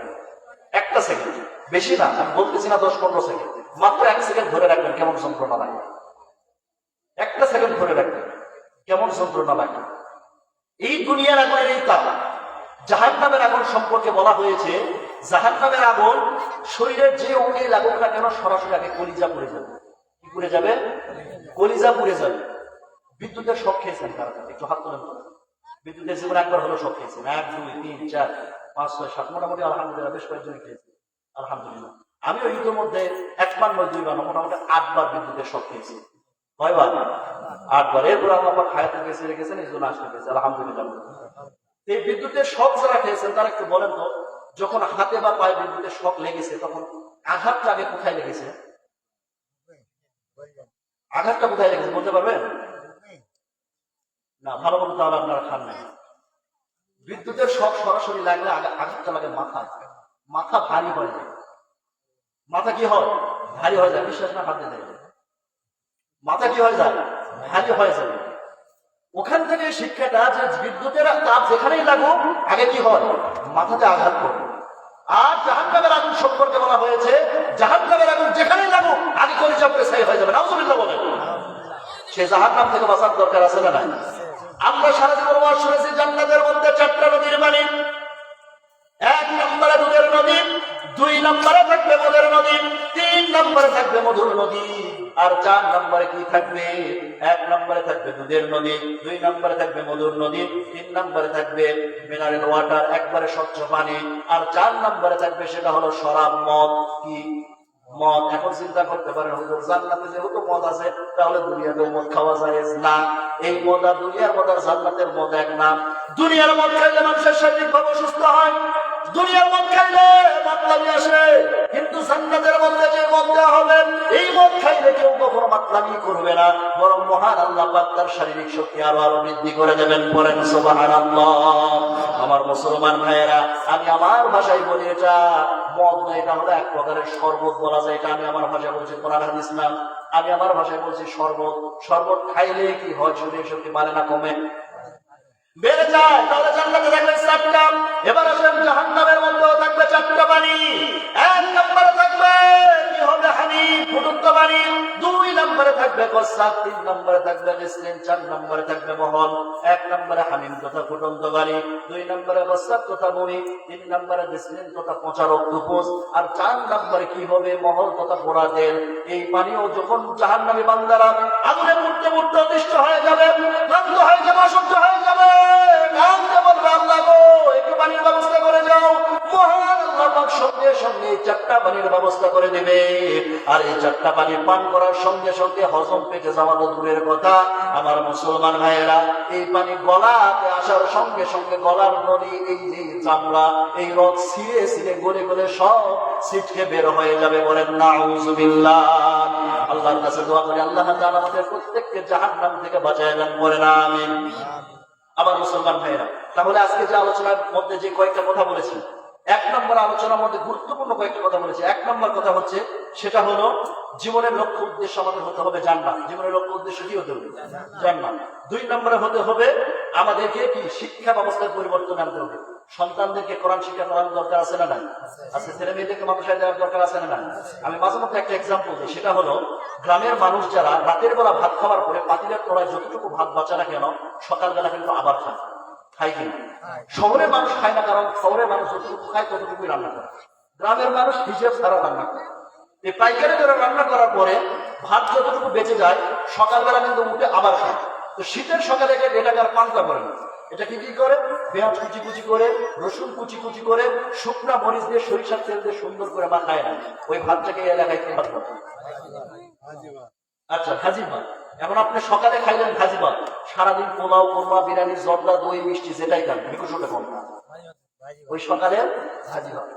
1টা সেকেন্ড, বেশি না, আমি বলতেছি না 10-15 সেকেন্ড, মাত্র 1 সেকেন্ড ধরে রাখবেন। কেমন যন্ত্রণা লাগে? 1টা সেকেন্ড ধরে রাখবেন, কেমন যন্ত্রণা লাগে। এই দুনিয়ার আগুনের এই তাপ। জাহান্নামের আগুন সম্পর্কে বলা হয়েছে, জাহান্নামের আগুন শরীরের যে অঙ্গে লাগুক না কেন সরাসরি আগে কলিজা পুড়ে যাবে। কি পুড়ে যাবে? কলিজা পুড়ে যাবে। বিদ্যুতের শক খেয়েছেন কারা? একটু হাত তোলেন। বিদ্যুতের জীবনে একবার হলো শক খেয়েছেন? 1, 2, 3, 4, 5, 6, 7, মোটামুটি আলহামদুলিল্লাহ বেশ কয়েকজন খেয়েছি। আলহামদুলিল্লাহ আমিও ঈদের মধ্যে 1 বার নয় 2 বার, মোটামুটি 8 বার বিদ্যুতের শক খেয়েছি। কয়বার? 8 বার। এরপর আল্লাহ হায়াতে বেঁচে রেখেছেন, এই জন্য আসতে পেরেছে আলহামদুলিল্লাহ। এই বিদ্যুতের শক যারা খেয়েছেন তারা একটু বলেন তো, যখন হাতে বা পায়ে বিদ্যুতের শক লেগেছে তখন আঘাতটা আগে কোথায় লেগেছে? আঘাতটা কোথায় লেগেছে বলতে পারবেন? না, ভালো মতো তাহলে আপনারা খান নাই। বিদ্যুতের শক সরাসরি লাগলে আঘাতটা লাগে মাথায়। মাথা ভারী হয়ে যায়। মাথা কি হয়? ভারী হয়ে যায়। বিশ্বাস না হাতে দেয়, মাথা কি হয়ে যায়? ভারী হয়ে যাবে। ওখান থেকে শিক্ষাটা যে বিদ্যুতের তাপ যেখানেই লাগুক আগে কি হয়? মাথাতে আঘাত করবে। আর জাহান্নামের আগুন সম্পর্কে বলা হয়েছে, জাহান্নামের আগুন যেখানেই লাগুক আগে কলিজা পুড়ে ছাই হয়ে যাবে। নাউজুবিল্লাহ বলেন। সে জাহান্নাম থেকে বাঁচার দরকার আছে না নাই? আমরা সারা জীবন শুনেছি জান্নাতের মধ্যে 4টা নদীর পানি। 1 নম্বর নম্বরে দুধের নদী, 2 নম্বরে থাকবে মধুর নদী, 3 নম্বরে থাকবে মধুর নদী, আর 4 নম্বরে কি থাকবে? 1 নম্বরে থাকবে দুধের নদী, 2 নম্বরে থাকবে মধুর নদী, 3 নম্বরে থাকবে মিনারেল ওয়াটার, একবারে স্বচ্ছ পানি, আর 4 নম্বরে থাকবে সেটা হলো শরাব, মদ। কি মদ? এখন চিন্তা করতে পারেন হুজুর জান্নাতে যেহেতু মদ আছে তাহলে দুনিয়াতেও মদ খাওয়া যায় না। এই মদ আর দুনিয়ার মদ আর জান্নাতের মদ এক না। দুনিয়ার মদ খাইলে মানুষের শারীরিকভাবে অসুস্থ হয়, দুনিয়ার মদ খাইলে মাতলামি আসে, কিন্তু জান্নাতের মধ্যে যে মদ দেওয়া হবে এই মদ খাইলে কেউ কখনো মাতলামি করবে না, বরং মহান আল্লাহ পাক তার শারীরিক শক্তি আরো আরো বৃদ্ধি করে দেবেন। পড়েন সুবহানাল্লাহ। আমার মুসলমান ভাইয়েরা, আমি আমার ভাষায় বলি এটা মদ না, এটা হলো এক প্রকারের শরবত বলা যায়। এটা আমি আমার ভাষায় বলছি, কোরআন হাদিস না, আমি আমার ভাষায় বলছি শরবত। শরবত খাইলে কি হয়? শরীর শক্তি বাড়ে না কমে? বেড়ে যায়। তাহলে জান্নাতে থাকবে 4টা। এবার আসেন জাহান্নামের মধ্যেও থাকবে 4টা পানি। 1 নম্বরে থাকবে কি হবে? হানি, ফুটন্ত পানি। 2 নম্বরে থাকবে কসাক, 3 নম্বরে থাকবে মিসলিন, 4 নম্বরে থাকবে মহল। 1 নম্বরে হামিম তথা ফুটন্ত পানি, 2 নম্বরে কসাক তথা বমি, 3 নম্বরে মিসলিন তথা পচা রক্তকোষ, আর 4 নম্বরে কি হবে? মহল তথা পোড়া তেল। এই পানিও যখন জাহান্নামী বান্দারা আগুনে পুড়তে পুড়তে অতিষ্ঠ হয়ে যাবে, ক্লান্ত হয়ে যাবে, অসহ্য হয়ে যাবে, আল্লাহ গো একটু পানির ব্যবস্থা করে যাও। মহান আল্লাহ পাক সঙ্গে সঙ্গে 4টা পানির ব্যবস্থা করে দেবে। আর এই 4টা পানি পান করার সঙ্গে সঙ্গে হজম পেটে যাওয়া তো দূরের কথা, আমার মুসলমান ভাইয়েরা, এই পানি গলাতে আসার সঙ্গে সঙ্গে গলার নলি, এই যে চামড়া, এই রক ছিঁড়ে ছিঁড়ে গলে গলে সব ছিটকে বের হয়ে যাবে। বলেন নাউযুবিল্লাহ। আল্লাহর কাছে দোয়া করি আল্লাহ তাআলা আমাদের প্রত্যেককে জাহান্নাম থেকে বাঁচায় দেন। বলেন আমিন। আমার মুসলমান ভাইয়েরা, তাহলে আজকে যে আলোচনার মধ্যে যে কয়েকটা কথা বলেছি, 1 নম্বর আলোচনার মধ্যে গুরুত্বপূর্ণ কয়েকটা কথা বলেছি। 1 নম্বর কথা হচ্ছে, সেটা হলো জীবনের লক্ষ্য উদ্দেশ্য আমাদের হতে হবে জান্নাত। জীবনের লক্ষ্য উদ্দেশ্য কি হতে হবে? জান্নাত। 2 নম্বরে হতে হবে আমাদেরকে কি শিক্ষা ব্যবস্থার পরিবর্তন আনতে হবে। সন্তানদেরকে কোরআন শিক্ষা করানোর দরকার আছে না নাই? আছে। ছেলে মেয়েদেরকে মাদ্রাসায় দেওয়ার দরকার আছে না নাই? আমি মাঝে মধ্যে একটা এক্সাম্পল দিই, সেটা হলো গ্রামের মানুষ যারা রাতের বেলা ভাত খাওয়ার পরে পাতিলের তলায় যতটুকু ভাত বাঁচা না কেন সকালবেলা কিন্তু আবার খায়। খায় কিনা? শহরের মানুষ খায় না, কারণ শহরের মানুষ যতটুকু খায় ততটুকুই রান্না করে। গ্রামের মানুষ হিসেব ছাড়া রান্না করে। এই পাইকারি করে রান্না করার পরে ভাত যতটুকু বেঁচে যায় সকালবেলা কিন্তু উঠে আবার খায়। তো শীতের সকালে এটাকে আর পান্তা করে না, এটা কি কি করে? পেঁয়াজ কুচি কুচি করে, রসুন কুচি কুচি করে, শুকনা মরিচ দিয়ে, সরিষার তেল দিয়ে সুন্দর করে মাখায় না। ওই ভাতটাকে এই এলাকায় কি ভাত বলে? আচ্ছা, ভাজি ভাত। এখন আপনি সকালে খাইলেন ভাজি ভাত, সারাদিন পোলাও, কোরমা, বিরিয়ানি, জর্দা, দই, মিষ্টি যেটাই খান, 21 টাকা ওই সকালে ভাজি ভাত।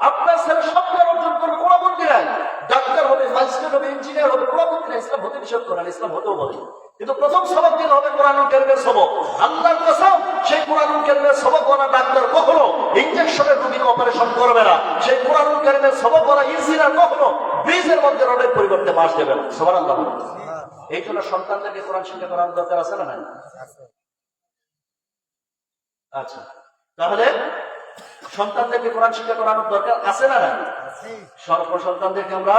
আপনার ছেলে সব অর্জন করবে, কোনো আপত্তি নাই। ডাক্তার হবে, ম্যাজিস্ট্রেট হবে, ইঞ্জিনিয়ার হবে, কোনো আপত্তি নাই। ইসলাম হতে নিষেধ করেন, ইসলাম হতেও বলে। কিন্তু প্রথম সবক দিতে হবে কোরআনুল কারীমের সবক। আল্লাহর কসম, সেই কোরআনুল কারীমের সবক বলা ডাক্তার কখনো ইনজেকশনের রোগীকে অপারেশন করবে না। সেই কোরআনুল কারীমের সবক বলা ইঞ্জিনিয়ার কখনো ব্রিজের মধ্যে রডের পরিবর্তে বাঁশ দেবে না। সুবহানাল্লাহ। এই জন্য সন্তানদেরকে কোরআন শিক্ষা করানোর দরকার আছে না নাই? আচ্ছা, তাহলে সন্তানদেরকে কোরআন শিক্ষা করানোর দরকার আছে না নাই? সন্তানদেরকে আমরা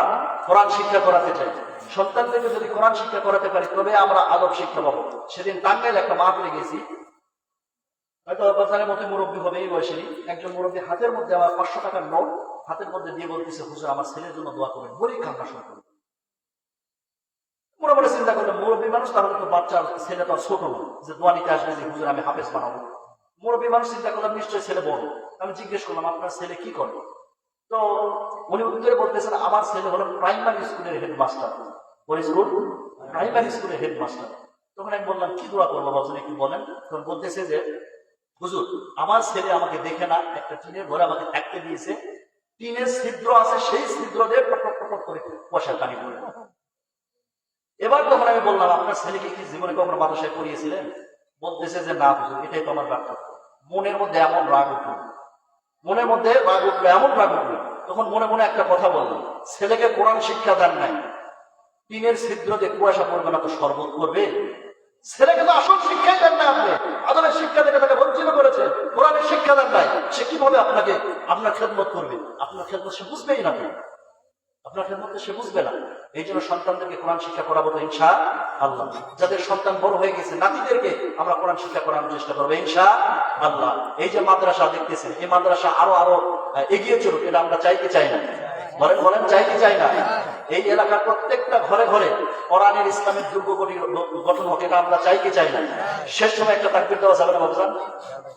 কোরআন শিক্ষা করাতে চাই। সন্তানদেরকে যদি কোরআন শিক্ষা করাতে পারি তবে আমরা আদব শিক্ষা পাবো। সেদিন টাঙ্গাইলে একটা মাহফিলে গেছি, হয়তো বাজারের মতো মুরব্বী হবে এই বয়সেরই একজন মুরব্বী, হাতের মধ্যে আমার 500 টাকার নোট হাতের মধ্যে দিয়ে বলতেছে, হুজুর আমার ছেলের জন্য দোয়া করবেন। বলি কান্না শুরু করবে। মনে মনে চিন্তা করলাম, মুরব্বী মানুষ, তাহলে তো বাচ্চার ছেলে তো ছোট না যে দোয়া নিতে আসবে যে হুজুর আমি হাফেজ বানাবো। মুরব্বী মানুষ চিন্তা করলাম নিশ্চয়ই ছেলে বড়। আমি জিজ্ঞেস করলাম, আপনার ছেলে কি করে? তো উনি উত্তরে বলতেছেন, আমার ছেলে হলো প্রাইমারি স্কুলের হেডমাস্টার। স্কুল প্রাইমারি স্কুলের হেডমাস্টার। তখন আমি বললাম, কি দোয়া করবো বাবুন একটু বলেন। তখন বলতেছে যে হুজুর আমার ছেলে আমাকে দেখে না, একটা টিনের ঘরে আমাকে থাকতে দিয়েছে, টিনের ছিদ্র আছে, সেই ছিদ্র দিয়ে টপ টপ করে পয়সার পানি পড়ে। এবার তখন আমি বললাম, আপনার ছেলেকে কি জীবনে কখনো মাদ্রাসায় পড়িয়েছিলেন? বলতেছে যে না হুজুর, এটাই তো আমার ব্যাপার। মনের মধ্যে এমন রাগ উঠল, মনের মধ্যে রাগ উঠলো, এমন রাগ উঠলো। তখন মনে মনে একটা কথা বললাম, ছেলেকে কোরআন শিক্ষা দেন নাই, টিনের ছিদ্র দিয়ে কুয়াশা পড়বে না তো শরবত করবে? ছেলেকে তো আসল শিক্ষাই দেন না আপনি, আদবের শিক্ষা থেকে তাকে বঞ্চিত করেছেন, কোরআনের শিক্ষা দেন নাই। সে কিভাবে আপনাকে আপনার খেদমত করবে? আপনার খেদমত সে বুঝবেই না, আপনার খেদমত সে বুঝবে না। এই জন্য সন্তানদেরকে কোরআন শিক্ষা করাবো তো ইনশাআল্লাহ। যাদের সন্তান বড় হয়ে গেছে, নাতিদেরকে আমরা কোরআন শিক্ষা করানোর চেষ্টা করবো ইনশাআল্লাহ। এই যে মাদ্রাসা দেখতেছেন, এই মাদ্রাসা আরো এগিয়ে চলুক, এটা আমরা চাই কি চাই না? বলেন বলেন, চাই কি চাই না? এই এলাকার প্রত্যেকটা ঘরে ঘরে কোরআনের ইসলামের দুর্গ গঠন হোক, এটা আমরা চাই কি চাই না? শেষ সময় একটা তাকবীর দেওয়া যাবে না বাবুজান?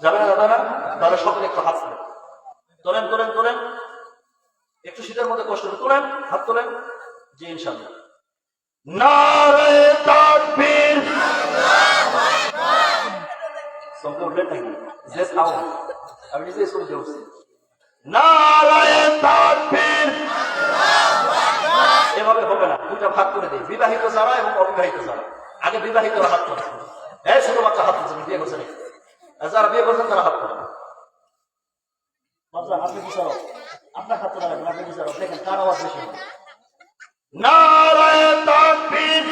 যাবে না দাদা না? তাহলে সকলে একটু হাত তোলেন, তোলেন তোলেন তোলেন, একটু শীতের মধ্যে কষ্ট করে তোলেন, হাত তোলেন। জি ইনশাআল্লাহ। নারে তাকবীর। সঙ্গে উঠলেন নাকি? যে খাও আমি নিজে শুনতে উঠছি। নারে তাকবীর। এভাবে হবে না, দুটা ভাগ করে দিই, বিবাহিত যারা এবং অবিবাহিত যারা। আগে বিবাহিতরা হাত তোলেন। এই ছোট বাচ্চা হাত তুলছেন, বিয়ে করছেন, যারা বিয়ে করছেন তারা হাত তোলেন। আপনি বিচারক, আপনার হাত তোলা লাগবে, আপনি বিচারক, দেখেন কার আওয়াজ বেশি। নারে তাকবীর।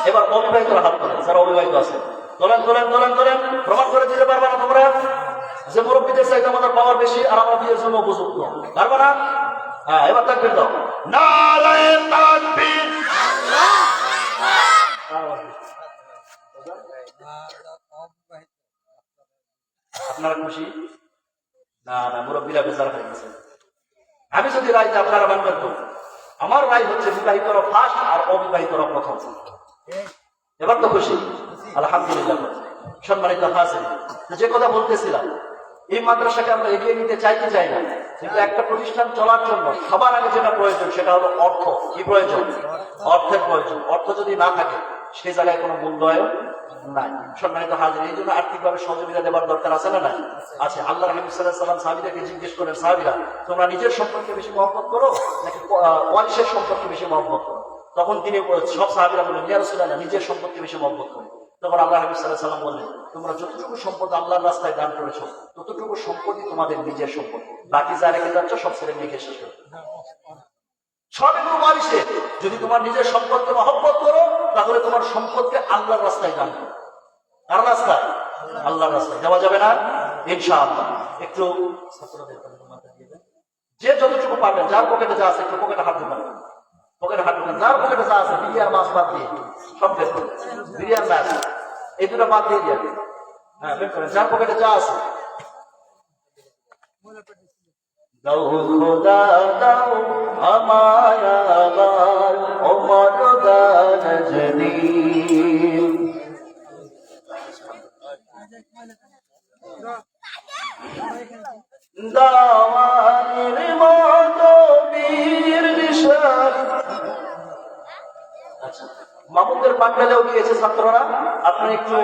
এবার অবিবাহিতরা হাত তোলেন, যারা অবিবাহিত আছে তোলেন তোলেন তোলেন তোলেন। প্রমাণ করে দিতে পারবে না তোমরা যে মুরব্বীদের চাইতে আমাদের পাওয়ার বেশি আর আমরা বিয়ের জন্য উপযুক্ত? পারবে না? হ্যাঁ, এবার তাকবীর দাও। নারে তাকবীর। আপনারা খুশি? না না, মুরব্বীরা বেজার হয়ে গেছে। আমি যদি রায় আপনারা মানবেন তো, আমার রায় হচ্ছে বিবাহিতরা ফার্স্ট আর অবিবাহিতরা প্রথম। এবার তো খুশি? আলহামদুলিল্লাহ। সম্মানিত হাজির, যে কথা বলতেছিলাম, এই মাদ্রাসাকে আমরা এগিয়ে নিতে চাই কি চাই না? কিন্তু একটা প্রতিষ্ঠান চলার জন্য সবার আগে যেটা প্রয়োজন সেটা হলো অর্থ। কি প্রয়োজন? অর্থের প্রয়োজন। অর্থ যদি না থাকে সেই জায়গায় কোনো মূল্যায়ন নাই। সম্মানিত হাজির, এই জন্য আর্থিকভাবে সহযোগিতা দেওয়ার দরকার আছে না? নাই আছে। আল্লাহ হাবিব সাল্লাল্লাহু আলাইহি ওয়াসাল্লাম সাহাবীদেরকে জিজ্ঞেস করেন, সাহাবীরা তোমরা নিজের সম্পর্কে বেশি মহব্বত করো নাকি ওয়ারিসের সম্পর্কে বেশি মহব্বত করো? তখন তিনি সব সাহাবীরা বললেন, ইয়া রাসূলুল্লাহ, নিজের সম্পর্কে বেশি মহব্বত করি। তখন আল্লাহ হাবিব সাল্লাল্লাহু আলাইহি ওয়াসাল্লাম বললেন, তোমরা যতটুকু সম্পদ আল্লাহর রাস্তায় দান করেছো ততটুকু সম্পদই তোমাদের নিজের সম্পদ, বাকি যা রেখে যাচ্ছ সব ছেলে মেয়েকে শেষ করো। সব এগুলো ওয়ারিসের। যদি তোমার নিজের সম্পদকে মহব্বত করো তাহলে তোমার সম্পদকে আল্লাহর রাস্তায় দান করো। কার রাস্তায়? আল্লাহর রাস্তায়। দেওয়া যাবে না ইনশাআল্লাহ। একটু যে যতটুকু পারবেন, যার পকেটে যা আছে একটু পকেটে হাত ঢুকান, পকেটে হাত ঢুকান। যার পকেটে যা আছে, বিরিয়ার মাছ বাদ দিয়ে সব বের করুন, বিরিয়ার মাছ এই দুটো বাদ দিয়ে দিয়ে, হ্যাঁ বের করেন। যার পকেটে যা আছে দাও খোদা দাও আমায় আবার ওমর গানজনী, দাওয়ানির মতো বীর বিশাল। আচ্ছা, মামুনদের পান্ডালেও গিয়েছে ছাত্ররা। আপনারা একটু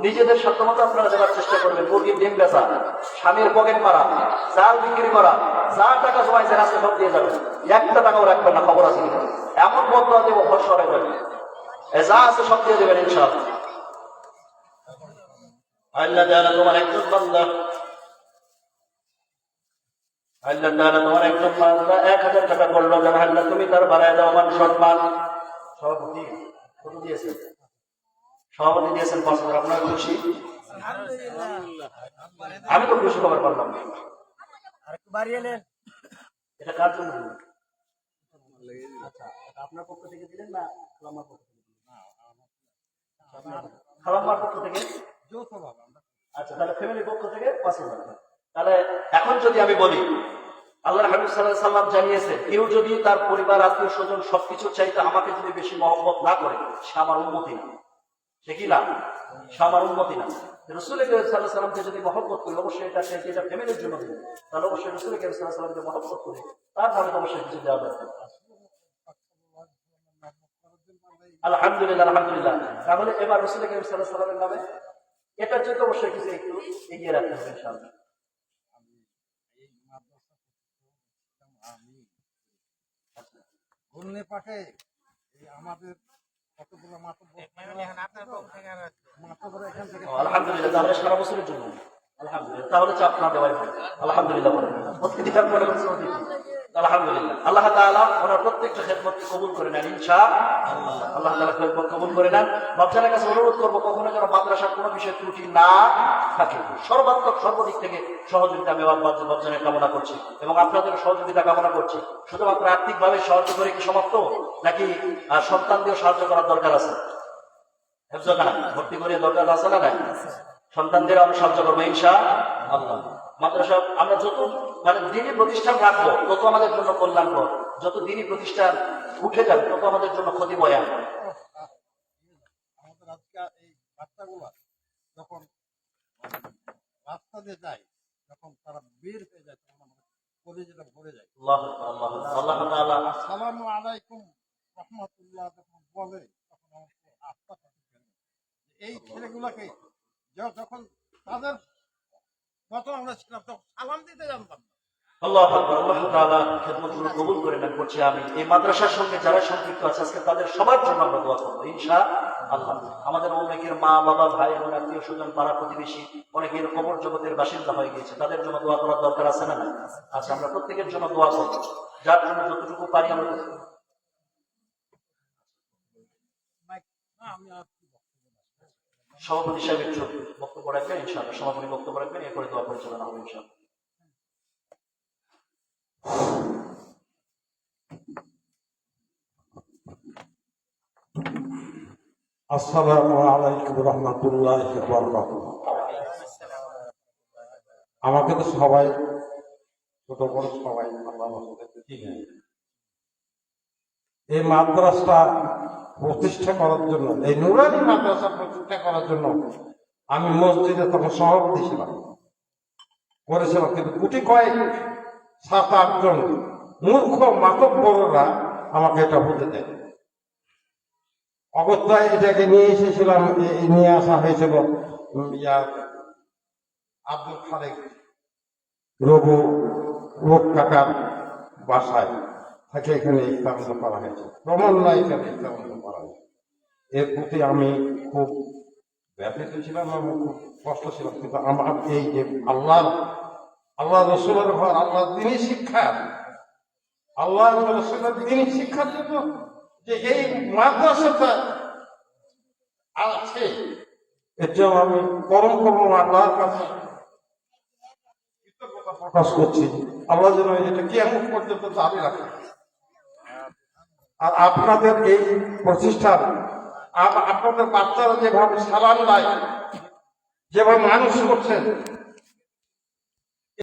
নিজেদের সাধ্যমতো আপনারা দেওয়ার চেষ্টা করবেন। মুরগির ডিম বেচা, স্বামীর পকেট মারা, চাল বিক্রি করা, যা টাকা জমাইছে রাস্তা সব দিয়ে যাবেন, একটা টাকাও রাখবেন না। খবর আছে কিনা? এমন বদলা দেবো ঘর সরাই যাবে, যা আছে সব দিয়ে দেবেন ইনশাআল্লাহ। আল্লাহ তাআলা তোমার একজন বান্দা, আল্লাহ তাআলা তোমার একজন বান্দা 1000 টাকা করলো, যেন আল্লাহ তুমি তার বাড়ায় দাও মান সম্মান। সভাপতি কত দিয়েছেন? সভাপতি দিয়েছেন 5000। আপনার খুশি? আমি তো খুশি খবর পারলাম। এটা কার জন্য? আচ্ছা, আপনার পক্ষ থেকে দিলেন না খালাম্মার পক্ষ থেকে? খালাম্মার পক্ষ থেকে। আচ্ছা, তাহলে ফ্যামিলির পক্ষ থেকে 5000। তাহলে এখন যদি আমি বলি, আল্লাহ হাবিব সাল্লাল্লাহু আলাইহি ওয়াসাল্লাম জানিয়েছে, কেউ যদি তার পরিবার আত্মীয় স্বজন সবকিছু চাইতে আমাকে যদি বেশি মহব্বত না করে, সে আমার উম্মতি না। সে কি না? সে আমার উম্মতি না। রাসূল করিম সাল্লাল্লাহু আলাইহি ওয়াসাল্লামকে যদি মহব্বত করি, অবশ্যই এটা ফ্যামিলির জন্য দিবেন, তাহলে অবশ্যই রাসূল করিম সাল্লাল্লাহু আলাইহি ওয়াসাল্লামকে মহব্বত করে তার নামে অবশ্যই কিছু দেওয়া দরকার। আলহামদুলিল্লাহ আলহামদুলিল্লাহ। তাহলে এবার রাসূল করিম সাল্লাল্লাহু আলাইহি ওয়াসাল্লামের নামে এটার জন্য অবশ্যই কিছু একটু এগিয়ে রাখতে হবে ইনশাআল্লাহ। পাঠে আমাদের কতগুলো আলহামদুলিল্লাহ, তাহলে সারা বছরের জন্য আলহামদুলিল্লাহ, তাহলে চাপ না দেওয়াই ভালো। আলহামদুলিল্লাহ বলেন আলহামদুলিল্লাহ। আল্লাহ তাআলা ওনার প্রত্যেকটা খেদমতকে কবুল করে নেন ইনশাআল্লাহ। আল্লাহ তাআলা খেদমত কবুল করে নেন। বাচ্চাদের কাছে অনুরোধ করবো, কখনো যেন মাদ্রাসার কোনো বিষয়ে ত্রুটি না থাকে। সর্বাত্মক সর্বদিক থেকে সহযোগিতা আমি বাচ্চাদের কামনা করছি এবং আপনাদের সহযোগিতা কামনা করছি। শুধুমাত্র আর্থিকভাবে সাহায্য করে কি সমাপ্ত, নাকি সন্তান দিয়েও সাহায্য করার দরকার আছে? ভর্তি করে দরকার আছে না? নাই, সন্তানদের আমরা সাহায্য করবো ইনশাআল্লাহ। মাদ্রাসা আমরা যত মানে দিনী প্রতিষ্ঠান রাখবো তত আমাদের জন্য কল্যাণকর, যত দিনী প্রতিষ্ঠান উঠে যাবে তত আমাদের জন্য ক্ষতি বয়ান। আমাদের আজকে এই বাচ্চাগুলা যখন রাস্তা দিয়ে যায়, যখন তারা বের হয়ে যায়, তখন আমাদের কলেজেটা ভরে যায়। আল্লাহ আল্লাহ আল্লাহ তাআলা আসসালামু আলাইকুম রহমতুল্লাহ যখন বলে, তখন আমার খুব আস্থা থাকে যে এই ছেলেগুলাকে যখন তাদের যত আমরা ছিলাম তখন সালাম দিতে জানতাম না। আল্লাহ আকবার, আল্লাহ তাআলা খেদমতগুলো কবুল করে নেন করছি আমি। এই মাদ্রাসার সঙ্গে যারা সম্পৃক্ত আছে আজকে তাদের সবার জন্য আমরা দোয়া করবো ইনশাআল্লাহ। আমাদের অনেকের মা বাবা ভাই বোন আত্মীয় স্বজন পাড়া প্রতিবেশী অনেকের কবর জগতের বাসিন্দা হয়ে গিয়েছে, তাদের জন্য দোয়া করার দরকার আছে না? আচ্ছা, আমরা প্রত্যেকের জন্য দোয়া করবো, যার জন্য যতটুকু পারি আমরা করবো। আমি আর কি বক্তব্য রাখবো? সভাপতি সাহেব একটু বক্তব্য রাখবেন ইনশাআল্লাহ, সভাপতি বক্তব্য রাখবেন, এরপরে দোয়া পরিচালনা হবে ইনশাআল্লাহ। আসসালামু আলাইকুম রহমতুল্লাহি ওয়া বারাকাতুহু। আমাকে তো সবাই ছোট বড় সবাই আল্লাহ রাসূলের চিনে। এই মাদ্রাসা প্রতিষ্ঠা করার জন্য, এই নুরানি মাদ্রাসা প্রতিষ্ঠা করার জন্য আমি মসজিদে তখন সভাপতি ছিলাম, করেছিলাম, কিন্তু কোটি কয়েক 7-8 জন মূর্খ মাতব্বররা আমাকে এটা হতে দেয়। অগত্যায় এটাকে নিয়ে এসেছিলাম, নিয়ে আসা হয়েছিল আব্দুল খালেক রঘু লোক কাকার বাসায় থাকে, এখানে স্থাপন করা হয়েছে, ক্রমান্বয়ে এখানে স্থাপন করা হয়েছে। এর প্রতি আমি খুব ব্যথিত ছিলাম এবং খুব কষ্ট ছিল, কিন্তু আমার এই যে আল্লাহ রসুলের ঘর, আল্লাহ দিনী শিক্ষা, আল্লাহ রসুলের দিনী শিক্ষার জন্য যে এই মাদ্রাসাটা আছে, এর জন্য আমি পরম আল্লাহর কাছে কৃতজ্ঞতা প্রকাশ করছি। আল্লাহ যেন এটা কিয়ামত পর্যন্ত জারি রাখে। আর আপনাদের এই প্রতিষ্ঠান, আপনাদের বাচ্চারা যেভাবে সালাম দেয়, যেভাবে মানুষ করছেন,